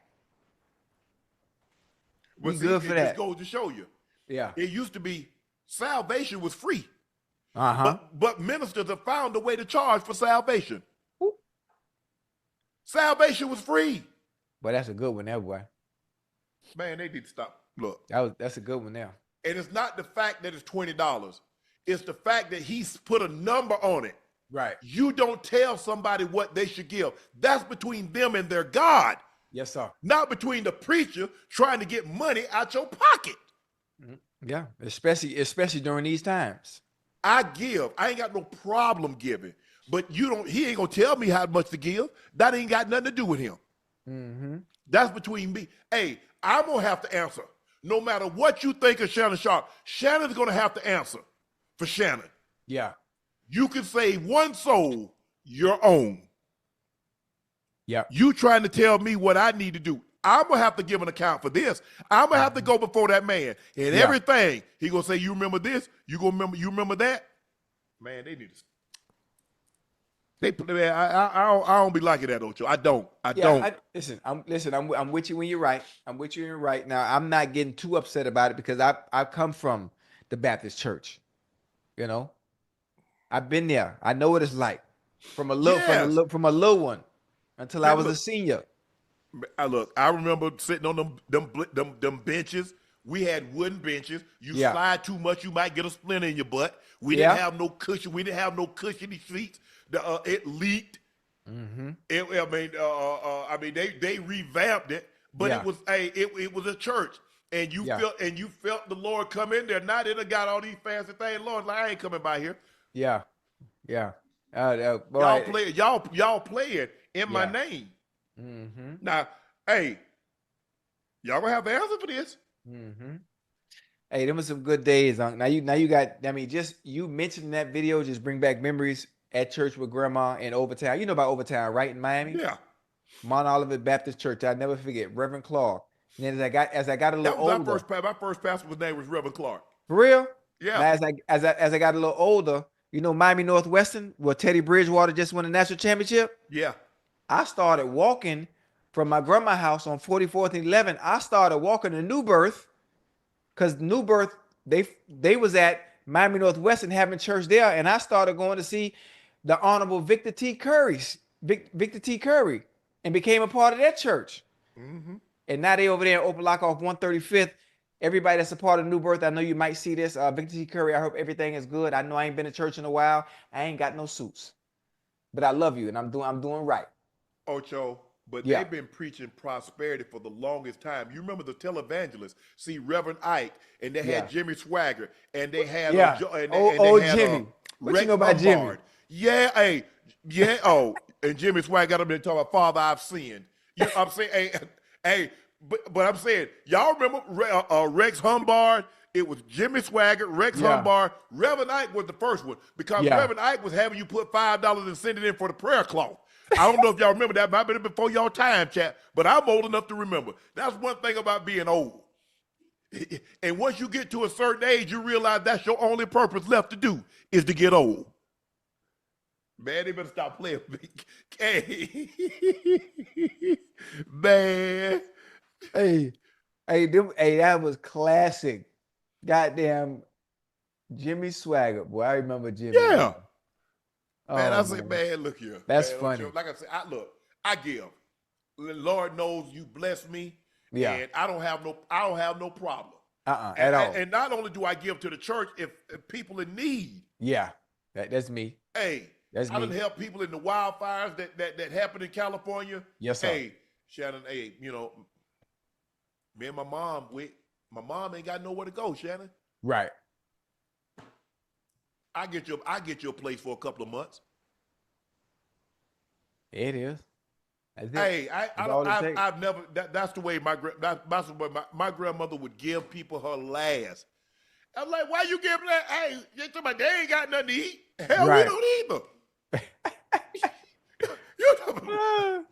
But we good for that. It just goes to show you. Yeah. It used to be salvation was free. Uh-huh. But ministers have found a way to charge for salvation. Salvation was free. But that's a good one there, boy. Man, they need to stop. Look, That's a good one there. and it's not the fact that it's $20. It's the fact that he's put a number on it. Right. You don't tell somebody what they should give. That's between them and their God, Yes, sir. not between the preacher trying to get money out your pocket. Yeah, especially during these times. I give. I ain't got no problem giving. But he ain't gonna tell me how much to give. That ain't got nothing to do with him. That's between me. Hey, I'm gonna have to answer. No matter what you think of Shannon Sharpe, Shannon's gonna have to answer for Shannon. Yeah. You can save one soul, your own. Yeah. You trying to tell me what I need to do. I'm gonna have to give an account for this. I'm gonna have to go before that man. And everything, he gonna say, you remember this? You remember that? Man, they need to. Man, I don't be liking that, Ocho. I don't. Listen, I'm with you when you're right. I'm with you when you're right. Now, I'm not getting too upset about it because I come from the Baptist church. You know, I've been there. I know what it's like from a little one until I was a senior. I remember sitting on them benches. We had wooden benches. You slide too much, you might get a splinter in your butt. We didn't have no cushion. We didn't have no cushiony seats. It leaked. They revamped it, but it was a church, and you felt the Lord come in there. Now they done got all these fancy things. Lord, like, I ain't coming by here. Yeah. Y'all play it in my name. Now, hey, y'all gonna have the answer for this. Hey, them were some good days, Unc. Now you got. I mean, just you mentioning that video just bring back memories at church with Grandma in Overtown. You know about Overtown, right, in Miami? Yeah. Mount Olivet Baptist Church. I'll never forget Reverend Clark. And then as I got a little older, my first pastor's name was Reverend Clark. For real? Yeah. Now, as I got a little older, you know, Miami Northwestern, where Teddy Bridgewater just won a national championship. Yeah. I started walking from my grandma's house on 44th and 11th. I started walking to New Birth because New Birth, they was at Miami Northwestern having church there, and I started going to see the Honorable Victor T. Curry, and became a part of that church. And now they over there in Opelika off 135th. Everybody that's a part of New Birth, I know you might see this. Victor T. Curry, I hope everything is good. I know I ain't been to church in a while. I ain't got no suits, but I love you, and I'm doing right. Ocho, but they've been preaching prosperity for the longest time. You remember the televangelists? See Reverend Ike, and they had Jimmy Swagger, and they had Jimmy. What Rex you know about Humbard. Jimmy? Yeah. Oh, and Jimmy Swagger got up there talking about Father, I've sinned. You know what I'm saying? But I'm saying, y'all remember Rex Humbard? It was Jimmy Swagger, Rex Humbard. Reverend Ike was the first one because Reverend Ike was having you put $5 and send it in for the prayer cloth. I don't know if y'all remember that. Might have been before y'all time, chat, but I'm old enough to remember. That's one thing about being old. And once you get to a certain age, you realize that's your only purpose left to do is to get old. Man, they better stop playing. Hey, man. Hey, that was classic. Goddamn Jimmy Swagger. Boy, I remember Jimmy. Yeah. Oh, Man, I say, man, look here. That's man, funny. Like I said, I give. The Lord knows you bless me. Yeah. And I don't have no problem. At all. And not only do I give to the church if people in need. Yeah. That's me. Hey, That's I me. done help people in the wildfires that happened in California. Yes, sir. Hey, Shannon, you know, me and my mom ain't got nowhere to go, Shannon. Right. I get you a place for a couple of months. It is. That's it. Hey, That's all it takes. I've never. That's the way that's the way my grandmother would give people her last. I'm like, why you give that? Hey, they ain't got nothing to eat. Hell, Right. we don't either.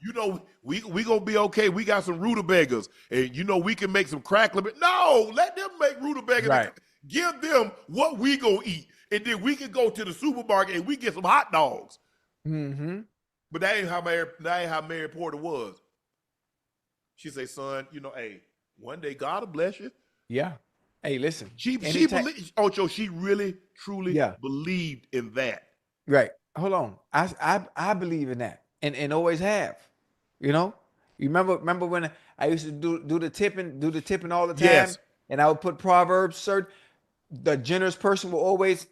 You know, we gonna be okay. We got some rutabagas, and you know we can make some crackling. But no, let them make rutabagas. Right. Give them what we gonna eat, and then we can go to the supermarket and we get some hot dogs. Mm-hmm. But that ain't how Mary Porter was. She say, son, you know, hey, one day God will bless you. Yeah. Hey, listen. She believed, Ocho, she really, truly Yeah. believed in that. Right. Hold on. I believe in that and always have. You know, you remember when I used to do the tipping all the time, Yes. and I would put Proverbs. Certain the generous person will always.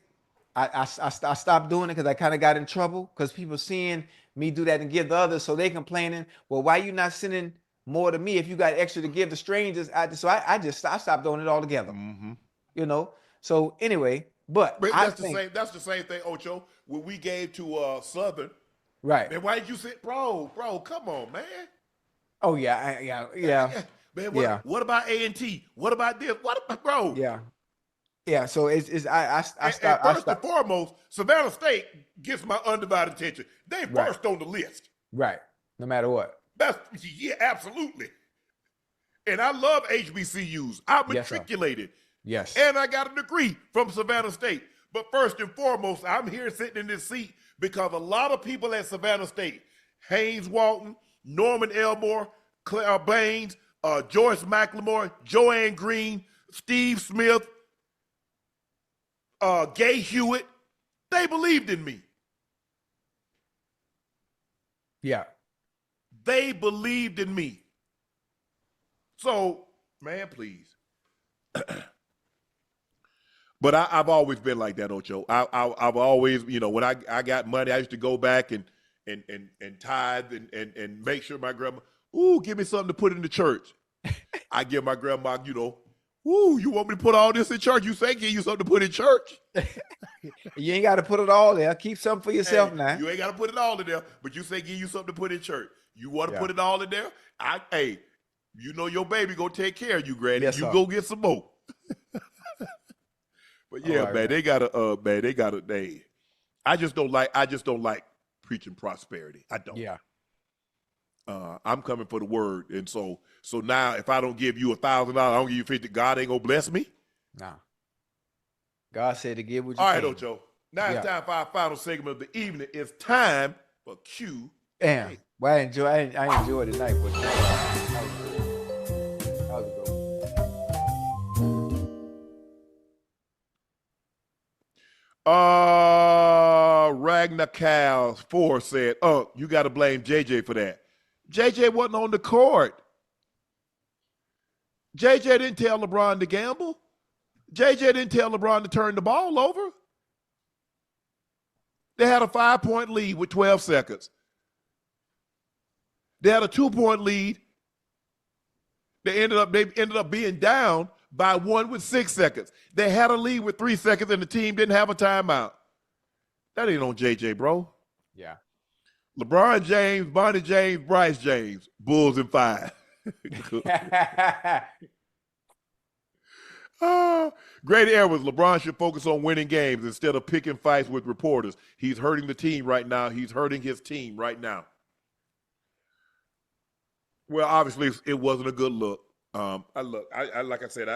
I stopped doing it because I kind of got in trouble because people seeing me do that and give the others, so they complaining. Well, why you not sending more to me if you got extra to give the strangers? I stopped doing it altogether. You know. So anyway, but But I that's the think same. That's the same thing, Ocho. When we gave to Southern, right. man, why did you say, bro? Come on, man. Oh yeah, yeah. Man, Yeah. what about A&T? What about this? What about, bro? Yeah. So it's I And stopped. I first and stopped. foremost, Savannah State gets my undivided attention. They Right. first on the list. Right. No matter what. That's yeah, absolutely. And I love HBCUs. I'm Yes, sir. matriculated. Yes. And I got a degree from Savannah State. But first and foremost, I'm here sitting in this seat because a lot of people at Savannah State, Haynes Walton, Norman Elmore, Claire Baines, Joyce McLemore, Joanne Green, Steve Smith, Gay Hewitt, they believed in me. Yeah. They believed in me. So, man, please. But I've always been like that, Ocho. I've always, when I got money, I used to go back and tithe and make sure my grandma, give me something to put in the church. I give my grandma, you want me to put all this in church? You say give you something to put in church. You ain't got to put it all there. Keep something for yourself Hey, now. you ain't got to put it all in there, but you say give you something to put in church. You want to Yeah. put it all in there? Your baby gonna take care of you, Granny. Yes, you sir. go get some more. But yeah, All right, man, they gotta. I just don't like preaching prosperity. I don't. Yeah. I'm coming for the word, and so now if I don't give you $1,000, I don't give you 50. God ain't gonna bless me. Nah. God said to give what you All right, can. Ocho. Now it's Yeah. time for our final segment of the evening. It's time for Q. Damn. Well, I enjoyed the night, but that was good. Ragnar Cows 4 said, you got to blame JJ for that. JJ wasn't on the court. JJ didn't tell LeBron to gamble. JJ didn't tell LeBron to turn the ball over. They had a 5-point lead with 12 seconds. They had a 2-point lead. They ended up being down by 1 with 6 seconds. They had a lead with 3 seconds, and the team didn't have a timeout. That ain't on JJ, bro. Yeah. LeBron James, Bonnie James, Bryce James, Bulls in 5. Great Edwards, LeBron should focus on winning games instead of picking fights with reporters. He's hurting the team right now. He's hurting his team right now. Well, obviously, it wasn't a good look. Like I said,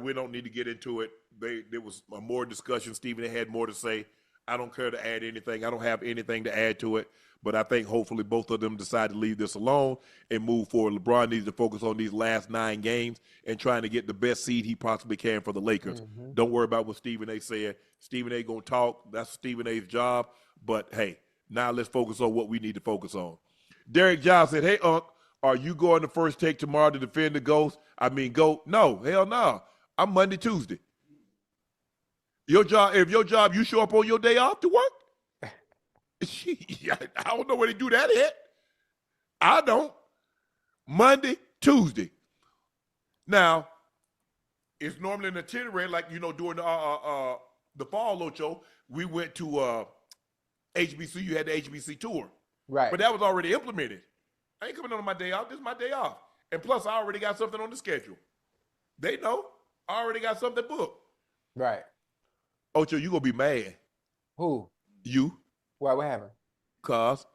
we don't need to get into it. There was more discussion. Stephen had more to say. I don't care to add anything. I don't have anything to add to it. But I think hopefully both of them decide to leave this alone and move forward. LeBron needs to focus on these last 9 games and trying to get the best seed he possibly can for the Lakers. Mm-hmm. Don't worry about what Stephen A. said. Stephen A. gonna talk. That's Stephen A.'s job. But hey, now let's focus on what we need to focus on. Derek Giles said, "Hey, Unc, are you going to First Take tomorrow to defend the GOAT? No, hell no. I'm Monday, Tuesday. Your job, you show up on your day off to work? I don't know where they do that at. I don't. Monday, Tuesday. Now, it's normally an itinerary, like, during the fall, Ocho, we went to HBC. You had the HBC tour. Right. But that was already implemented. I ain't coming on my day off. This is my day off. And plus, I already got something on the schedule. They know. I already got something booked. Right. Ocho, you going to be mad. Who? You. Why? What happened? Because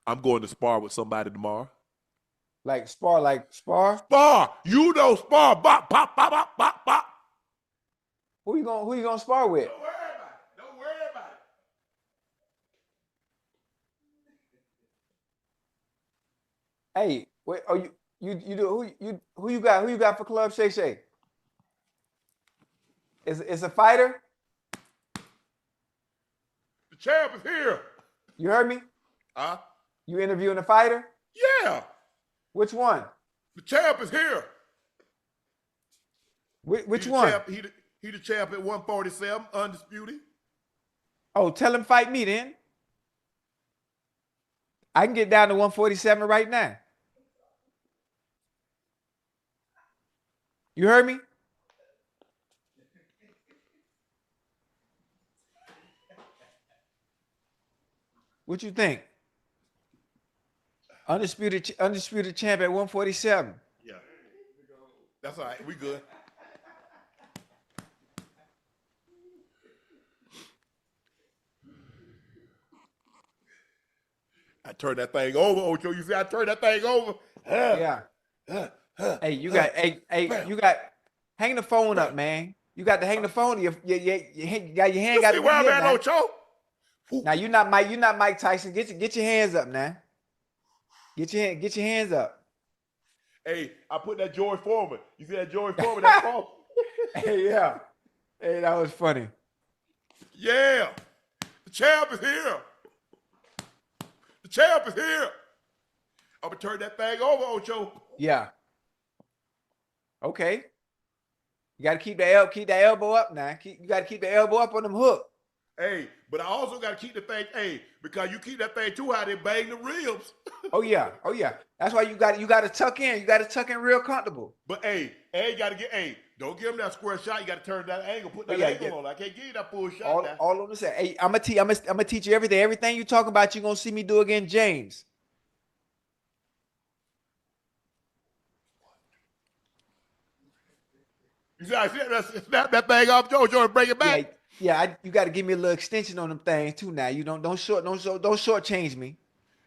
I'm going to spar with somebody tomorrow. Like spar? Spar. You know spar. Bop, bop, bop, bop, bop, bop. Who you gonna spar with? Don't worry about it. Hey, wait. Oh, you do who you got? Who you got for Club Shay Shay? Is a fighter? The champ is here. You heard me? Huh? You interviewing a fighter? Yeah. Which one? The champ is here. Which He the one? Champ, he the champ at 147, undisputed. Oh, tell him fight me then. I can get down to 147 right now. You heard me? What you think? Undisputed champ at 147. Yeah. That's all right. We good. I turned that thing over, Ocho. You see, I turned that thing over. Yeah. Hey, you got you got hang the phone up, man. You got to hang the phone. You got your hand You got see to where I'm at, now. Ocho? Now you're not Mike Tyson. Get your hands up now. Get your hands up. Hey, I put that George Foreman. You see that George Foreman? That phone? Hey, yeah. Hey, that was funny. Yeah. The champ is here. The champ is here. I'm going to turn that thing over, Ocho. Yeah. Okay. You got to keep that elbow up now. You got to keep the elbow up on them hook. Hey, but I also got to keep the thing, because you keep that thing too high, they bang the ribs. Oh yeah. That's why you got to tuck in. You got to tuck in real comfortable. But you got to get, don't give him that square shot. You got to turn that angle, put that angle on. I can't give you that full shot now. All on the set. Hey, I'm gonna teach you everything. Everything you talk about, you're gonna see me do against James. You see, I snap that thing off, Joe, and bring it back. You got to give me a little extension on them things too. Now you don't shortchange me.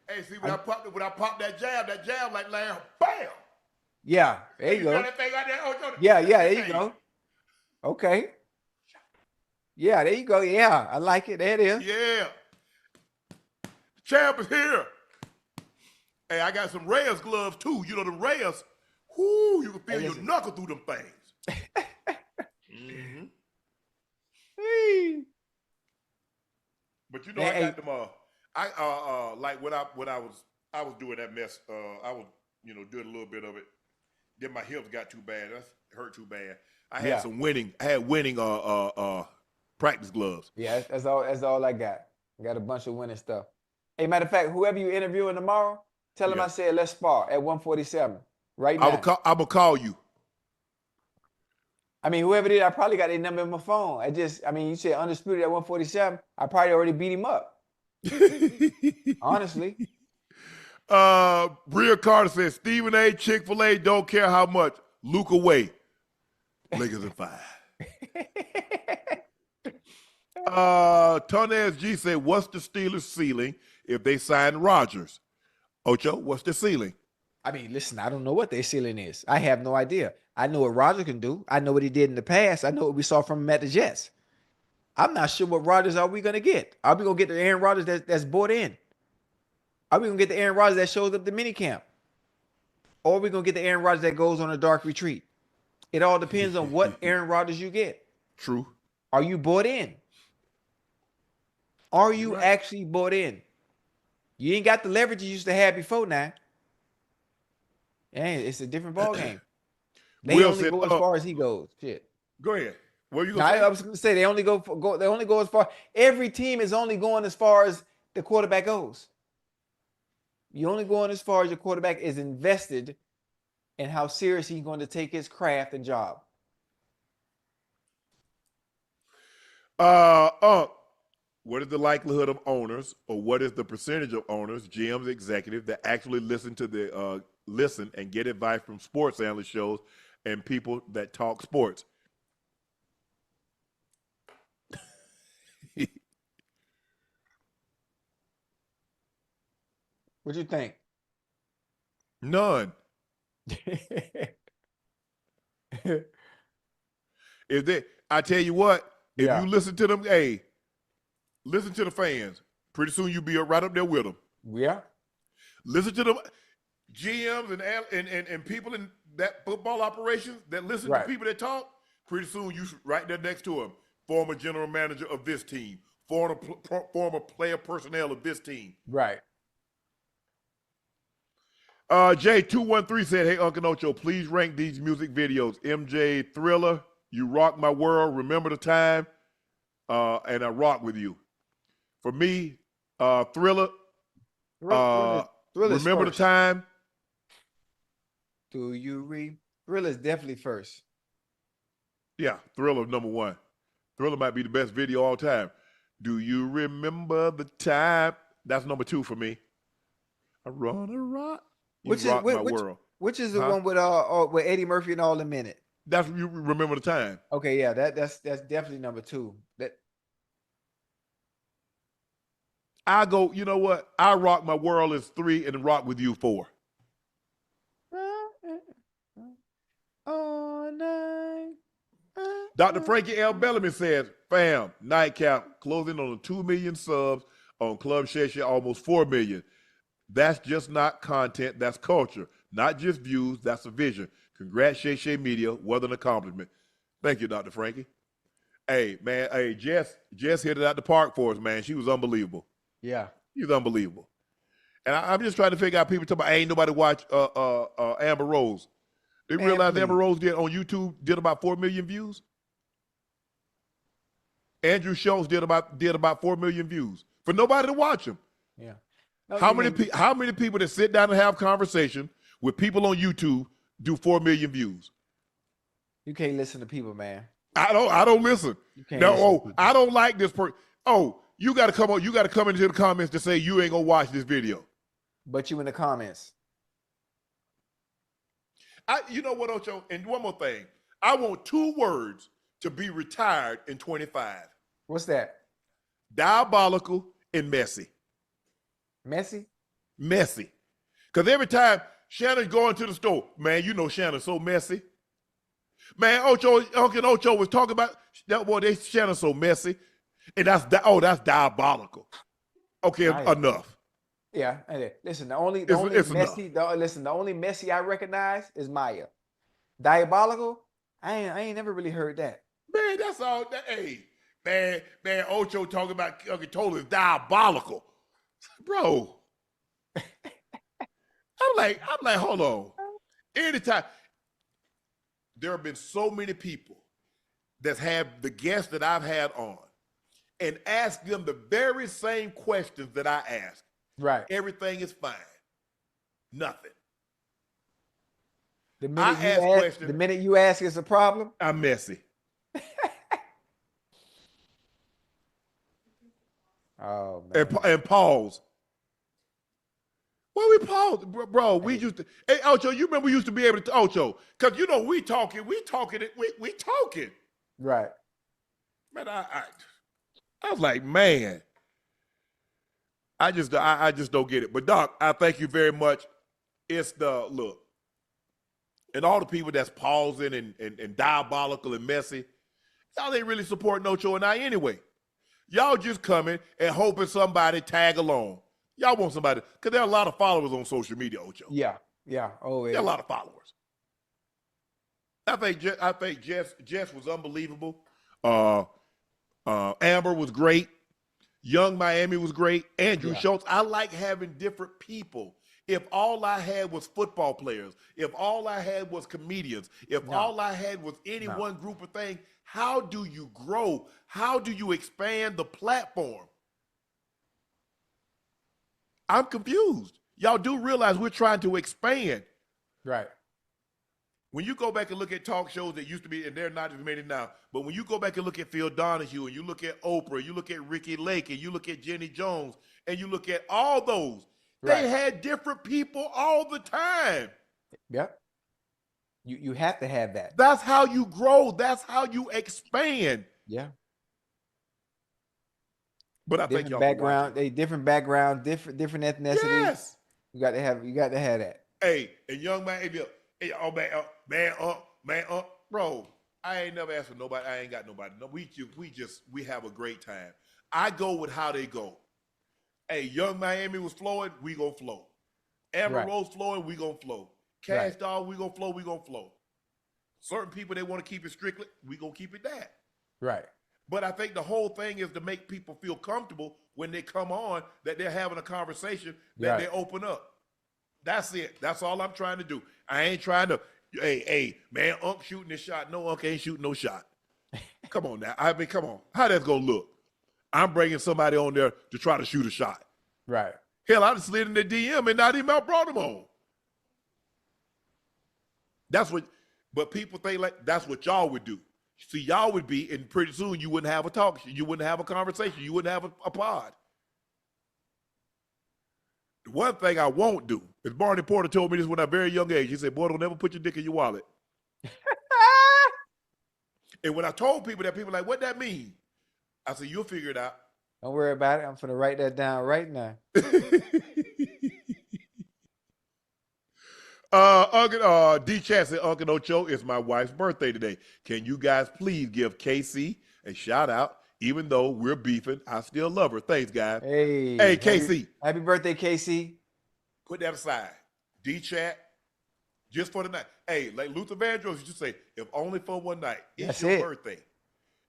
Hey, see, when I pop that jab like lamb, bam. Yeah, there you go. Got that thing out there, Ocho? Yeah, there you go. Okay. Yeah, there you go. Yeah, I like it. There it is. Yeah. Champ is here. Hey, I got some Reyes gloves too. You know the Reyes. Whoo, you can feel your knuckle through them things. Mm-hmm. But you know, I got them. Like when I was doing that mess. I was doing a little bit of it. Then my hips got too bad. That hurt too bad. I had winning practice gloves. Yeah, that's all I got. I got a bunch of winning stuff. Hey, matter of fact, whoever you interviewing tomorrow, tell them I said let's spar at 147 right now. I'm gonna call you. I mean, whoever did, I probably got their number in my phone. You said undisputed at 147. I probably already beat him up. Honestly. Bria Carter says Stephen A. Chick-fil-A don't care how much Luka weigh. Lakers in 5. Tony SG said, what's the Steelers' ceiling if they sign Rodgers? Ocho, what's the ceiling? I mean, listen, I don't know what their ceiling is. I have no idea. I know what Rodgers can do. I know what he did in the past. I know what we saw from him at the Jets. I'm not sure what Rodgers are we going to get. Are we going to get the Aaron Rodgers that's bought in? Are we going to get the Aaron Rodgers that shows up the minicamp? Or are we going to get the Aaron Rodgers that goes on a dark retreat? It all depends on what Aaron Rodgers you get. True. Are you bought in? Are you actually bought in? You ain't got the leverage you used to have before now. And it's a different ball game. They only go as far as he goes. Shit. Go ahead. What are you gonna say? I was going to say they only go as far. Every team is only going as far as the quarterback goes. You only going as far as your quarterback is invested in how serious he's going to take his craft and job. What is the likelihood of owners, or what is the percentage of owners, GMs, executives that actually listen and get advice from sports analyst shows and people that talk sports? What you think? None. I tell you what, if you listen to them, listen to the fans. Pretty soon you'll be right up there with them. Yeah. Listen to them GMs and people in that football operations that listen to people that talk. Pretty soon you right there next to them. Former general manager of this team. Former player personnel of this team. Right. J213 said, hey, Unc Ocho, please rank these music videos. MJ Thriller, You Rock My World, Remember the Time, and I Rock With You. For me, Thriller, Thriller's Remember first. the Time. Do you read? Thriller's definitely first. Yeah, Thriller number one. Thriller might be the best video all time. Do you remember the time? That's number two for me. I run a rock. You rock my world. Which is the one with Eddie Murphy and all them in it? That's You Remember the Time. Okay, yeah, that's definitely number two. That I go, you know what? I Rock My World is 3 and Rock With You 4. all night. Dr. Frankie L. Bellamy says, fam, Nightcap closing on 2 million subs on Club Shay Shay, almost 4 million. That's just not content, that's culture. Not just views, that's a vision. Congrats, Shay Shay Media. What an accomplishment. Thank you, Dr. Frankie. Hey, man, hey, Jess hit it out the park for us, man. She was unbelievable. Yeah. She was unbelievable. And I'm just trying to figure out, people talking about, ain't nobody watch Amber Rose. They realize Amber Rose did on YouTube did about 4 million views. Andrew Schultz did about 4 million views for nobody to watch him. Yeah. How many people that sit down and have conversation with people on YouTube do 4 million views? You can't listen to people, man. I don't listen. I don't like this person. Oh, you got to come on. You got to come into the comments to say you ain't gonna watch this video. But you in the comments. You know what, Ocho? And one more thing. I want 2 words to be retired in 25. What's that? Diabolical and messy. Messy? Messy. Because every time Shannon going to the store, man, you know Shannon's so messy. Man, Uncle Ocho was talking about that boy. Shannon's so messy, and that's diabolical. Okay, enough. Yeah, listen. The only messy I recognize is Maya. Diabolical. I ain't never really heard that. Man, that's all. Hey, man, Ocho talking about Uncle Tola is diabolical, bro. I'm like, hold on. Anytime there have been so many people that have the guests that I've had on, and ask them the very same questions that I ask. Right. Everything is fine. Nothing. The minute you ask is a problem. I'm messy. Oh man. And pause. Well, we paused, bro. We used to. Hey, Ocho, you remember we used to be able to Ocho, because you know we talking. Right. Man, I was like, man, I just don't get it. But Doc, I thank you very much. It's the look, and all the people that's pausing and diabolical and messy, y'all ain't really supporting Ocho and I anyway. Y'all just coming and hoping somebody tag along. Y'all want somebody, because there are a lot of followers on social media, Ocho. Yeah. Oh, yeah. There are a lot of followers. I think Jess was unbelievable. Amber was great. Young Miami was great. Andrew Schultz. I like having different people. If all I had was football players, if all I had was comedians, if all I had was any one group of things, how do you grow? How do you expand the platform? I'm confused. Y'all do realize we're trying to expand. Right. When you go back and look at talk shows that used to be, and they're not as many now, but when you go back and look at Phil Donahue, and you look at Oprah, you look at Ricky Lake, and you look at Jenny Jones, and you look at all those, they had different people all the time. Yep. You have to have that. That's how you grow. That's how you expand. Yeah. But I think different y'all background, different background, different ethnicities. Yes. You got to have that. Hey, and young man, bro, I ain't never asked for nobody. I ain't got nobody. No, we have a great time. I go with how they go. Hey, young Miami was flowing, we gonna flow. Amber Rose flowing, we gonna flow. Cash Doll, we gonna flow. Certain people, they want to keep it strictly, we gonna keep it that. Right. But I think the whole thing is to make people feel comfortable when they come on, that they're having a conversation, that they open up. That's it. That's all I'm trying to do. I ain't trying to, hey, man, Unc shooting this shot. No, Unc ain't shooting no shot. Come on now. I mean, come on. How that's going to look? I'm bringing somebody on there to try to shoot a shot. Right. Hell, I just slid in the DM and not even I brought him on. That's what, but people think like that's what y'all would do. See, y'all would be, and pretty soon you wouldn't have a talk. You wouldn't have a conversation. You wouldn't have a pod. The one thing I won't do is Barney Porter told me this when I was a very young age. He said, boy, don't never put your dick in your wallet. And when I told people that, people were like, what that mean? I said, you'll figure it out. Don't worry about it. I'm going to write that down right now. D Chat said, Unc Ocho, it's my wife's birthday today. Can you guys please give KC a shout out? Even though we're beefing, I still love her. Thanks, guys. Hey, KC. Happy birthday, KC. Put that aside. D Chat, just for the night. Hey, like Luther Vandross used to say, if only for one night. It's your birthday.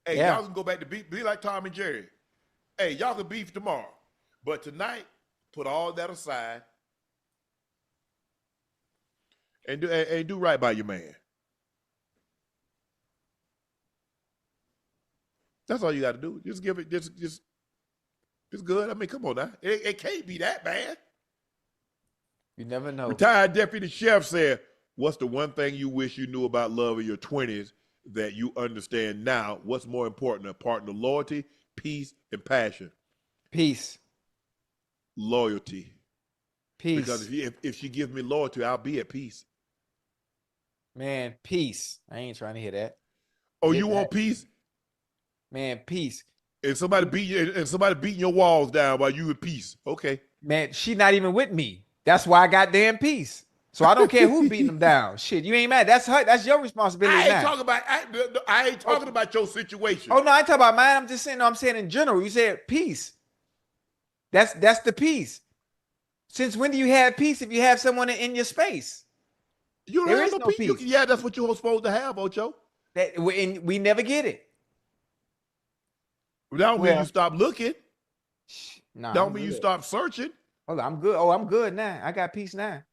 Hey, y'all can go back to be like Tom and Jerry. Hey, y'all can beef tomorrow. But tonight, put all that aside and do right by your man. That's all you got to do. Just give it, just it's good. I mean, come on now. It can't be that bad. You never know. Retired Deputy Chef said, what's the one thing you wish you knew about love in your 20s that you understand now? What's more important, a partner loyalty, peace, and passion? Peace. Loyalty. Peace. Because if she gives me loyalty, I'll be at peace. Man, peace. I ain't trying to hear that. Oh, you want peace? Man, peace. And somebody beating your walls down while you in peace. Okay. Man, she not even with me. That's why I got damn peace. So I don't care who beating them down. Shit, you ain't mad. That's her. That's your responsibility. I ain't talking about your situation. Oh no, I ain't talking about mine. I'm just saying. No, I'm saying in general. You said peace. That's the peace. Since when do you have peace if you have someone in your space? You don't have no peace. Yeah, that's what you're supposed to have, Ocho. And we never get it. That don't mean you stop looking. Nah, don't mean you stop searching. Hold on, I'm good. Oh, I'm good now. I got peace now.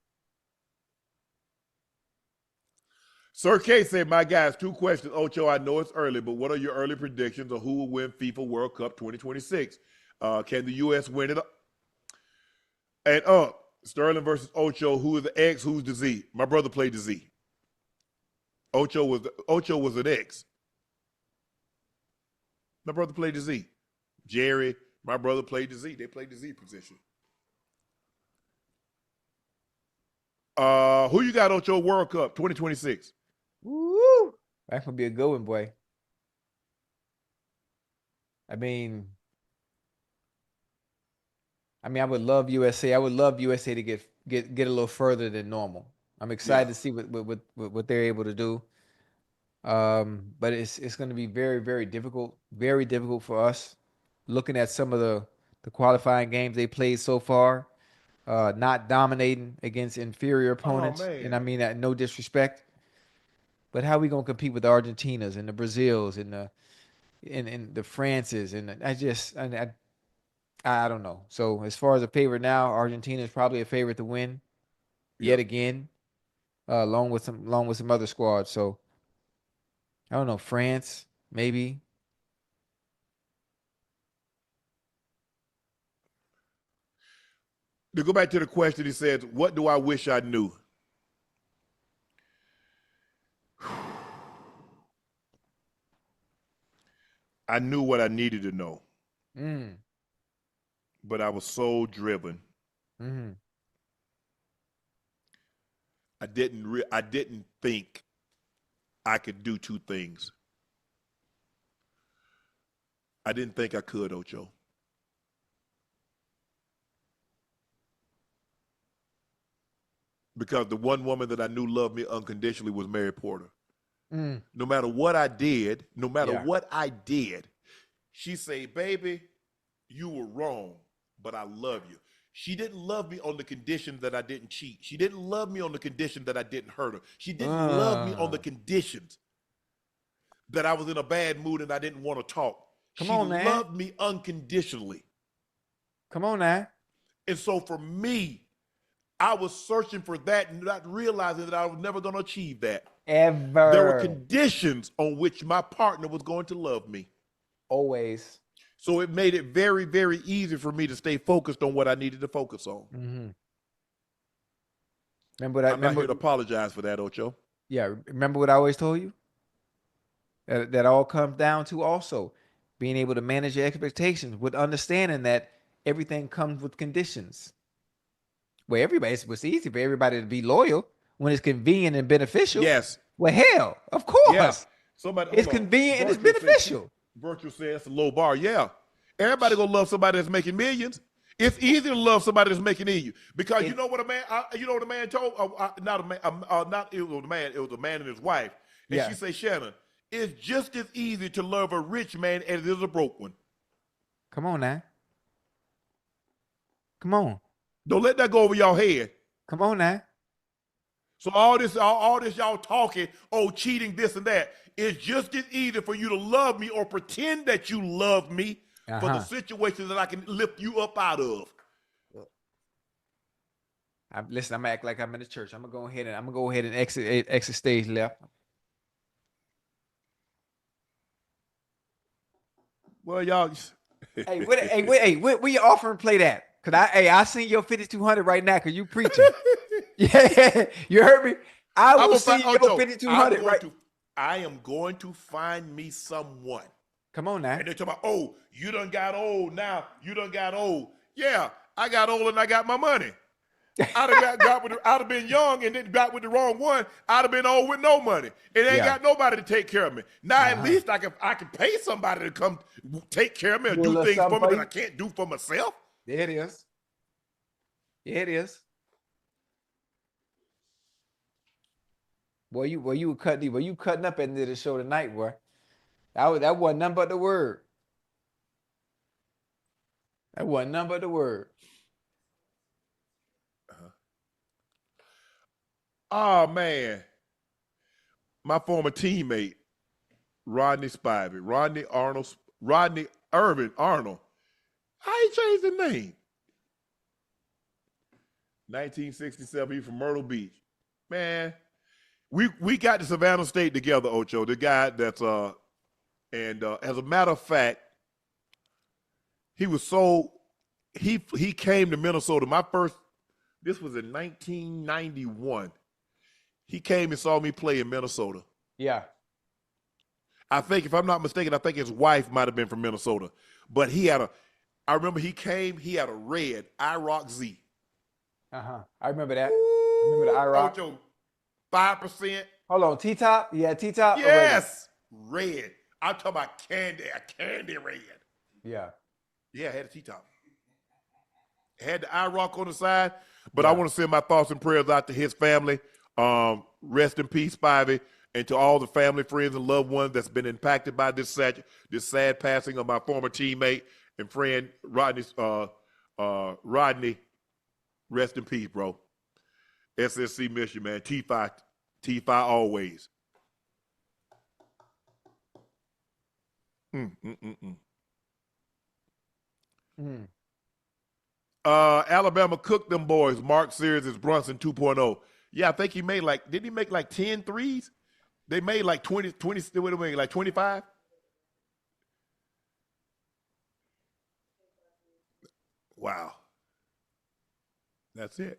Sir K said, my guys, 2 questions. Ocho, I know it's early, but what are your early predictions of who will win FIFA World Cup 2026? Can the U.S. win it? And Sterling versus Ocho, who is the X, who's the Z? My brother played the Z. Ocho was an X. My brother played the Z. Jerry, my brother played the Z. They played the Z position. Who you got, Ocho, World Cup 2026? Woo! That could be a good one, boy. I mean, I would love USA. I would love USA to get a little further than normal. I'm excited to see what they're able to do. But it's going to be very, very difficult for us. Looking at some of the qualifying games they played so far, not dominating against inferior opponents, and I mean that no disrespect. But how are we gonna compete with the Argentinas and the Brazils and the Frances and I don't know. So as far as a favorite now, Argentina is probably a favorite to win yet again, along with some other squads. So I don't know, France maybe. To go back to the question, he says, what do I wish I knew? I knew what I needed to know. But I was so driven. I didn't think I could do 2 things. I didn't think I could, Ocho. Because the one woman that I knew loved me unconditionally was Mary Porter. No matter what I did, she said, baby, you were wrong, but I love you. She didn't love me on the condition that I didn't cheat. She didn't love me on the condition that I didn't hurt her. She didn't love me on the conditions that I was in a bad mood and I didn't want to talk. She loved me unconditionally. Come on now. And so for me, I was searching for that and not realizing that I was never going to achieve that. Ever. There were conditions on which my partner was going to love me. Always. So it made it very, very easy for me to stay focused on what I needed to focus on. Mm-hmm. I'm not here to apologize for that, Ocho. Yeah, remember what I always told you? That all comes down to also being able to manage your expectations with understanding that everything comes with conditions. Where it's easy for everybody to be loyal when it's convenient and beneficial. Yes. Well, hell, of course. Yeah. It's convenient and it's beneficial. Virtual says it's a low bar. Yeah. Everybody gonna love somebody that's making millions. It's easy to love somebody that's making millions because you know what a man told. It was a man and his wife, and she said, Shannon, it's just as easy to love a rich man as it is a broke one. Come on now. Come on. Don't let that go over your head. Come on now. So all this y'all talking, cheating, this and that. It's just as easy for you to love me or pretend that you love me for the situation that I can lift you up out of. Listen, I'm gonna act like I'm in the church. I'm gonna go ahead and exit stage left. Well, y'all. Hey, where your offering plate at? Cause I seen your 5,200 right now. Cause you preaching. Yeah, you heard me. I will see your 5,200 right. I am going to find me someone. Come on now. And they're talking about, you done got old now. You done got old. Yeah, I got old and I got my money. I'd have been young and then got with the wrong one. I'd have been old with no money. And ain't got nobody to take care of me. Now at least I can pay somebody to come take care of me and do things for me that I can't do for myself. There it is. Yeah, it is. Boy, you were cutting up at the end of the show tonight, boy. That wasn't nothing but the word. That wasn't nothing but the word. Oh man. My former teammate, Rodney Irvin Arnold. How he changed the name? 1967, he's from Myrtle Beach. Man. We got to Savannah State together, Ocho. The guy that's and as a matter of fact, he came to Minnesota. This was in 1991. He came and saw me play in Minnesota. Yeah. I think, if I'm not mistaken, I think his wife might have been from Minnesota. But I remember he came, he had a red IROC Z. I remember that. Remember the IROC? Ocho, 5%. Hold on, T-top? Yeah, T-top? Yes. Red. I'm talking about a candy red. Yeah. Yeah, I had a T-top. Had the IROC on the side, but I want to send my thoughts and prayers out to his family. Rest in peace, Spivey, and to all the family, friends, and loved ones that's been impacted by this sad passing of my former teammate and friend, Rodney. Rodney, rest in peace, bro. SSC miss you, man. T5 always. Alabama cooked them boys. Mark Sears is Brunson 2.0. Yeah, I think he made didn't he make like 10 threes? They made like 20, like 25? Wow. That's it.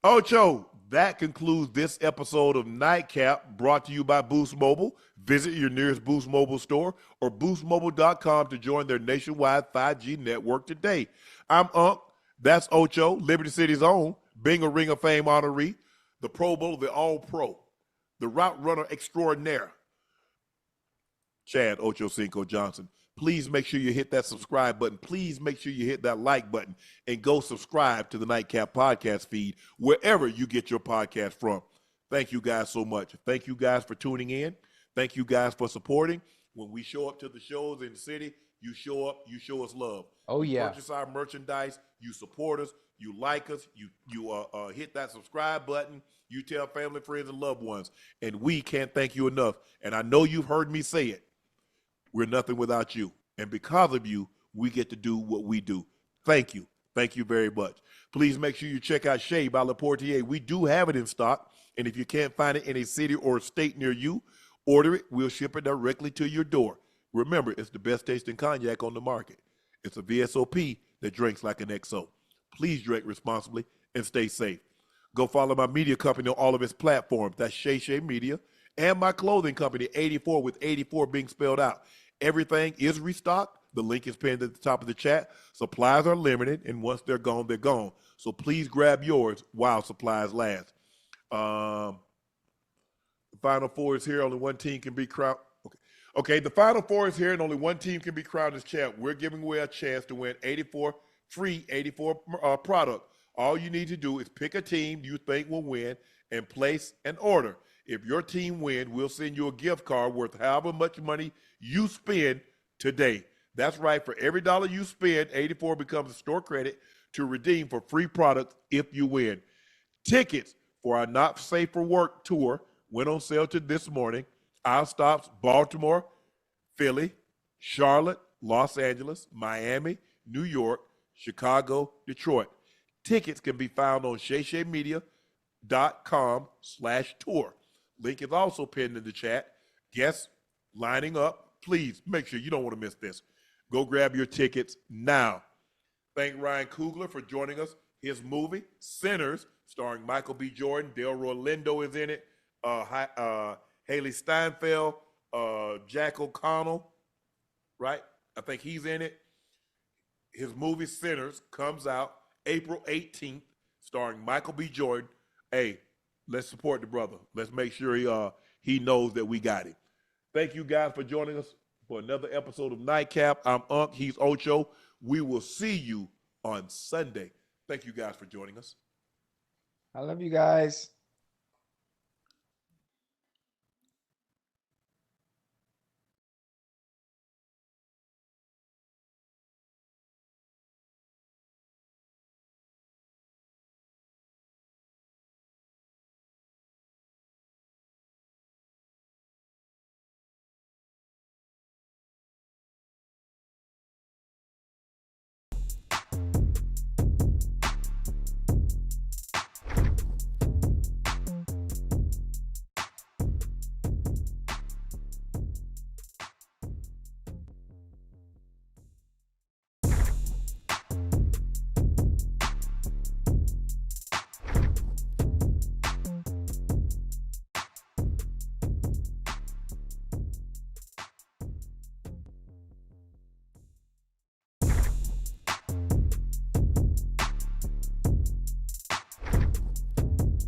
Ocho, that concludes this episode of Nightcap, brought to you by Boost Mobile. Visit your nearest Boost Mobile store or boostmobile.com to join their nationwide 5G network today. I'm Unc. That's Ocho, Liberty City's own, being a Ring of Fame honoree, the Pro Bowl, the All-Pro, the route runner extraordinaire, Chad Ochocinco Johnson. Please make sure you hit that subscribe button. Please make sure you hit that like button and go subscribe to the Nightcap podcast feed wherever you get your podcast from. Thank you guys so much. Thank you guys for tuning in. Thank you guys for supporting. When we show up to the shows in the city, you show up, you show us love. Oh, yeah. You purchase our merchandise, you support us, you like us, you hit that subscribe button, you tell family, friends, and loved ones. And we can't thank you enough. And I know you've heard me say it. We're nothing without you. And because of you, we get to do what we do. Thank you. Thank you very much. Please make sure you check out Shea by Le Portier. We do have it in stock, and if you can't find it in a city or state near you, order it. We'll ship it directly to your door. Remember, it's the best tasting cognac on the market. It's a VSOP that drinks like an XO. Please drink responsibly and stay safe. Go follow my media company on all of its platforms. That's Shay Shay Media. And my clothing company, 84 with 84 being spelled out. Everything is restocked. The link is pinned at the top of the chat. Supplies are limited, and once they're gone, they're gone. So please grab yours while supplies last. The Final Four is here. Only one team can be crowned. Okay, the Final Four is here, and only one team can be crowned as champ. We're giving away a chance to win 84 free 84 product. All you need to do is pick a team you think will win and place an order. If your team wins, we'll send you a gift card worth however much money you spend today. That's right. For every dollar you spend, 84 becomes a store credit to redeem for free products if you win. Tickets for our Not Safe for Work tour went on sale to this morning. Our stops: Baltimore, Philly, Charlotte, Los Angeles, Miami, New York, Chicago, Detroit. Tickets can be found on shayshaymedia.com/tour. Link is also pinned in the chat. Guests lining up. Please make sure you don't want to miss this. Go grab your tickets now. Thank Ryan Coogler for joining us. His movie, Sinners, starring Michael B. Jordan. Delroy Lindo is in it. Haley Steinfeld, Jack O'Connell, right? I think he's in it. His movie, Sinners, comes out April 18th, starring Michael B. Jordan. Hey, let's support the brother. Let's make sure he knows that we got him. Thank you guys for joining us for another episode of Nightcap. I'm Unc. He's Ocho. We will see you on Sunday. Thank you guys for joining us. I love you guys.